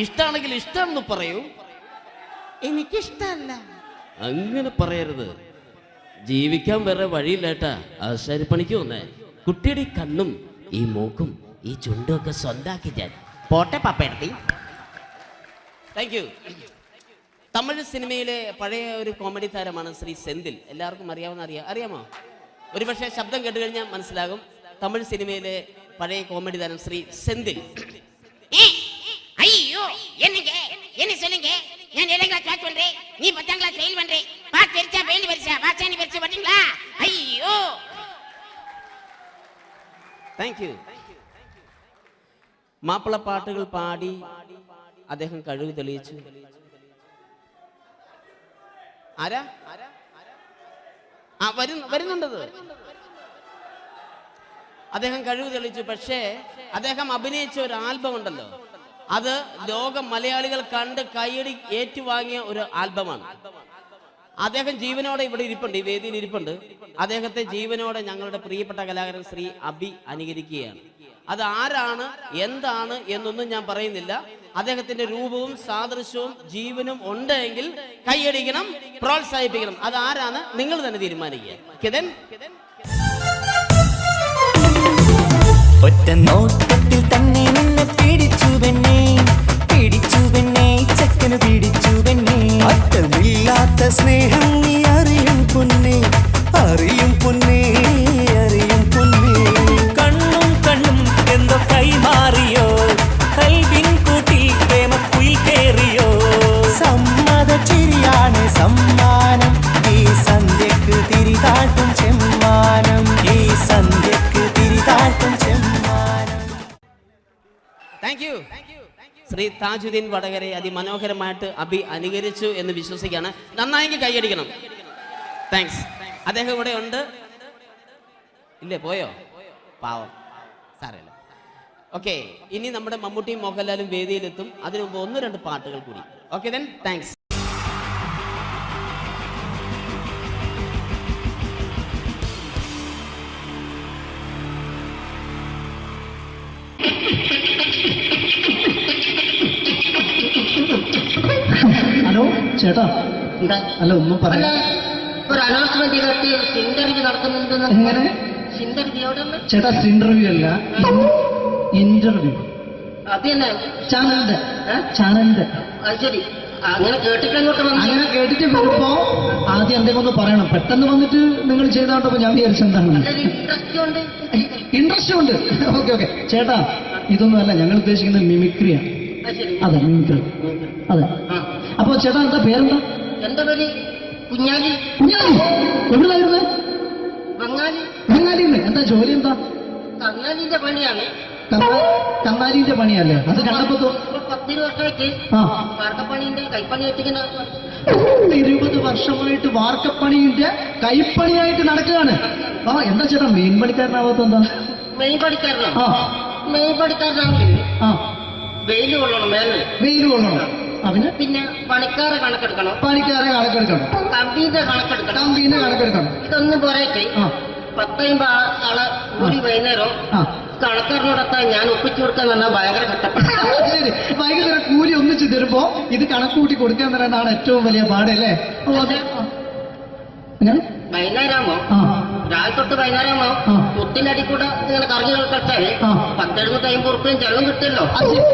ഇഷ്ടമാണെങ്കിൽ ഇഷ്ടമെന്ന് പറയൂ. എനിക്കിഷ്ടമല്ല അങ്ങനെ പറയരുത്. ജീവിക്കാൻ വേറെ വഴിയില്ലേട്ടാ. ആശാരിപ്പണിക്ക് വന്നേ. കുട്ടിയുടെ ഈ കണ്ണും ഈ മൂക്കും ഈ ചുണ്ടും ഒക്കെ സ്വന്താക്കി ഞാൻ. പോട്ടെ പപ്പയെടുത്തി. Thank you. തമിഴ് സിനിമയിലെ പഴയ ഒരു കോമഡി താരമാണ് ശ്രീ സെന്തിൽ. എല്ലാവർക്കും അറിയാമോ? ഒരുപക്ഷെ ശബ്ദം കേട്ട് കഴിഞ്ഞാൽ മനസ്സിലാകും. തമിഴ് സിനിമയിലെ പഴയ കോമഡി താരം ശ്രീ സെന്തിൽ. ஐயோ என்னங்க என்ன சொல்லுங்க நான் 7th கிளாஸ் பாஸ் பண்றேன் நீ 10th கிளாஸ் ஃபெயில் பண்றே பாஸ் தெரிச்சா ஃபெயில் பரிசா பாச்சானி பரிசு பண்றீங்களா ஐயோ താങ്ക് യു. മാപ്പിള പാട്ടുകൾ പാടി അദ്ദേഹം കഴിവ് തെളിയിച്ചു. ആരാ വരുന്നുണ്ടത്. അദ്ദേഹം കഴിവ് തെളിയിച്ചു. പക്ഷേ അദ്ദേഹം അഭിനയിച്ച ഒരു ആൽബം ഉണ്ടല്ലോ, അത് ലോക മലയാളികൾ കണ്ട് കൈയടി ഏറ്റുവാങ്ങിയ ഒരു ആൽബമാണ്. അദ്ദേഹം ജീവനോടെ ഇവിടെ ഇരിപ്പുണ്ട്, ഈ വേദിയിൽ ഇരിപ്പുണ്ട്. അദ്ദേഹത്തെ ജീവനോടെ ഞങ്ങളുടെ പ്രിയപ്പെട്ട കലാകാരൻ ശ്രീ അബി അനുകരിക്കുകയാണ്. അത് ആരാണ് എന്താണ് എന്നൊന്നും ഞാൻ പറയുന്നില്ല. അദ്ദേഹത്തിന്റെ രൂപവും സാദൃശ്യവും ജീവനും ഉണ്ടെങ്കിൽ കൈയടിക്കണം, പ്രോത്സാഹിപ്പിക്കണം. അത് ആരാണ് നിങ്ങൾ തന്നെ തീരുമാനിക്കുക. ഒറ്റ നോട്ടത്തിൽ തന്നെ നിന്നെ പിടിച്ചു പെണ്ണേ ചക്കന് പിടിച്ചു പെണ്ണേ. അറ്റമില്ലാത്ത സ്നേഹം നീ അറിയും പൊന്നേ കണ്ണും എന്തോ കൈമാറിയോ, കൽവിൻ കൂട്ടിൽ പ്രേമക്കുയിൽ കേറിയോ. സമ്മത ചിരിയാണ് സമ്മാനം. Thank you. ശ്രീ താജുദ്ദീൻ വടകരെ അതിമനോഹരമായിട്ട് അനുകരിച്ചു എന്ന് വിശ്വസിക്കുകയാണ്. നന്നായെങ്കിൽ കൈയടിക്കണം. താങ്ക്സ്. അദ്ദേഹം ഇവിടെ ഉണ്ട്. ഇല്ലേ, പോയോ? പാവം, സാരമില്ല. ഓക്കെ, ഇനി നമ്മുടെ മമ്മൂട്ടിയും മോഹൻലാലും വേദിയിലെത്തും. അതിനു മുമ്പ് 1-2 പാട്ടുകൾ കൂടി. Okay then, thanks. ഹലോ ചേട്ടാ, അല്ല ഒന്നും പറയാ. ഒരു അനൗൺസ്മെന്റ് ചെയ്തിട്ട് ഇന്റർവ്യൂ നടത്തുന്നുണ്ടെന്ന്. എങ്ങനെ? ചേട്ടാ, ഇന്റർവ്യൂ അല്ല, ഇന്റർവ്യൂ. അത് തന്നെ ചാനലിന്റെ. അത് ശരി, അങ്ങനെ കേട്ടിട്ട് അങ്ങോട്ട് വന്നു. അങ്ങനെ കേട്ടിട്ട് വരുമ്പോ ആദ്യം എന്തെങ്കിലും ഒന്ന് പറയണം. പെട്ടെന്ന് വന്നിട്ട് നിങ്ങൾ ചെയ്താണ്ടപ്പോ ഞാൻ വിചാരിച്ചു എന്താണ് ഇൻട്രസ്റ്റ് ഉണ്ട്. ഓക്കെ ഓക്കെ ചേട്ടാ, ഇതൊന്നും അല്ല ഞങ്ങൾ ഉദ്ദേശിക്കുന്നത് മിമിക്രിയാണ്. അതെ, മിമിക്രി. അതെ. അപ്പൊ ചേട്ടാ, എന്താ പേരെന്താ? എന്റെ പേര് കുഞ്ഞാലി. കുഞ്ഞാലി എവിടെയായിരുന്നു? ബംഗാളി. ബംഗാളിന്ന്. എന്താ ജോലി? എന്താ? കന്നാലിന്റെ പണിയാണ്. കന്നാലിന്റെ പണിയല്ലേ? അത് കണ്ടപ്പോ 10 വർഷമായിട്ട് വാർക്കപ്പണിന്റെ കൈപ്പണിയായിട്ട് ഇങ്ങനെ 20 വർഷമായിട്ട് വാർക്കപ്പണിന്റെ കൈപ്പണിയായിട്ട് നടക്കുകയാണ്. ആ, എന്താ ചേട്ടാ മെയിൻ പണിക്കാരനാവാത്ത? എന്താ മെയിൻ പണിക്കാരനോ? മെയിൻ പണിക്കാരനാണെങ്കിൽ വെയിൽ കൊള്ളണം. വെയിൽ കൊള്ളണം. പിന്നെ പണിക്കാരെ കണക്കെടുക്കണം. കമ്പീന്റെ കണക്കെടുക്കണം. ഇതൊന്നും പോരായിട്ട് 10-50 ആളെ കൂടി വൈകുന്നേരം കണക്കാരനോടൊത്താൻ ഞാൻ ഒപ്പിച്ചു കൊടുക്കാൻ പറഞ്ഞാൽ ഭയങ്കര കഷ്ടപ്പെട്ടു. വൈകുന്നേരം കൂലി ഒന്നിച്ചു തരുമ്പോ ഇത് കണക്ക് കൂട്ടി കൊടുക്കാൻ തരാനാണ് ഏറ്റവും വലിയ പാടല്ലേ? വൈകുന്നേരമാകുമ്പോ രാവിലെ തൊട്ട് വൈകുന്നേരമാകുമ്പോ കുത്തിന്റെ അടി കൂടെ ഇങ്ങനെ കറങ്ങി കളിച്ചാല് 10-750 റുപ്യയും ചെലവും കിട്ടുമല്ലോ.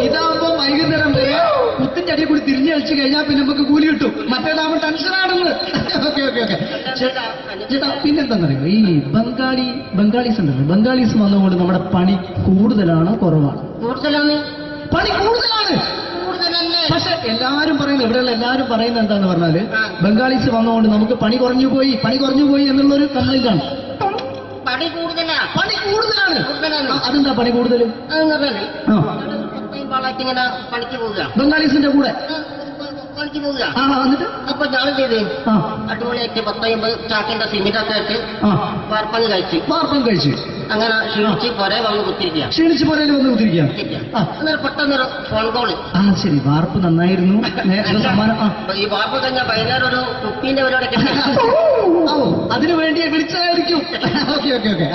ഇതാവുമ്പോ വൈകുന്നേരം വരെ കുത്തിന്റെ അടി കൂടി തിരിഞ്ഞു കളിച്ചു കഴിഞ്ഞാൽ പിന്നെ നമുക്ക് കൂലി കിട്ടും. മറ്റേതാവുമ്പോ ടെൻഷനാണെന്ന്. ഓക്കെ ഓക്കെ ഓക്കെ ചേട്ടാ, പിന്നെന്താണെന്നറിയോ, ഈ ബംഗാളീസ് ഉണ്ടല്ലോ, ബംഗാളീസ് വന്നുകൊണ്ട് നമ്മുടെ പണി കൂടുതലാണ് കുറവാണ്? പണി കൂടുതലാണ്. പക്ഷെ എല്ലാരും പറയുന്നത്, ഇവിടെയുള്ള എല്ലാരും പറയുന്നത് എന്താന്ന് പറഞ്ഞാല് ബംഗാളീസ് വന്നുകൊണ്ട് നമുക്ക് പണി കുറഞ്ഞു പോയി എന്നുള്ളൊരു കംപ്ലൈന്റ് ആണ്. പണി കൂടുതലാണ്. അതെന്താ പണി കൂടുതൽ? ഇങ്ങനെ പണിക്ക് പോവുക, ബംഗാളീസിന്റെ കൂടെ പണിക്ക് പോവുക. എന്നിട്ട് അപ്പൊ ഞാൻ ചെയ്ത് അടിപൊളിയായിട്ട് 10-50 ചാക്കിന്റെ സിമിറ്റൊക്കെ ആയിട്ട് വാർപ്പങ്ങ് കഴിച്ചു. അങ്ങനെ ക്ഷീണിച്ച് പുറേ വന്ന് കുത്തിരിക്കുക. അന്നേരം പെട്ടെന്നൊരു ഫോൺ കോള്. ശരി, വാർപ്പ് നന്നായിരുന്നു. ഈ വാർപ്പ് കഴിഞ്ഞാൽ വൈകുന്നേരം ഒരു കുപ്പീന്റെ പരിപാടി അതിനു വേണ്ടി വിളിച്ചതായിരിക്കും. Okay okay okay.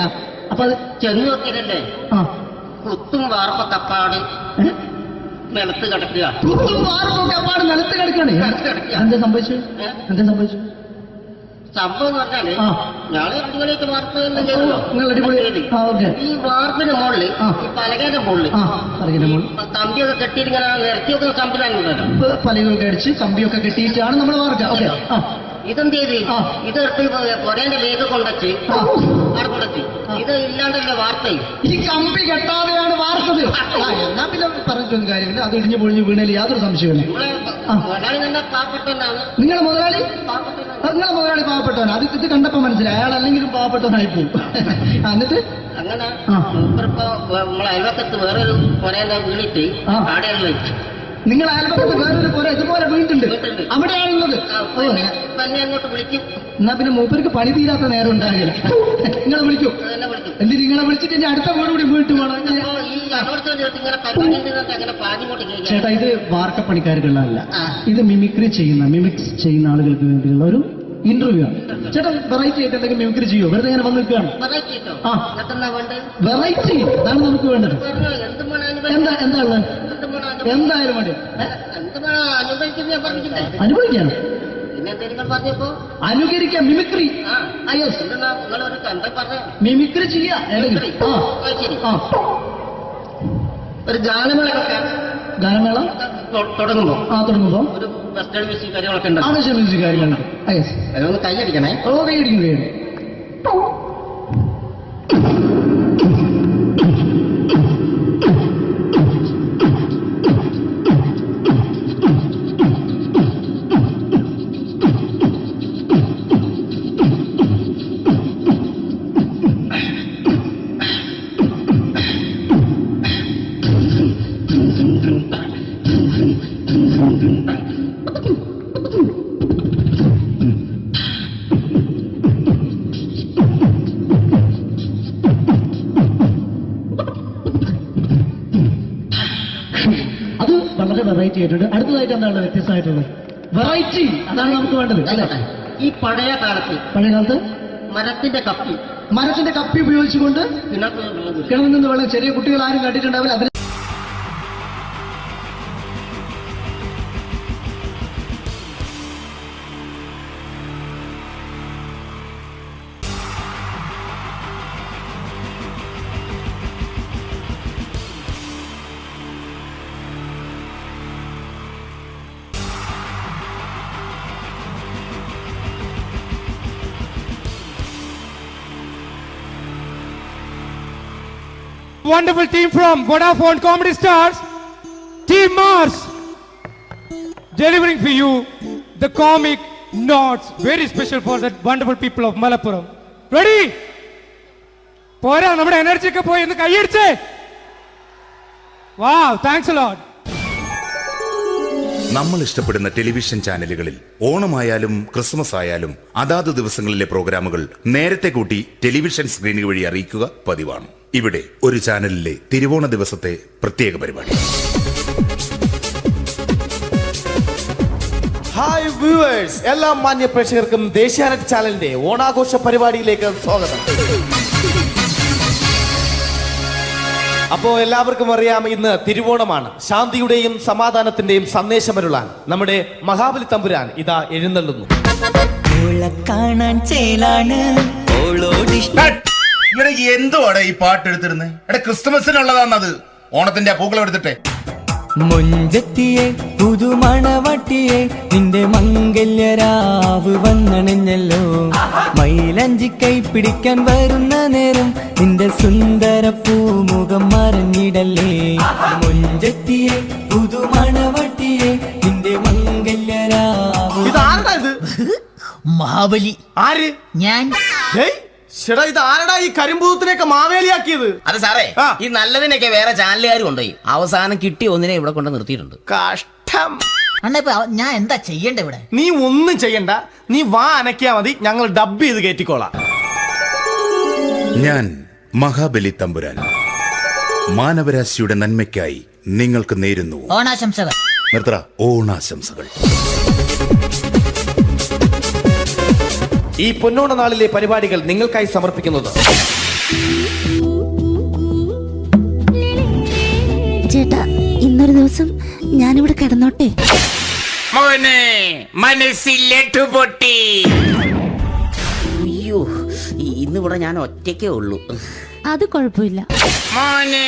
അപ്പൊ അത് ചെന്ന് നോക്കിയതല്ലേ, കുത്തും വാർപ്പ തപ്പാട് നിലത്ത് കിടക്കുക. നിലത്ത് കിടക്കാണ്. എന്താ സംഭവിച്ചു? സംഭവം എന്ന് പറഞ്ഞാല് ഞങ്ങള് അടിപൊളിയായിട്ട് വാർപ്പ് എല്ലാം ചെയ്തല്ലോ. ഈ വാർപ്പിന്റെ മുകളില് ഈ പലകയുടെ മുകളില് കമ്പിയൊക്കെ കെട്ടിയിട്ട് ഇങ്ങനെ നിരത്തി വെക്കുന്ന സംവിധാനം, പലകൊക്കെ അടിച്ച് കമ്പിയൊക്കെ കെട്ടിയിട്ടാണ് നമ്മൾ വാർക്കുക. ഇതെന്ത് ചെയ്ത് ഇതെടുത്ത് കൊരേന്റെ ലേക്ക് കൊണ്ടച്ച് അവിടെ കൊണ്ടച്ച് ഇത് ഇല്ലാണ്ടല്ലേ വാർത്തയും. ഈ കമ്പി കെട്ടാതെയാണ് വാർത്തത്. എന്നാ പിന്നെ പറഞ്ഞിട്ടൊന്നും കാര്യമില്ല. അത് ഇടിഞ്ഞു പൊളിഞ്ഞു വീണേൽ യാതൊരു സംശയമില്ല. മുതലാളി തന്നെ പാവപ്പെട്ടവനാണ്. നിങ്ങളെ മുതലാളി പാവപ്പെട്ടവനാണ്. അത് ഇത് കണ്ടപ്പോ മനസ്സിലായി അയാൾ അല്ലെങ്കിലും പാവപ്പെട്ടവനായി പോകും. എന്നിട്ട് അങ്ങനെ മൂപ്പറിപ്പോ നമ്മളെ അയൽവക്കത്ത് വേറൊരു കൊരേന്റെ വീണിട്ട് ആടെയാണ് വെച്ചു. നിങ്ങൾ അയൽപക്കത്ത് വേറൊരു പോലെ ഇതുപോലെ വീട്ടുണ്ട്, അവിടെയാണുള്ളത്. അങ്ങോട്ട് വിളിക്കും. എന്നാ പിന്നെ മൂപ്പർക്ക് പണി തീരാത്ത നേരം ഉണ്ടാകില്ല. നിങ്ങളെ വിളിക്കും. എന്തിന് നിങ്ങളെ വിളിച്ചിട്ട് ഇനി അടുത്ത വീട് കൂടി വീട്ടു പോകണം. ചേട്ടാ, ഇത് വാർക്കപ്പണിക്കാർക്കുള്ളതല്ല, ഇത് മിമിക്സ് ചെയ്യുന്ന ആളുകൾക്ക് വേണ്ടിയുള്ള ഒരു ഇന്റർവ്യൂ ആണ്. ചേട്ടാ, വെറൈറ്റി ആയിട്ട് എന്തെങ്കിലും മിമിക്രി ചെയ്യോ? വെറുതെ ഇങ്ങനെ വന്ന് നിൽക്കുകയാണ്. വെറൈറ്റി അതാണ് നമുക്ക് വേണ്ടത്. എന്താ ഉള്ളത്? എന്തായാലും മതി. അനുഭവിക്കാം, അനുകരിക്കാം. മിമിക്രി മിമിക്രി ചെയ്യാ. ഒരു ഗാനമേള തുടങ്ങുമ്പോ ഒരു വെസ്റ്റേൺ മ്യൂസിക് കാര്യങ്ങളൊക്കെ ഉണ്ട്. മ്യൂസിക് കാര്യങ്ങളുണ്ട്. അതൊന്ന് കൈയടിക്കണേ. കൈയടിക്കുന്നു. വളരെ വെറൈറ്റി ആയിട്ടുണ്ട്. അടുത്തതായിട്ട് എന്താണ് വ്യത്യസ്തമായിട്ടുള്ളത്? വെറൈറ്റി, അതാണ് നമുക്ക് വേണ്ടത് അല്ലേ? ഈ പഴയ കാലത്ത് മരത്തിന്റെ കപ്പി ഉപയോഗിച്ചുകൊണ്ട് കിണറിൽ നിന്ന് വെള്ളം ചെറിയ കുട്ടികൾ ആരും കണ്ടിട്ടുണ്ടാവില്ല. അതിന് wonderful team from Vodafone Comedy Stars, Team Mars, delivering for you the comic notes, very special for the wonderful people of Malappuram. Ready? Pora, nammade energy ke poi endu kai idiche. Wow, thanks a lot. നമ്മൾ ഇഷ്ടപ്പെടുന്ന ടെലിവിഷൻ ചാനലുകളിൽ ഓണമായാലും ക്രിസ്മസ് ആയാലും അതാത് ദിവസങ്ങളിലെ പ്രോഗ്രാമുകൾ നേരത്തെ കൂട്ടി ടെലിവിഷൻ സ്ക്രീനുകൾ വഴി അറിയിക്കുക പതിവാണ്. ഇവിടെ ഒരു ചാനലിലെ തിരുവോണ ദിവസത്തെ പ്രത്യേക പരിപാടി. ഹായ് വ്യൂവേഴ്സ്, എല്ലാ മാന്യ പ്രേക്ഷകർക്കും ദേശീയാനെറ്റ് ചാനലിന്റെ ഓണാഘോഷ പരിപാടിയിലേക്ക് സ്വാഗതം. അപ്പോ എല്ലാവർക്കും അറിയാം, ഇന്ന് തിരുവോണമാണ്. ശാന്തിയുടെയും സമാധാനത്തിന്റെയും സന്ദേശമരുളാൻ നമ്മുടെ മഹാബലി തമ്പുരാൻ ഇതാ എഴുന്നള്ളുന്നു. എന്തുവാടെ ഈ പാട്ട് എടുത്തിരുന്നത്? ക്രിസ്മസിനുള്ളതാണത്, ഓണത്തിന്റെ പൂക്കളം എടുത്തിട്ടെ. മുഞ്ചത്തിയെ പുതുമണവട്ടിയെ നിന്റെ മംഗല്യരാവ് വന്നണഞ്ഞല്ലോ. മൈലഞ്ചി കൈ പിടിക്കാൻ വരുന്ന നേരം നിന്റെ സുന്ദര പൂമുഖം മറഞ്ഞിടല്ലേ. മുഞ്ചത്തിയെ പുതുമണവട്ടിയെ നിന്റെ മംഗല്യരാവ്. ഇതാരടാ ഇത്? മഹാബലി. ആര്? ഞാൻ. ചേട്ടാ, ഇത് ആരടാ ഈ കരിമ്പൂത്തിനെയൊക്കെ മാവേലിയാക്കിയത്? അത് സാറേ, ഈ നല്ലതിനൊക്കെ വേറെ ചാനലുകാർ കൊണ്ടുപോയി അവസാനം കിട്ടി ഒന്നിനെ ഇവിടെ കൊണ്ട് നിർത്തിയിട്ടുണ്ട്. കഷ്ടം. അണ്ണ ഇപ്പൊ ഞാൻ എന്താ ചെയ്യണ്ട ഇവിടെ? നീ ഒന്നും ചെയ്യണ്ട, നീ വാ അനക്കിയാ മതി, ഞങ്ങൾ ഡബ് ചെയ്ത് കയറ്റിക്കോളാം. ഞാൻ മഹാബലി തമ്പുരാൻ മാനവരാശിയുടെ നന്മയ്ക്കായി നിങ്ങൾക്ക് നേരുന്നു ഓണാശംസകൾ. നിർത്തറ ഓണാശംസകൾ. ഈ പൊന്നോണ നാളിലെ പരിപാടികൾ നിങ്ങൾക്കായി സമർപ്പിക്കുന്നത് ചേട്ടാ, ഇന്നൊരു ദിവസം ഞാനിവിടെ കിടന്നോട്ടെ. മോനെ മനസ്സിലെട്ടു പൊട്ടി. അയ്യോ, ഇന്നിവിടെ ഞാൻ ഒറ്റയ്ക്കേ ഉള്ളൂ. അത് കുഴപ്പമില്ല. മോനെ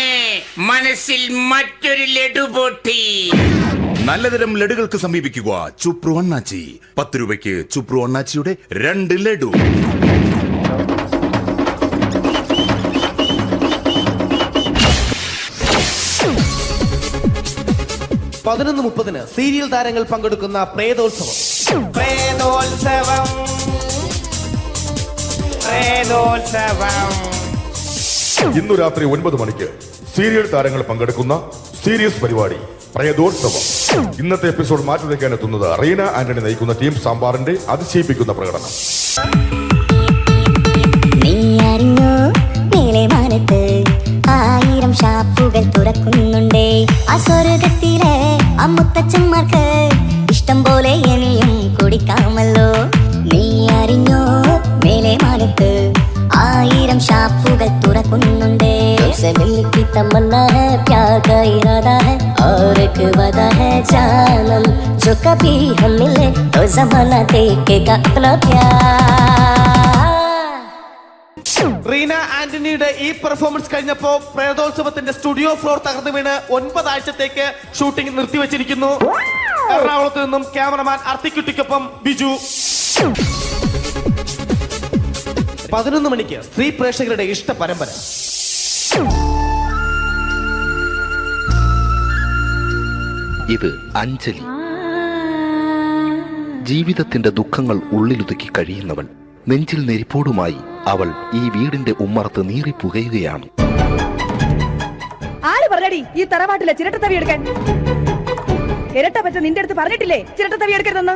മനസ്സിൽ മറ്റൊരു ലഡു പൊട്ടി. നല്ലതരം ലഡുകൾക്ക് സമീപിക്കുക ചുപ്രു അണ്ണാച്ചി. 10 രൂപയ്ക്ക് ചുപ്രു അണ്ണാച്ചിയുടെ 2 ലഡു. (11:30) സീരിയൽ താരങ്ങൾ പങ്കെടുക്കുന്ന പ്രേതോത്സവം. ഇന്നു രാത്രി 9 മണിക്ക് സീരിയൽ താരങ്ങൾ പങ്കെടുക്കുന്ന സീരിയസ് പരിപാടി പ്രേതോത്സവം. ഇന്നത്തെ എപ്പിസോഡ് മാറ്റിവെക്കാൻ എത്തുന്നത് റീന ആന്റണി നയിക്കുന്ന ടീം സാമ്പാറിന്റെ അതിശയിപ്പിക്കുന്ന പ്രകടനം. ആയിരം ഷാപ്പുകൾ തുറക്കുന്നുണ്ടേ ആ സ്വർഗത്തിലെ അമ്മുത്തച്ഛന്മാർക്ക് ഇഷ്ടം പോലെ ഇനിയും കുടിക്കാമല്ലോ. നീ അറിഞ്ഞോ മേലെ മാനത്ത് 1000 ഷാപ്പുകൾ തുറക്കുന്നുണ്ടേ. तमन्ना है प्यार का इरादा है और एक वादा है जानम जो कभी हम मिले तो जमाना देखेगा अपना प्यार. റീന ആന്റണിയുടെ ഈ പെർഫോമൻസ് കഴിഞ്ഞപ്പോ പ്രേതോത്സവത്തിന്റെ സ്റ്റുഡിയോ ഫ്ലോർ തകർന്നു വീണ് 9 ആഴ്ചത്തേക്ക് ഷൂട്ടിംഗ് നിർത്തിവെച്ചിരിക്കുന്നു. എറണാകുളത്ത് നിന്നും ക്യാമറമാൻ അർത്തിക്കുട്ടിക്കൊപ്പം ബിജു. 11 മണിക്ക് സ്ത്രീ പ്രേക്ഷകരുടെ ഇഷ്ട പരമ്പര. ഇത് അഞ്ജലി. ജീവിതത്തിന്റെ ദുഃഖങ്ങൾ ഉള്ളിലുതുക്കി കഴിയുന്നവൾ. നെഞ്ചിൽ നെരിപ്പോടുമായി അവൾ ഈ വീടിന്റെ ഉമ്മറത്ത് നീറിപ്പുകയുകയാണ്. ആര് പറഞ്ഞടി ഈ തറവാട്ടിലെ ചിരട്ടത്തവി എടുക്കാൻ? ഇരട്ട പറ്റ നിന്റെ അടുത്ത് പറഞ്ഞിട്ടില്ലേ ചിരട്ടത്തവി എടുക്കരുതെന്ന്?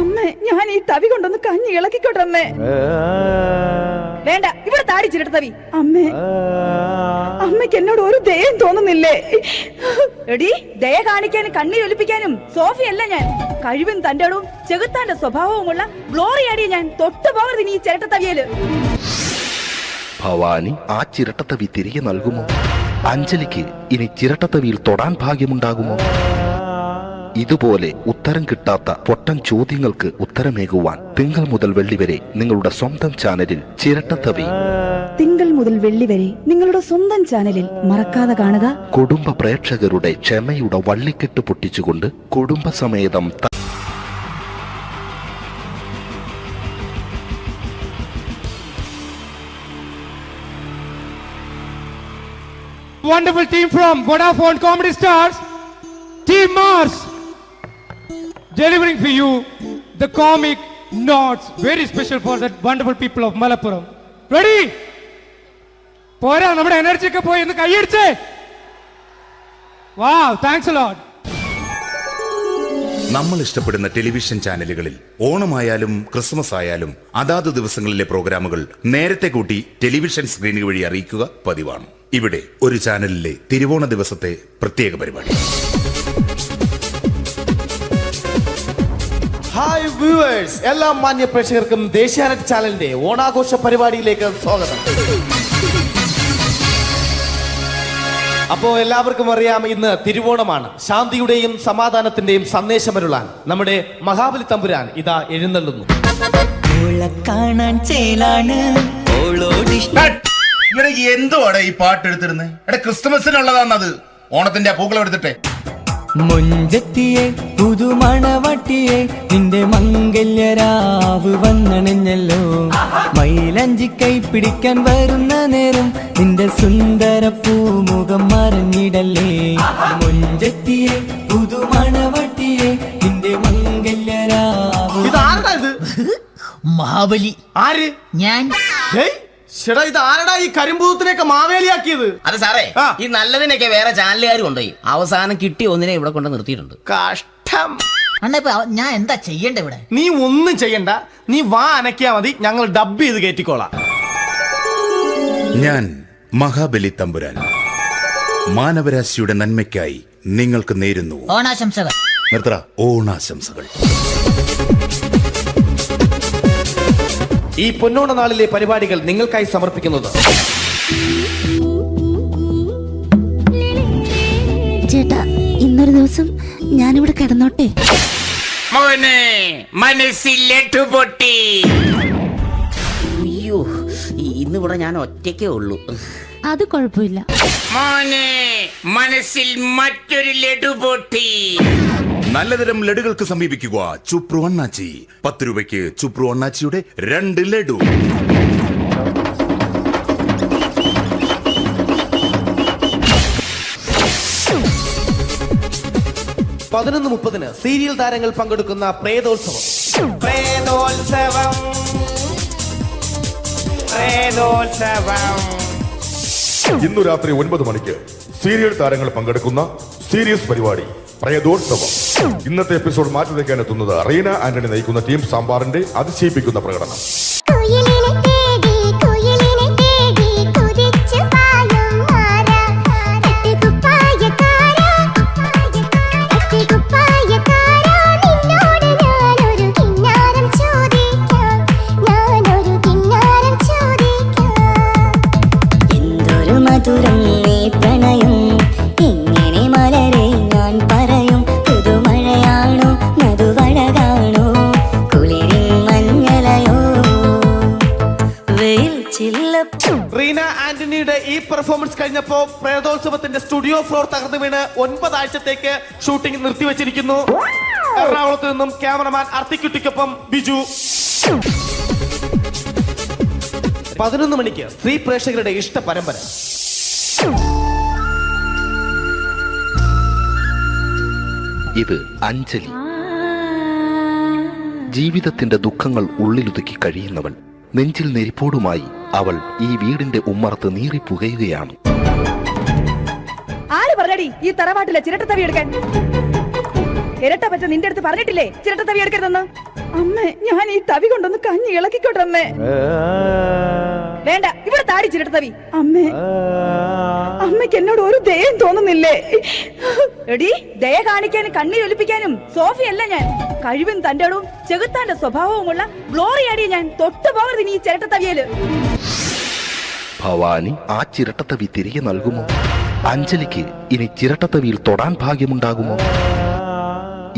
അമ്മേ, ഞാൻ ഈ തവി കൊണ്ടൊന്ന് കഞ്ഞി ഇളക്കിക്കോട്ടെ അമ്മേ. വേണ്ട, ഇവിടെ താടി ചിരട്ടത്തവി. അമ്മേ, അമ്മയ്ക്ക് അമ്മയ്ക്ക് എന്നോട് ഒരു ദയം തോന്നുന്നില്ലേ? എടി, ദയ കാണിക്കാനും കണ്ണീരൊലിപ്പിക്കാനും സോഫിയല്ല ഞാൻ. കഴിവും തന്റെ ഇടവും ചെകുത്താന്റെ സ്വഭാവവുമുള്ള ഗ്ലോറിയാടിയ ഞാൻ. തൊട്ടു പോകരുത് നീ ചിരട്ടത്തവിയല്. ഭവാനി ആ ചിരട്ടത്തവി തിരികെ നൽകുമോ? അഞ്ജലിക്ക് ഇനി ചിരട്ടത്തവിയിൽ തൊടാൻ ഭാഗ്യമുണ്ടാകുമോ? ഇതുപോലെ ഉത്തരം കിട്ടാത്ത പൊട്ടൻ ചോദ്യങ്ങൾക്ക് ഉത്തരമേകുവാൻ തിങ്കൾ മുതൽ വെള്ളി വരെ നിങ്ങളുടെ സ്വന്തം ചാനലിൽ ചിരട്ടത്തവി. തിങ്കൾ മുതൽ വെള്ളി വരെ നിങ്ങളുടെ സ്വന്തം ചാനലിൽ മറക്കാതെ കാണുക. കുടുംബ പ്രേക്ഷകരുടെ ക്ഷമയുടെ വള്ളിക്കെട്ട് പൊട്ടിച്ചുകൊണ്ട് കുടുംബസമേതം Wonderful team from Vodafone Comedy Stars, Team Mars, delivering for you the comic notes, very special for the wonderful people of Malappuram. Ready? പോരാ, നമ്മുടെ എനർജി ഒക്കെ പോയി ഒന്ന് കൈയടിച്ചേ. Wow, thanks a lot. നമ്മൾ ഇഷ്ടപ്പെടുന്ന ടെലിവിഷൻ ചാനലുകളിൽ ഓണമായാലും ക്രിസ്മസ് ആയാലും അതാത് ദിവസങ്ങളിലെ പ്രോഗ്രാമുകൾ നേരത്തെ കൂട്ടി ടെലിവിഷൻ സ്ക്രീനുകൾ വഴി അറിയിക്കുക പതിവാണ്. ഇവിടെ ഒരു ചാനലിലെ തിരുവോണ ദിവസത്തെ പ്രത്യേക പരിപാടി. ഹായ് വ്യൂവേഴ്സ്, എല്ലാ മാന്യ പ്രേക്ഷകർക്കും ദേശീയാനെറ്റ് ചാനലിന്റെ ഓണാഘോഷ പരിപാടിയിലേക്ക് സ്വാഗതം. അപ്പോ എല്ലാവർക്കും അറിയാം, ഇന്ന് തിരുവോണമാണ്. ശാന്തിയുടെയും സമാധാനത്തിന്റെയും സന്ദേശമരുളാൻ നമ്മുടെ മഹാബലി തമ്പുരാൻ ഇതാ എഴുന്നള്ളുന്നു. എന്തുവാടെ ഈ പാട്ട് എടുത്തിരുന്നത്? ക്രിസ്മസിനുള്ളതാണത്. ഓണത്തിന്റെ പൂക്കളം എടുത്തിട്ടെ. മുഞ്ചത്തിയെ പുതുമണവട്ടിയെ നിന്റെ മംഗല്യരാവ് വന്നണഞ്ഞല്ലോ. മൈലഞ്ചി കൈ പിടിക്കാൻ വരുന്ന നേരം നിന്റെ സുന്ദര പൂമുഖം മറിഞ്ഞിടല്ലേ. മുഞ്ചത്തിയെ പുതുമണവട്ടിയെ നിന്റെ മംഗല്യരാവ്. ഇതാരടാ ഇത്? മഹാബലി. ആര്? ഞാൻ. ചേട്ടാ, ഇത് ആരടാ ഈ കരിമ്പൂത്തിനെയൊക്കെ മാവേലിയാക്കിയത്? അത് സാറേ, ഈ നല്ലതിനൊക്കെ വേറെ ചാനലുകാർ കൊണ്ടുപോയി അവസാനം കിട്ടി ഒന്നിനെ ഇവിടെ കൊണ്ട് നിർത്തിയിട്ടുണ്ട്. കഷ്ടം. അണ്ണാ ഞാൻ എന്താ ചെയ്യണ്ട ഇവിടെ? നീ ഒന്നും ചെയ്യണ്ട, നീ വാ അനക്കിയാ മതി, ഞങ്ങൾ ഡബ് ചെയ്ത് കയറ്റിക്കോളാം. ഞാൻ മഹാബലി തമ്പുരാൻ മാനവരാശിയുടെ നന്മയ്ക്കായി നിങ്ങൾക്ക് നേരുന്നു ഓണാശംസകൾ. നിർത്തറ ഓണാശംസകൾ. ഈ പൊന്നോണ നാളിലെ പരിപാടികൾ നിങ്ങൾക്കായി സമർപ്പിക്കുന്നത് ചേട്ടാ, ഇന്നൊരു ദിവസം ഞാനിവിടെ കിടന്നോട്ടെ? മോനെ മനസ്സിലെട്ടു പൊട്ടി. അയ്യോ, ഇന്നിവിടെ ഞാൻ ഒറ്റയ്ക്കേ ഉള്ളൂ. അത് കുഴപ്പമില്ല. മോനെ മനസ്സിൽ മറ്റൊരു ലഡു പൊട്ടി. നല്ലതരം ലഡുകൾക്ക് സമീപിക്കുക ചുപ്രു അണ്ണാച്ചി. 10 രൂപയ്ക്ക് ചുപ്രു അണ്ണാച്ചിയുടെ 2 ലഡു. പതിനൊന്ന് 30 സീരിയൽ താരങ്ങൾ പങ്കെടുക്കുന്ന പ്രേതോത്സവം. പ്രേതോത്സവം, പ്രേതോത്സവം. ഇന്നു രാത്രി 9 മണിക്ക് സീരിയൽ താരങ്ങൾ പങ്കെടുക്കുന്ന സീരിയസ് പരിപാടി പ്രേതോത്സവം. ഇന്നത്തെ എപ്പിസോഡ് മാറ്റി വയ്ക്കാൻ എത്തുന്നത് റീന ആന്റണി നയിക്കുന്ന ടീം സാമ്പാറിന്റെ അതിശയിപ്പിക്കുന്ന പ്രകടനം. റീന ആന്റണിയുടെ ഈ പെർഫോമൻസ് കഴിഞ്ഞപ്പോ പ്രേതോത്സവത്തിന്റെ സ്റ്റുഡിയോ ഫ്ലോർ തകർന്നു വീണ് 9 ആഴ്ചത്തേക്ക് ഷൂട്ടിംഗ് നിർത്തിവെച്ചിരിക്കുന്നു. എറണാകുളത്ത് നിന്നും ക്യാമറമാൻ അർത്തിക്കുട്ടിക്കൊപ്പം ബിജു. 11 മണിക്ക് സ്ത്രീ പ്രേക്ഷകരുടെ ഇഷ്ട പരമ്പര. ഇത് അഞ്ജലി. ജീവിതത്തിന്റെ ദുഃഖങ്ങൾ ഉള്ളിലുതുക്കി കഴിയുന്നവൾ. നെഞ്ചിൽ നെരിപ്പോടുമായി അവൾ ഈ വീടിന്റെ ഉമ്മറത്ത് നീറിപ്പുകയുകയാണ്. ആര് പറഞ്ഞടി ഈ തറവാട്ടിലെ ചിരട്ടത്തവി എടുക്കാൻ? ഇരട്ട പറ്റ നിന്റെ അടുത്ത് പറഞ്ഞിട്ടില്ലേ ചിരട്ടത്തവി എടുക്കരുതെന്ന്? അമ്മേ, ഞാൻ ഈ തവി കൊണ്ടൊന്ന് കഞ്ഞി ഇളക്കിക്കോട്ടെ അമ്മേ. വേണ്ട, ഇവിടെ താടി ചിരട്ടത്തവി. അമ്മേ, അമ്മയ്ക്ക് തനിക്ക് എന്നോട് ഒരു ദയം തോന്നുന്നില്ലേ? എടി, ദയ കാണിക്കാനും കണ്ണീരൊലിപ്പിക്കാനും സോഫിയല്ല ഞാൻ. കഴിവും തന്റെ ഇടവും ചെകുത്താന്റെ സ്വഭാവവുമുള്ള ഗ്ലോറിയാടിയ ഞാൻ. തൊട്ടു പോകരുത് നീ ചിരട്ടത്തവിയല്. ഭവാനി ആ ചിരട്ടത്തവി തിരികെ നൽകുമോ? അഞ്ജലിക്ക് ഇനി ചിരട്ടത്തവിയിൽ തൊടാൻ ഭാഗ്യമുണ്ടാകുമോ?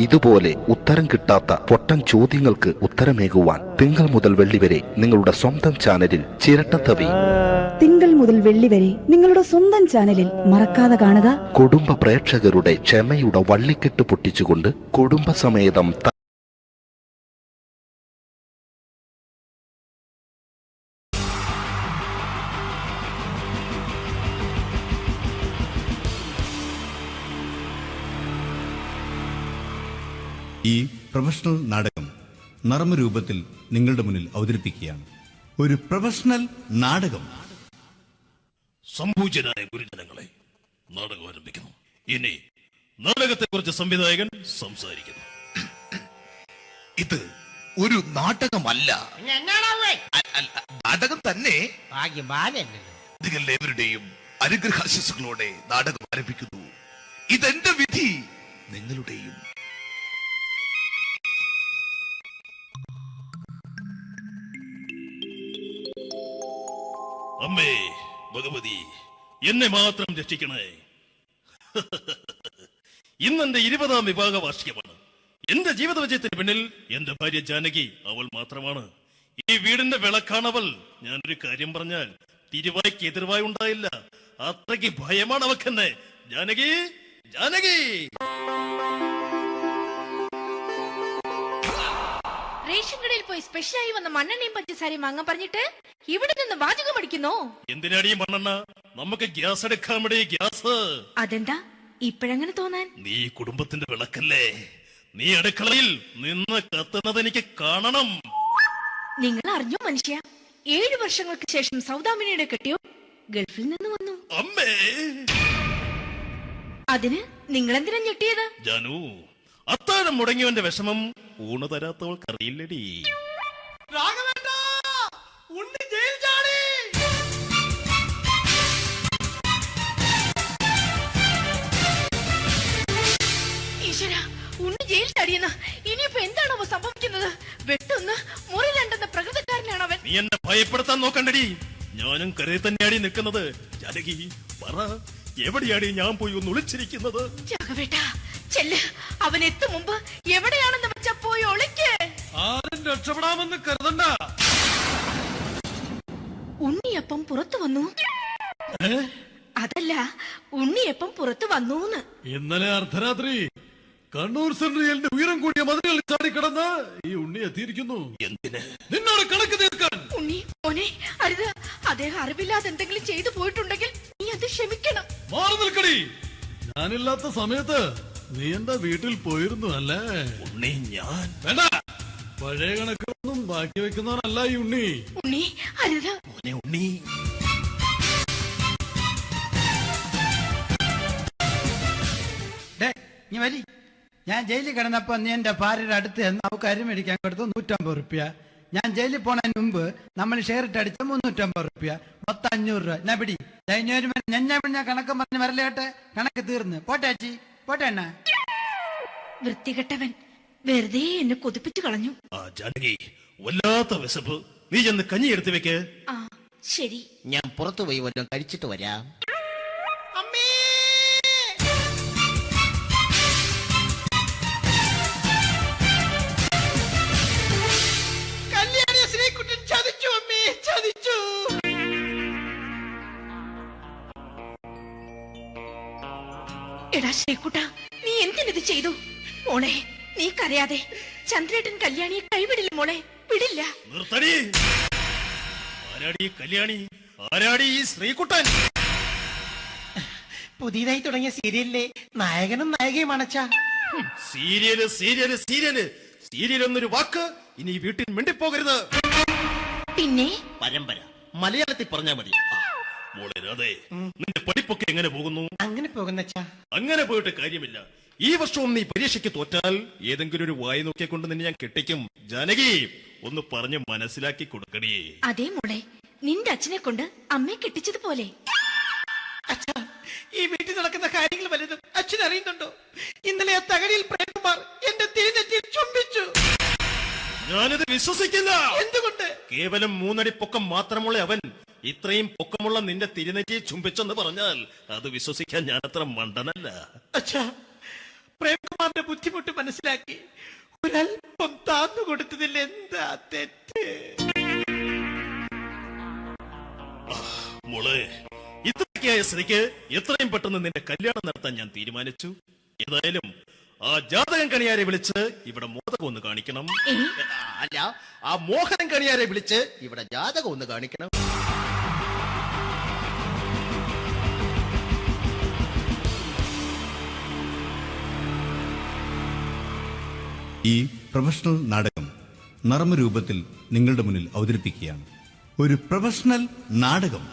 ഇതുപോലെ ഉത്തരം കിട്ടാത്ത പൊട്ടൻ ചോദ്യങ്ങൾക്ക് ഉത്തരമേകുവാൻ തിങ്കൾ മുതൽ വെള്ളി വരെ നിങ്ങളുടെ സ്വന്തം ചാനലിൽ ചിരട്ടത്തവി. തിങ്കൾ മുതൽ വെള്ളി വരെ നിങ്ങളുടെ സ്വന്തം ചാനലിൽ മറക്കാതെ കാണുക. കുടുംബ പ്രേക്ഷകരുടെ ക്ഷമയുടെ വള്ളിക്കെട്ട് പൊട്ടിച്ചുകൊണ്ട് കുടുംബസമേതം ഈ പ്രൊഫഷണൽ നാടകം നർമ്മരൂപത്തിൽ നിങ്ങളുടെ മുന്നിൽ അവതരിപ്പിക്കുകയാണ്. ഒരു പ്രൊഫഷണൽ നാടകം. സംപൂജ്യനായ ഗുരുജനങ്ങളെ, നാടകം ആരംഭിക്കുന്നു. ഇനി നാടകത്തെക്കുറിച്ച് സംവിധായകൻ സംസാരിക്കുന്നു. ഇത് ഒരു നാടകമല്ല, നാടകം തന്നെ. നിങ്ങളെവരുടെയും അനുഗ്രഹാശിസുകളോടെ നാടകം ആരംഭിക്കുന്നു. ഇതെന്റെ വിധി, നിങ്ങളുടെയും. അമ്മേ ഭഗവതി, എന്നെ മാത്രം രക്ഷിക്കണേ. ഇന്നെന്റെ 20ാം വിവാഹ വാർഷികമാണ്. എന്റെ ജീവിത വിജയത്തിന് പിന്നിൽ എന്റെ ഭാര്യ ജാനകി അവൾ മാത്രമാണ്. ഈ വീടിന്റെ വിളക്കാണവൾ. ഞാനൊരു കാര്യം പറഞ്ഞാൽ തിരുവായ്ക്ക് എതിർവായി ഉണ്ടായില്ല. അത്രയ്ക്ക് ഭയമാണ് അവക്കെന്നെ. ജാനകി, ജാനകി. റേഷൻ കടയിൽ പോയി സ്പെഷ്യലായി വന്ന മണ്ണെണ്ണയും പഞ്ചസാരയും വാങ്ങാൻ പറഞ്ഞിട്ട് ഇവിടെ നിന്ന് വാചകം അടിക്കുന്നോ? എന്തിനാടി മണ്ണെണ്ണ? നമുക്ക് ഗ്യാസ് എടുക്കാൻ വേണ്ടി ഗ്യാസ്. അതെന്താ ഇപ്പഴങ്ങനെ തോന്നാൻ? നീ കുടുംബത്തിന്റെ വിളക്കല്ലേ. നീ അടുക്കളയിൽ നിന്ന് കത്തുന്നത് എനിക്ക് കാണണം. നിങ്ങൾ അറിഞ്ഞോ മനുഷ്യ, 7 വർഷങ്ങൾക്ക് ശേഷം സൗദാമിനിയുടെ കെട്ടിയോ ഗൾഫിൽ നിന്ന് വന്നു. അമ്മേ, അതിന് നിങ്ങൾ എന്തിനാ ഞെട്ടിയത്? ജാനു, അത്താഴം മുടങ്ങിയവന്റെ വിഷമം ഊണ് തരാത്തവൾക്കറിയില്ലടി. ഈശ്വര, ഉണ്ണി ജയിൽ ചാടിയെന്ന്. ഇനിയിപ്പോ എന്താണോ സംഭവിക്കുന്നത്? വെട്ടൊന്ന് മുറി രണ്ടെന്ന പ്രകൃതക്കാരനാണ് അവൻ. നീ എന്നെ ഭയപ്പെടുത്താൻ നോക്കണ്ടടി. ഞാനും കരയിൽ തന്നെയാടി നിൽക്കുന്നത്. ജാനകി പറ, എവിടെയാടി ഞാൻ പോയി ഒന്ന് ഒളിച്ചിരിക്കുന്നത്? ജാഗവേട്ടാ, ചെല്ല്. അവൻ എത്തും മുമ്പ് എവിടെയാണെന്ന് വെച്ചാ പോയി ഒളിക്ക്. ആരും രക്ഷപ്പെടാമെന്ന് കരുതണ്ട. ഉണ്ണിയപ്പം പുറത്തു വന്നു. അതല്ല, ഉണ്ണിയപ്പം പുറത്തു വന്നൂന്ന്. ഇന്നലെ അർദ്ധരാത്രി കണ്ണൂർ സെൻട്രലിന്റെ ഉയരം കൂടിയ മതിലുകളിൽ ചാടിക്കിടന്ന് ഈ ഉണ്ണി എത്തിയിരിക്കുന്നു. എന്തിന്? നിന്നോട് കണക്ക് തീർക്കാൻ. ഉണ്ണി മോനെ, അരുത്. അദ്ദേഹം അറിവില്ലാതെ എന്തെങ്കിലും ചെയ്തു പോയിട്ടുണ്ടെങ്കിൽ നീ അത് ക്ഷമിക്കണം. മാറി നിൽക്കടി. ഞാനില്ലാത്ത സമയത്ത് നീ എന്റെ വീട്ടിൽ പോയിരുന്നു അല്ലേ? ഉണ്ണി, ഞാൻ വേണ്ട. പഴയ കണക്കൊന്നും ബാക്കി വെക്കുന്നവനല്ല ഈ ഉണ്ണി. ഉണ്ണി അരുത്. ഉണ്ണി, ഞാൻ ജയിലിൽ കിടന്നപ്പോ നീ എന്റെ ഭാര്യയുടെ അടുത്ത് നമുക്ക് അരി മേടിക്കാൻ കൊടുത്തു 150 റുപ്യ. ഞാൻ ജയിലിൽ പോണതിന് മുമ്പ് നമ്മൾ ഷെയർ ഇട്ട് അടിച്ച 350 റുപ്യ, മൊത്തം 500 രൂപ. ഞാൻ പിടി ഞാൻ കണക്ക് പറഞ്ഞ് വരലേട്ടെ. കണക്ക് തീർന്ന് പോട്ടെ അച്ചി, പോട്ടെ അണ്ണ. വൃത്തികെട്ടവൻ വെറുതെ എന്നെ കൊതിപ്പിച്ചു കളഞ്ഞു. ജാനകി, വല്ലാത്ത വിശപ്പ്. നീ ചെന്ന് കഞ്ഞി എടുത്തു വെക്ക്. ആ ശരി. ഞാൻ പുറത്തു പോയി വല്ലതും കഴിച്ചിട്ട് വരാം. എടാ ശ്രീകുട്ട, നീ എന്തിനിത് ചെയ്തു? മോളെ, നീ കരയാതെ. ചന്ദ്രേട്ടൻ കല്യാണിയെ കൈവിടില്ല മോളെ, വിടില്ല. നിർത്തടി. ആരാടി കല്യാണി? ആരാടി ഈ ശ്രീകുട്ടൻ? പുതിയതായി തുടങ്ങിയ സീരിയലിലെ നായകനും നായികയും അണച്ചാ. സീരിയല് സീരിയല് സീരിയല് സീരിയൽ എന്നൊരു വാക്ക് ഇനി വീട്ടിൽ മിണ്ടിപ്പോകരുത്. പിന്നെ പരമ്പര മലയാളത്തിൽ പറഞ്ഞാ മതി. മോളെ രാധേ, നിന്റെ പഠിപ്പൊക്കെ എങ്ങനെ പോകുന്നു? അങ്ങനെ പോകുന്നച്ചാ. അങ്ങനെ പോയിട്ട് കാര്യമില്ല. ഈ വർഷവും നീ പരീക്ഷയ്ക്ക് തോറ്റാൽ ഏതെങ്കിലും ഒരു വായി നോക്കിക്കൊണ്ട് നിന്നെ ഞാൻ കെട്ടിക്കും. ജാനകി, ഒന്ന് പറഞ്ഞ് മനസ്സിലാക്കി കൊടുക്കണേ. അതേ മോളെ, നിന്റെ അച്ഛനെ കൊണ്ട് അമ്മയെ കെട്ടിച്ചതുപോലെ. കാര്യങ്ങൾ വലുതും അച്ഛൻ അറിയുന്നുണ്ടോ? ഇന്നലെ ആ തകഴിയിൽ പ്രേംകുമാർ എന്റെ തിരിഞ്ഞെത്തിയിൽ ചുംബിച്ചു. ഞാനിത് വിശ്വസിക്കില്ല. എന്തുകൊണ്ട്? കേവലം 3 അടി പൊക്കം മാത്രമുള്ള അവൻ ഇത്രയും പൊക്കമുള്ള നിന്റെ തിരുനെറ്റിയെ ചുംബിച്ചെന്ന് പറഞ്ഞാൽ അത് വിശ്വസിക്കാൻ ഞാൻ അത്ര മണ്ടനല്ല. അച്ഛാ, പ്രേംകുമാറിന്റെ ബുദ്ധിമുട്ട് മനസ്സിലാക്കി ഒരല്പം താന്നു കൊടുത്തതിൽ എന്താ തെറ്റ്? മോളെ, ഇത്രയൊക്കെയായ സ്ഥിതിക്ക് എത്രയും പെട്ടെന്ന് നിന്റെ കല്യാണം നടത്താൻ ഞാൻ തീരുമാനിച്ചു. ഏതായാലും ആ ജാതകം കണിയാരെ വിളിച്ച് ഇവിടെ മോദകം ഒന്ന് കാണിക്കണം. അല്ല, ആ മോഹനം കണിയാരെ വിളിച്ച് ഇവിടെ ജാതകം ഒന്ന് കാണിക്കണം. ഈ പ്രൊഫഷണൽ നാടകം നർമ്മരൂപത്തിൽ നിങ്ങളുടെ മുന്നിൽ അവതരിപ്പിക്കുകയാണ്. ഒരു പ്രൊഫഷണൽ നാടകം.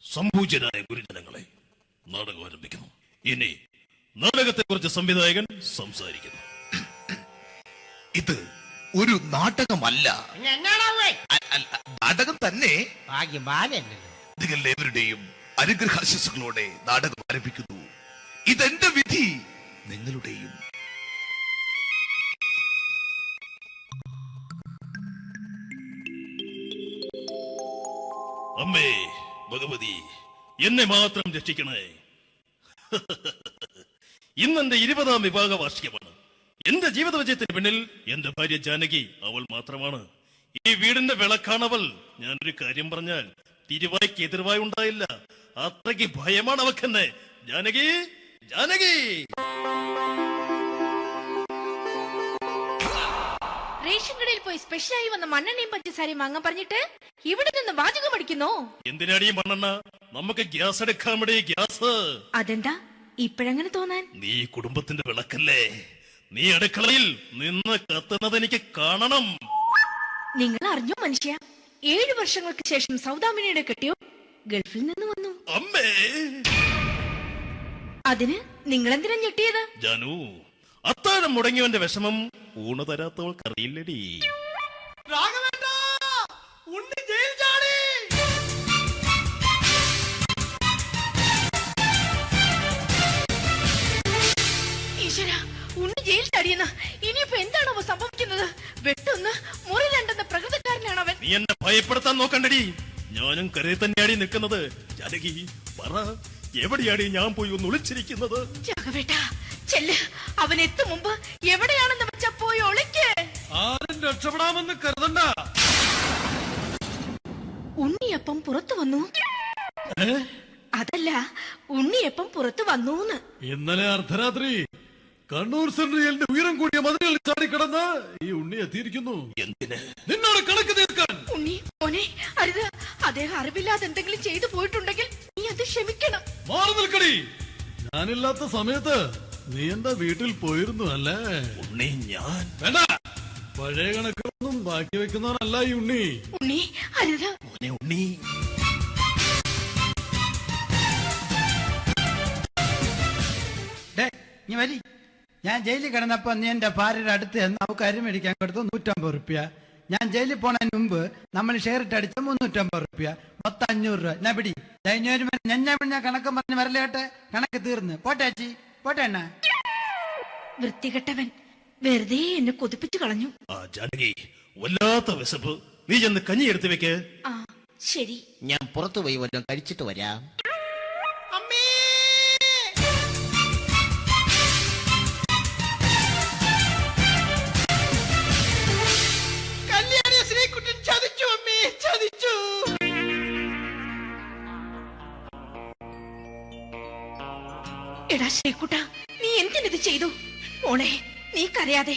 സംപൂജ്യനായ ഗുരുജനങ്ങളെ, നാടകം ആരംഭിക്കുന്നു. ഇനി നാടകത്തെ കുറിച്ച് സംവിധായകൻ സംസാരിക്കുന്നു. ഇത് ഒരു നാടകമല്ല, നാടകം തന്നെ. നിങ്ങളെവരുടെയും അനുഗ്രഹാശിസുകളോടെ നാടകം ആരംഭിക്കുന്നു. ഇതെന്റെ വിധി, നിങ്ങളുടെയും. അമ്മേ ഭഗവതി, എന്നെ മാത്രം രക്ഷിക്കണേ. ഇന്നെന്റെ 20ാം വിവാഹ വാർഷികമാണ്. എന്റെ ജീവിത വിജയത്തിന് പിന്നിൽ എന്റെ ഭാര്യ ജാനകി അവൾ മാത്രമാണ്. ഈ വീടിന്റെ വിളക്കാണവൾ. ഞാനൊരു കാര്യം പറഞ്ഞാൽ തിരുവായ്ക്ക് എതിർവായി ഉണ്ടായില്ല. അത്രയ്ക്ക് ഭയമാണ് അവക്കെന്നെ. ജാനകി, ജാനകി. റേഷൻ കടയിൽ പോയി സ്പെഷ്യലായി വന്ന മണ്ണെണ്ണയും പഞ്ചസാരയും വാങ്ങാൻ പറഞ്ഞിട്ട് ഇവിടെ നിന്ന് വാചകം അടിക്കുന്നോ? എന്തിനാടി മണ്ണെണ്ണ? നമുക്ക് ഗ്യാസ് എടുക്കാൻ വേണ്ടി ഗ്യാസ്. അതെന്താ ഇപ്പഴങ്ങനെ തോന്നാൻ? നീ കുടുംബത്തിന്റെ വിളക്കല്ലേ. നീ അടുക്കളയിൽ നിന്ന് കത്തുന്നത് എനിക്ക് കാണണം. നിങ്ങൾ അറിഞ്ഞോ മനുഷ്യ, 7 വർഷങ്ങൾക്ക് ശേഷം സൗദാമിനിയുടെ കെട്ടിയോ ഗൾഫിൽ നിന്ന് വന്നു. അമ്മേ, അതിന് നിങ്ങൾ എന്തിനാ ഞെട്ടിയത്? ജാനു, അത്താഴം മുടങ്ങിയവന്റെ വിഷമം ഊണ് തരാത്തവൾക്കറിയില്ലടി. ഉണ്ണി ജയിൽ ചാടി. ഈശ്വര, ഉണ്ണി ജയിൽ ചാടിയെന്ന്. ഇനിയിപ്പോ എന്താണോ സംഭവിക്കുന്നത്? വെട്ടൊന്ന് മുറി രണ്ടെന്ന പ്രകൃതക്കാരനാണ് അവൻ. നീ എന്നെ ഭയപ്പെടുത്താൻ നോക്കണ്ടടി. ഞാനും കരയിൽ തന്നെയാടി നിൽക്കുന്നത്. ജാനകി, പറ, എവിടെയാടി ഞാൻ പോയി ഒന്ന് ഒളിച്ചിരിക്കുന്നത്? ജാഗവേട്ടാ, ചെല്ല്. അവൻ എത്തും മുമ്പ് എവിടെയാണെന്ന് വെച്ചാ പോയി ഒളിക്ക്. ആരും രക്ഷപ്പെടാമെന്ന് കരുതണ്ട. ഉണ്ണിയപ്പം പുറത്തു വന്നു. അതല്ല, ഉണ്ണിയപ്പം പുറത്തു വന്നൂന്ന്. ഇന്നലെ അർദ്ധരാത്രി കണ്ണൂർ സെൻട്രലിന്റെ ഉയരം കൂടിയ മതിലുകളിൽ ചാടിക്കിടന്ന് ഈ ഉണ്ണി എത്തിയിരിക്കുന്നു. എന്തിന്? നിന്നോട് കണക്ക് തീർക്കാൻ. ഉണ്ണി മോനെ, അരുത്. അദ്ദേഹം അറിവില്ലാതെ എന്തെങ്കിലും ചെയ്തു പോയിട്ടുണ്ടെങ്കിൽ നീ അത് ക്ഷമിക്കണം. മാറി നിൽക്കടി. ഞാനില്ലാത്ത സമയത്ത് നീ എന്റെ വീട്ടിൽ പോയിരുന്നു അല്ലേ? ഉണ്ണി, ഞാൻ വേണ്ട. പഴയ കണക്കൊന്നും ബാക്കി വെക്കുന്നവനല്ല ഈ ഉണ്ണി. ഉണ്ണി, അരുത്. മോനെ ഉണ്ണി. നീ വരി. ഞാൻ ജയിലിൽ കിടന്നപ്പോ നീ എന്റെ ഭാര്യയുടെ അടുത്ത് എന്ന് അവൾക്ക് അരി മേടിക്കാൻ കൊടുത്തു 150 റുപ്യ. ഞാൻ ജയിലിൽ പോണതിന് മുമ്പ് നമ്മൾ ഷെയർ ഇട്ട് അടിച്ച 350 റുപ്യ, മൊത്തം 500 രൂപ. ഞാൻ പിടി. ഞാൻ കണക്കും പറഞ്ഞ് വരലേട്ടെ. കണക്ക് തീർന്ന്. പോട്ടെ അച്ചി, പോട്ടെ അണ്ണ. വൃത്തികെട്ടവൻ വെറുതെ എന്നെ കൊതിപ്പിച്ചു കളഞ്ഞു. ജാനകി, വല്ലാത്ത വിശപ്പ്. നീ ചെന്ന് കഞ്ഞി എടുത്തു വെക്ക്. ആ ശരി. ഞാൻ പുറത്തു പോയി വല്ലതും കഴിച്ചിട്ട് വരാം. ചതിച്ചു അമ്മേ, ചതിച്ചു. എടാ ശ്രീകുട്ട, നീ എന്തിനിത് ചെയ്തു? മോളെ, നീ കരയാതെ.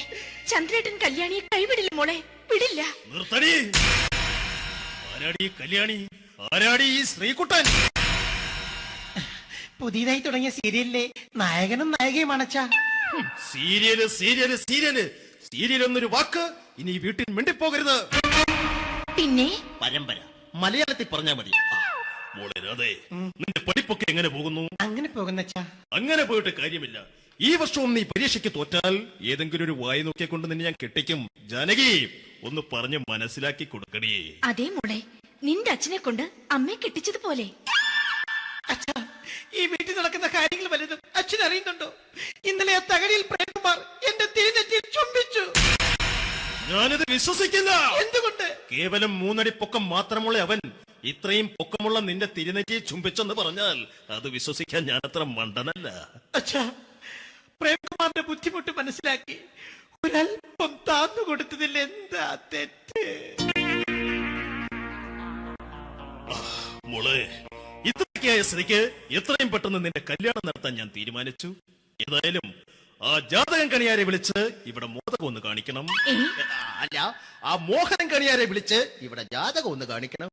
ചന്ദ്രേട്ടൻ കല്യാണിയെ കൈവിടില്ല മോളെ, വിടില്ല. നിർത്തടി. ആരാടി കല്യാണി? ആരാടി ഈ ശ്രീകുട്ടൻ? പുതിയതായി തുടങ്ങിയ സീരിയലിലെ നായകനും നായികയും അണച്ചാ. സീരിയല് സീരിയല് സീരിയല് സീരിയൽ എന്നൊരു വാക്ക് ഇനി വീട്ടിൽ മിണ്ടിപ്പോകരുത്. പിന്നെ പരമ്പര മലയാളത്തിൽ പറഞ്ഞാൽ മതി. മോളെ രാധേ, നിന്റെ പഠിപ്പൊക്കെ എങ്ങനെ പോകുന്നു? അങ്ങനെ പോകുന്ന അങ്ങനെ പോയിട്ട് കാര്യമില്ല. ഈ വർഷവും നീ പരീക്ഷയ്ക്ക് തോറ്റാൽ ഏതെങ്കിലും ഒരു വായി നോക്കിക്കൊണ്ട് നിന്നെ ഞാൻ കെട്ടിക്കും. ജാനകി, ഒന്ന് പറഞ്ഞ് മനസ്സിലാക്കി കൊടുക്കണേ. അതേ മോളെ, നിന്റെ അച്ഛനെ കൊണ്ട് അമ്മയെ കെട്ടിച്ചതുപോലെ. ഈ വീട്ടിൽ നടക്കുന്ന കാര്യങ്ങൾ വലുതും അച്ഛൻ അറിയുന്നുണ്ടോ? ഇന്നലെ ആ തകഴിയിൽ പ്രേംകുമാർ എന്റെ തിരുനെറ്റിയിൽ ചുംബിച്ചു. ഞാനിത് വിശ്വസിക്കില്ല. എന്തുകൊണ്ട്? കേവലം 3 അടി പൊക്കം മാത്രമുള്ള അവൻ ഇത്രയും പൊക്കമുള്ള നിന്റെ തിരുനെറ്റിയെ ചുംബിച്ചെന്ന് പറഞ്ഞാൽ അത് വിശ്വസിക്കാൻ ഞാൻ അത്ര മണ്ടനല്ല. അച്ഛാ, പ്രേംകുമാറിന്റെ ബുദ്ധിമുട്ട് മനസ്സിലാക്കി ഒരല്പം താന്നു കൊടുത്തതിൽ എന്താ തെറ്റ്? മോളെ, ഇത്രയൊക്കെയായ സ്ഥിതിക്ക് എത്രയും പെട്ടെന്ന് നിന്റെ കല്യാണം നടത്താൻ ഞാൻ തീരുമാനിച്ചു. ഏതായാലും ആ ജാതകം കണിയാരെ വിളിച്ച് ഇവിടെ മോദകം ഒന്ന് കാണിക്കണം. അല്ല, ആ മോഹനം കണിയാരെ വിളിച്ച് ഇവിടെ ജാതകം ഒന്ന് കാണിക്കണം.